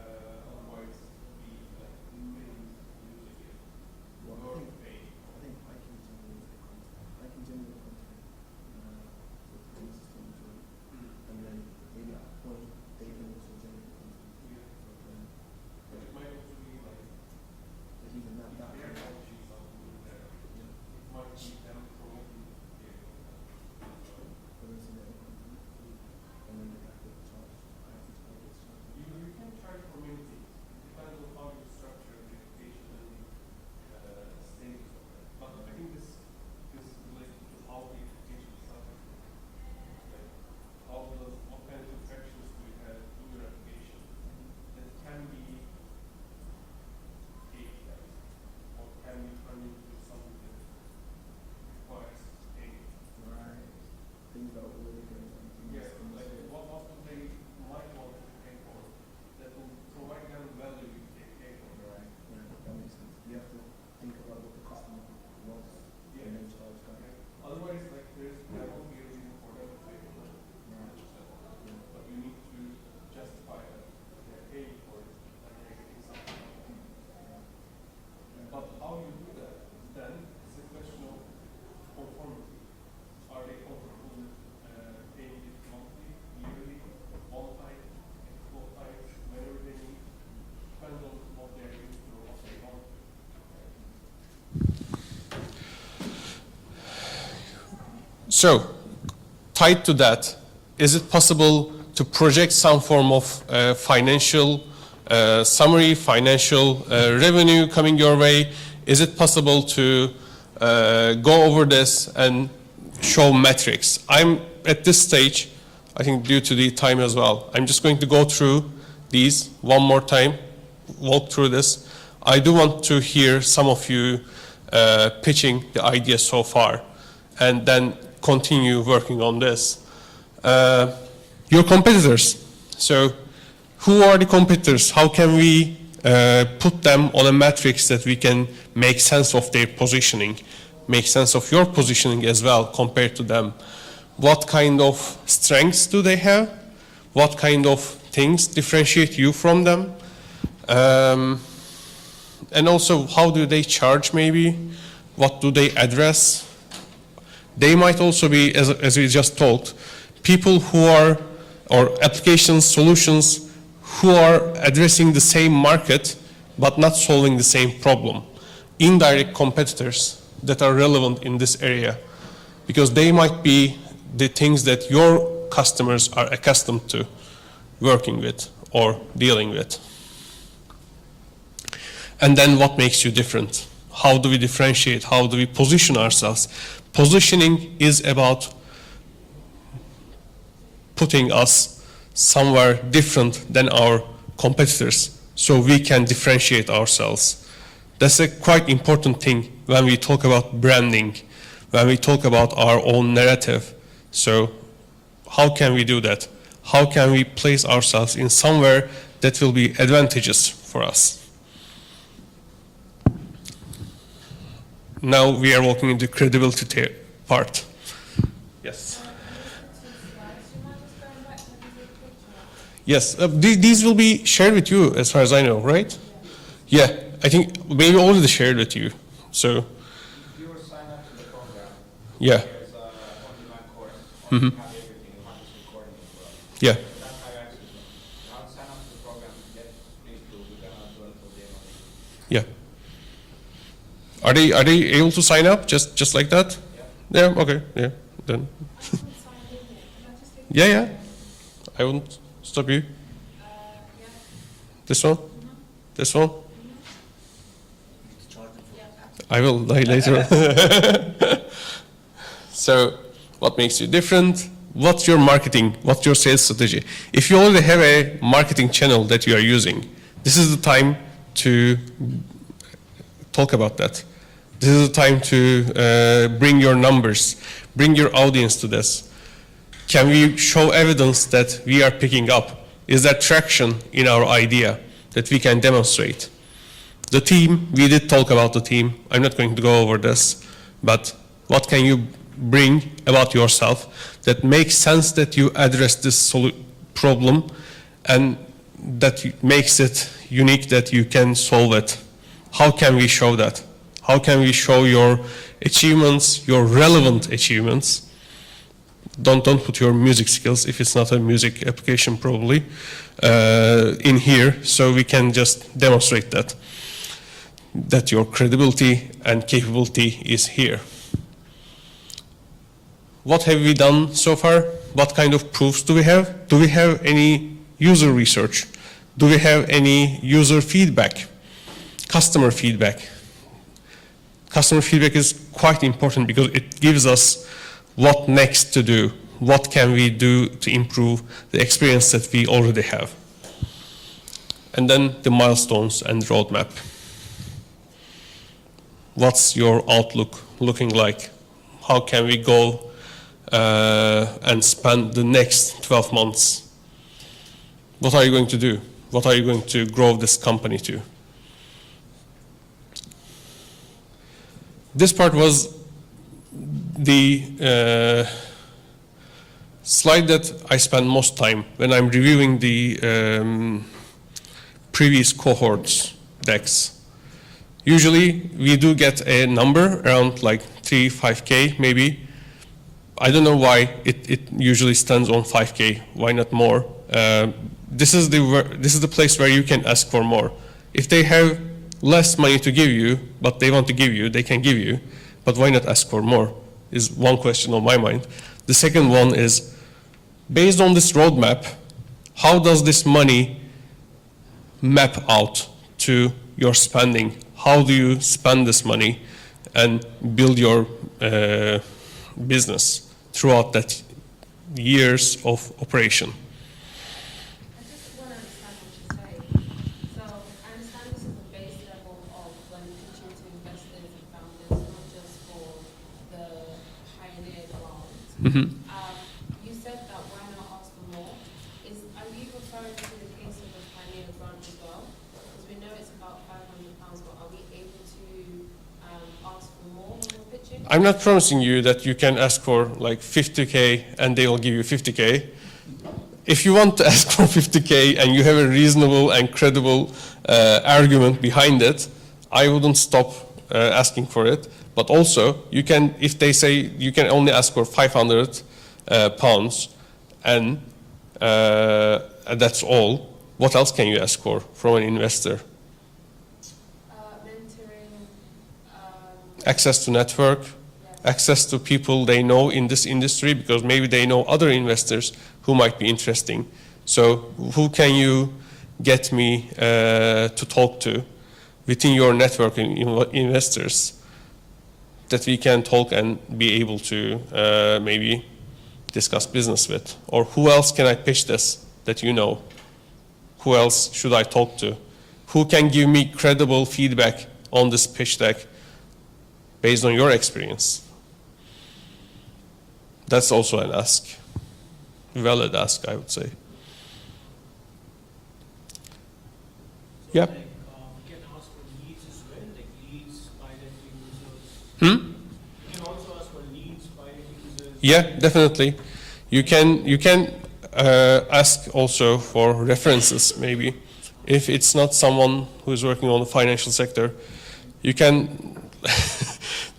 otherwise be like millions using it? Well, Or I paying? think I can generate the content. I can generate content for the system as well. And then maybe at a point they can also generate content. But it might also be like But even that, if they're launching something there, it might be them promoting their content. promoting their own content. And then they have to charge. I have to target charge. You can charge for many things. It depends on how you structure the application and the stages of it. But I think this is related to how the application is structured. Like what kind of interactions do you have in your application that can be APIs or can be turned into something that requires paying. Right. Things that are already going on. Yeah, like what do they might want to pay for that will provide them value if they pay for it. Right. Yeah, that makes sense. You have to think about what the customer wants and then charge that. Otherwise, like there won't be a reason for them to pay for that. But you need to justify that they're paying for it and they're getting something out of it. But how you do that then is a question of conformity. Are they comfortable paying it monthly, yearly, one time, multiple times, whenever they need? Depends on what they're used to or what they want. So, tied to that, is it possible to project some form of financial summary, financial revenue coming your way? Is it possible to go over this and show metrics? I'm at this stage, I think due to the time as well, I'm just going to go through these one more time, walk through this. I do want to hear some of you pitching the idea so far and then continue working on this. Your competitors. So who are the competitors? How can we put them on a matrix that we can make sense of their positioning, make sense of your positioning as well compared to them? What kind of strengths do they have? What kind of things differentiate you from them? And also, how do they charge maybe? What do they address? They might also be, as we just talked, people who are, or applications, solutions, who are addressing the same market, but not solving the same problem. Indirect competitors that are relevant in this area, because they might be the things that your customers are accustomed to working with or dealing with. And then what makes you different? How do we differentiate? How do we position ourselves? Positioning is about putting us somewhere different than our competitors so we can differentiate ourselves. That's a quite important thing when we talk about branding, when we talk about our own narrative. So how can we do that? How can we place ourselves in somewhere that will be advantageous for us? Now we are walking into credibility part. Yes. Yes, these will be shared with you as far as I know, right? Yeah, I think maybe already shared with you. So. If you were signed up to the program, Yeah. there's an on-demand course. Mm-hmm. You have everything, you have this recording as well. Yeah. That's how you access it. You have to sign up to the program, yes, please do. We're gonna do it for the demo. Yeah. Are they able to sign up just like that? Yeah. Yeah, okay, yeah, then. Yeah, I won't stop you. This one? This one? I will later on. So, what makes you different? What's your marketing? What's your sales strategy? If you already have a marketing channel that you are using, this is the time to talk about that. This is the time to bring your numbers, bring your audience to this. Can we show evidence that we are picking up? Is there traction in our idea that we can demonstrate? The team, we did talk about the team. I'm not going to go over this, but what can you bring about yourself that makes sense that you address this problem and that makes it unique that you can solve it? How can we show that? How can we show your achievements, your relevant achievements? Don't put your music skills, if it's not a music application probably, in here, so we can just demonstrate that your credibility and capability is here. What have we done so far? What kind of proofs do we have? Do we have any user research? Do we have any user feedback? Customer feedback? Customer feedback is quite important because it gives us what next to do. What can we do to improve the experience that we already have? And then the milestones and roadmap. What's your outlook looking like? How can we go and spend the next 12 months? What are you going to do? What are you going to grow this company to? This part was the slide that I spend most time when I'm reviewing the previous cohorts decks. Usually we do get a number around like 5K maybe. I don't know why it usually stands on 5K. Why not more? This is the place where you can ask for more. If they have less money to give you, but they want to give you, they can give you. But why not ask for more? Is one question on my mind. The second one is, based on this roadmap, how does this money map out to your spending? How do you spend this money and build your business throughout that years of operation? Mm-hmm. You said that why not ask for more? Are you referring to the case of the pioneer grant as well? Because we know it's about £500, but are we able to ask for more when we're pitching? I'm not promising you that you can ask for like 50K and they will give you 50K. If you want to ask for 50K and you have a reasonable and credible argument behind it, I wouldn't stop asking for it. But also, you can, if they say you can only ask for 500 pounds and that's all, what else can you ask for from an investor? Mentoring. Access to network, yes. Access to people they know in this industry, because maybe they know other investors who might be interesting. So who can you get me to talk to within your network investors that we can talk and be able to maybe discuss business with? Or who else can I pitch this that you know? Who else should I talk to? Who can give me credible feedback on this pitch deck based on your experience? That's also an ask. Valid ask, I would say. Yeah. You can also ask for leads by users. Yeah, definitely. You can ask also for references, maybe. If it's not someone who is working on the financial sector, you can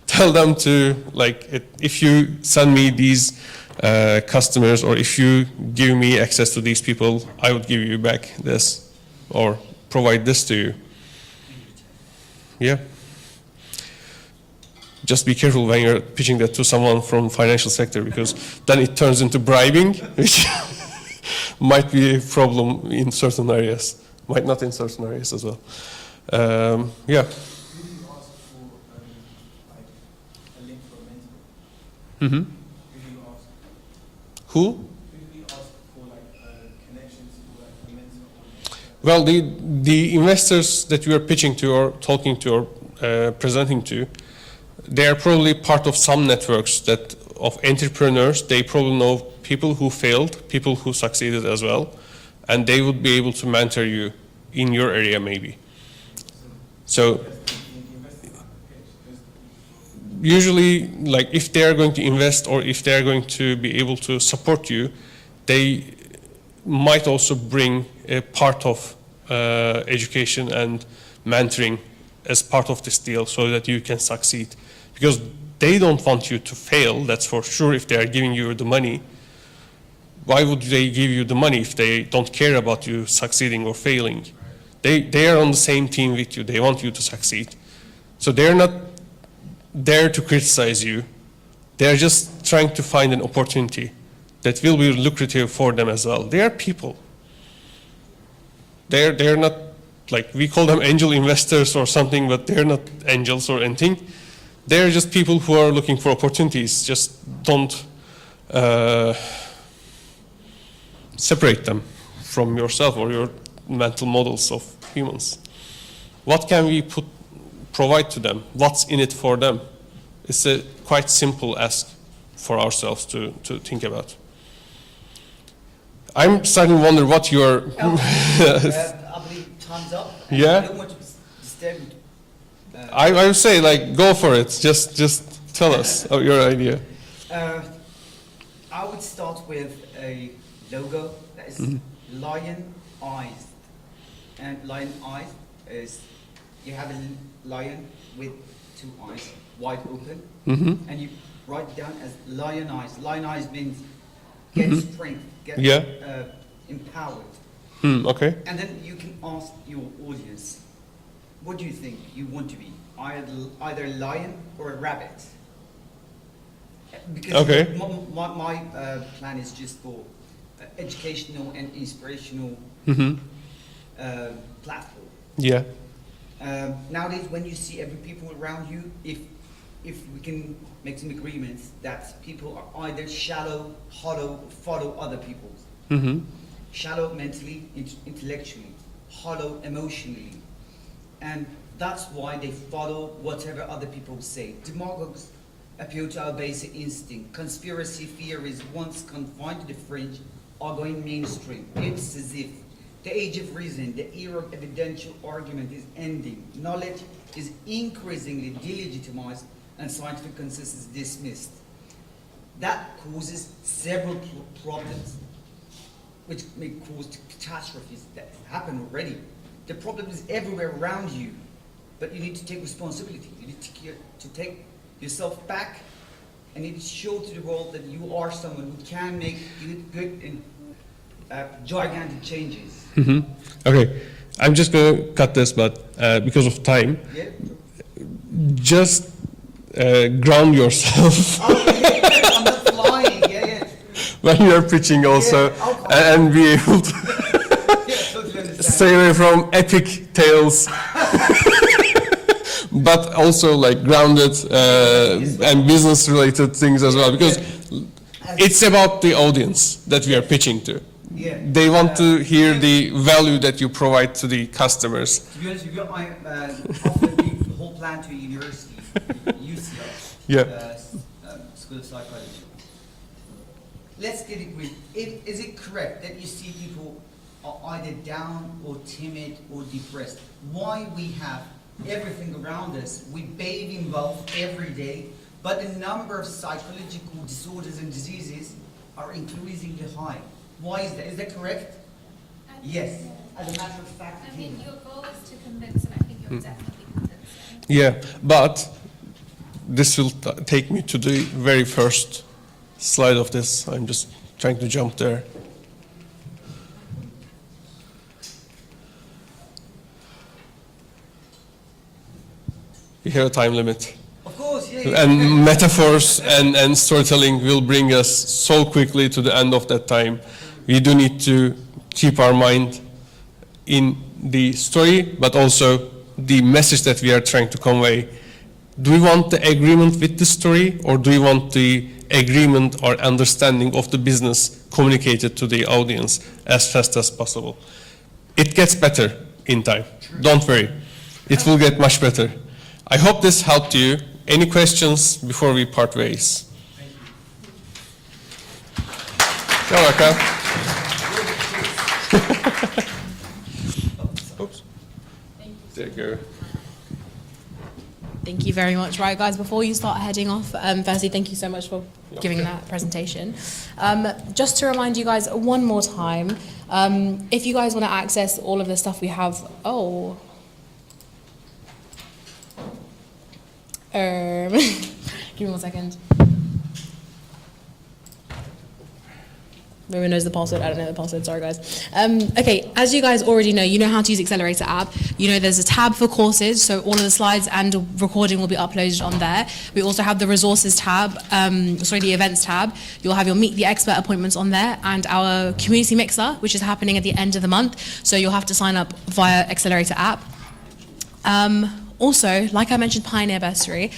tell them to, like, if you send me these customers, or if you give me access to these people, I would give you back this, or provide this to you. Yeah. just be careful when you're pitching that to someone from financial sector, because then it turns into bribing, which might be a problem in certain areas, might not in certain areas as well. Yeah. Mm-hmm. Who? Well, the investors that you are pitching to or talking to or presenting to, they are probably part of some networks that of entrepreneurs. They probably know people who failed, people who succeeded as well, and they would be able to mentor you in your area maybe. So usually, like if they are going to invest or if they are going to be able to support you, they might also bring a part of education and mentoring as part of this deal so that you can succeed. Because they don't want you to fail, that's for sure. If they are giving you the money, why would they give you the money if they don't care about you succeeding or failing? They are on the same team with you. They want you to succeed. So they're not there to criticize you. They're just trying to find an opportunity that will be lucrative for them as well. They are people. They're not, like, we call them angel investors or something, but they're not angels or anything. They're just people who are looking for opportunities. Just don't separate them from yourself or your mental models of humans. What can we provide to them? What's in it for them? It's a quite simple ask for ourselves to think about. I'm starting to wonder what your... I believe time's up. Yeah? I don't want to disturb. I would say, like, go for it. Just tell us your idea. I would start with a logo that is lion eyes. And lion eyes is, you have a lion with two eyes wide open, and you write it down as lion eyes. Lion eyes means get strength, get empowered. Okay. And then you can ask your audience, what do you think you want to be? Either a lion or a rabbit? Because my plan is just for educational and inspirational platform. Yeah. Nowadays, when you see every people around you, if we can make some agreements that people are either shallow, hollow, follow other people. Shallow mentally, intellectually, hollow emotionally. And that's why they follow whatever other people say. Demagogues appeal to our basic instinct. Conspiracy theories, once confined to the fringe, are going mainstream. It's as if the age of reason, the era of evidential argument is ending. Knowledge is increasingly delegitimized and scientific consensus is dismissed. That causes several problems, which may cause catastrophes that happen already. The problem is everywhere around you, but you need to take responsibility. You need to take yourself back and you need to show to the world that you are someone who can make good and gigantic changes. Okay, I'm just going to cut this, but because of time, just ground yourself. I'm not flying, when you're pitching also, and be able to stay away from epic tales, but also like grounded and business related things as well, because it's about the audience that we are pitching to. They want to hear the value that you provide to the customers. To be honest with you, I offered the whole plan to a university, UCL, School of Psychology. Let's get it with, is it correct that you see people are either down or timid or depressed? Why we have everything around us, we bathe in wealth every day, but the number of psychological disorders and diseases are increasingly high. Why is that? Is that correct? Yes. As a matter of fact. I mean, your goal is to convince, and I think you're definitely convincing. Yeah, but this will take me to the very first slide of this. I'm just trying to jump there. You have a time limit. Of course, yeah. and metaphors and storytelling will bring us so quickly to the end of that time. We do need to keep our mind in the story, but also the message that we are trying to convey. Do we want the agreement with the story, or do we want the agreement or understanding of the business communicated to the audience as fast as possible? It gets better in time. Don't worry. It will get much better. I hope this helped you. Any questions before we part ways? You're welcome. Oops. There you go. Thank you very much. Right, guys, before you start heading off, firstly, thank you so much for giving that presentation. Just to remind you guys one more time, if you guys want to access all of the stuff we have, give me 1 second. Everyone knows the password. I don't know the password. Sorry, guys. Okay, as you guys already know, you know how to use Accelerator app. You know there's a tab for courses, so all of the slides and recording will be uploaded on there. We also have the resources tab, the events tab. You'll have your Meet the Expert appointments on there, and our community mixer, which is happening at the end of the month. So you'll have to sign up via Accelerator app. Also, like I mentioned, Pioneer Bursary.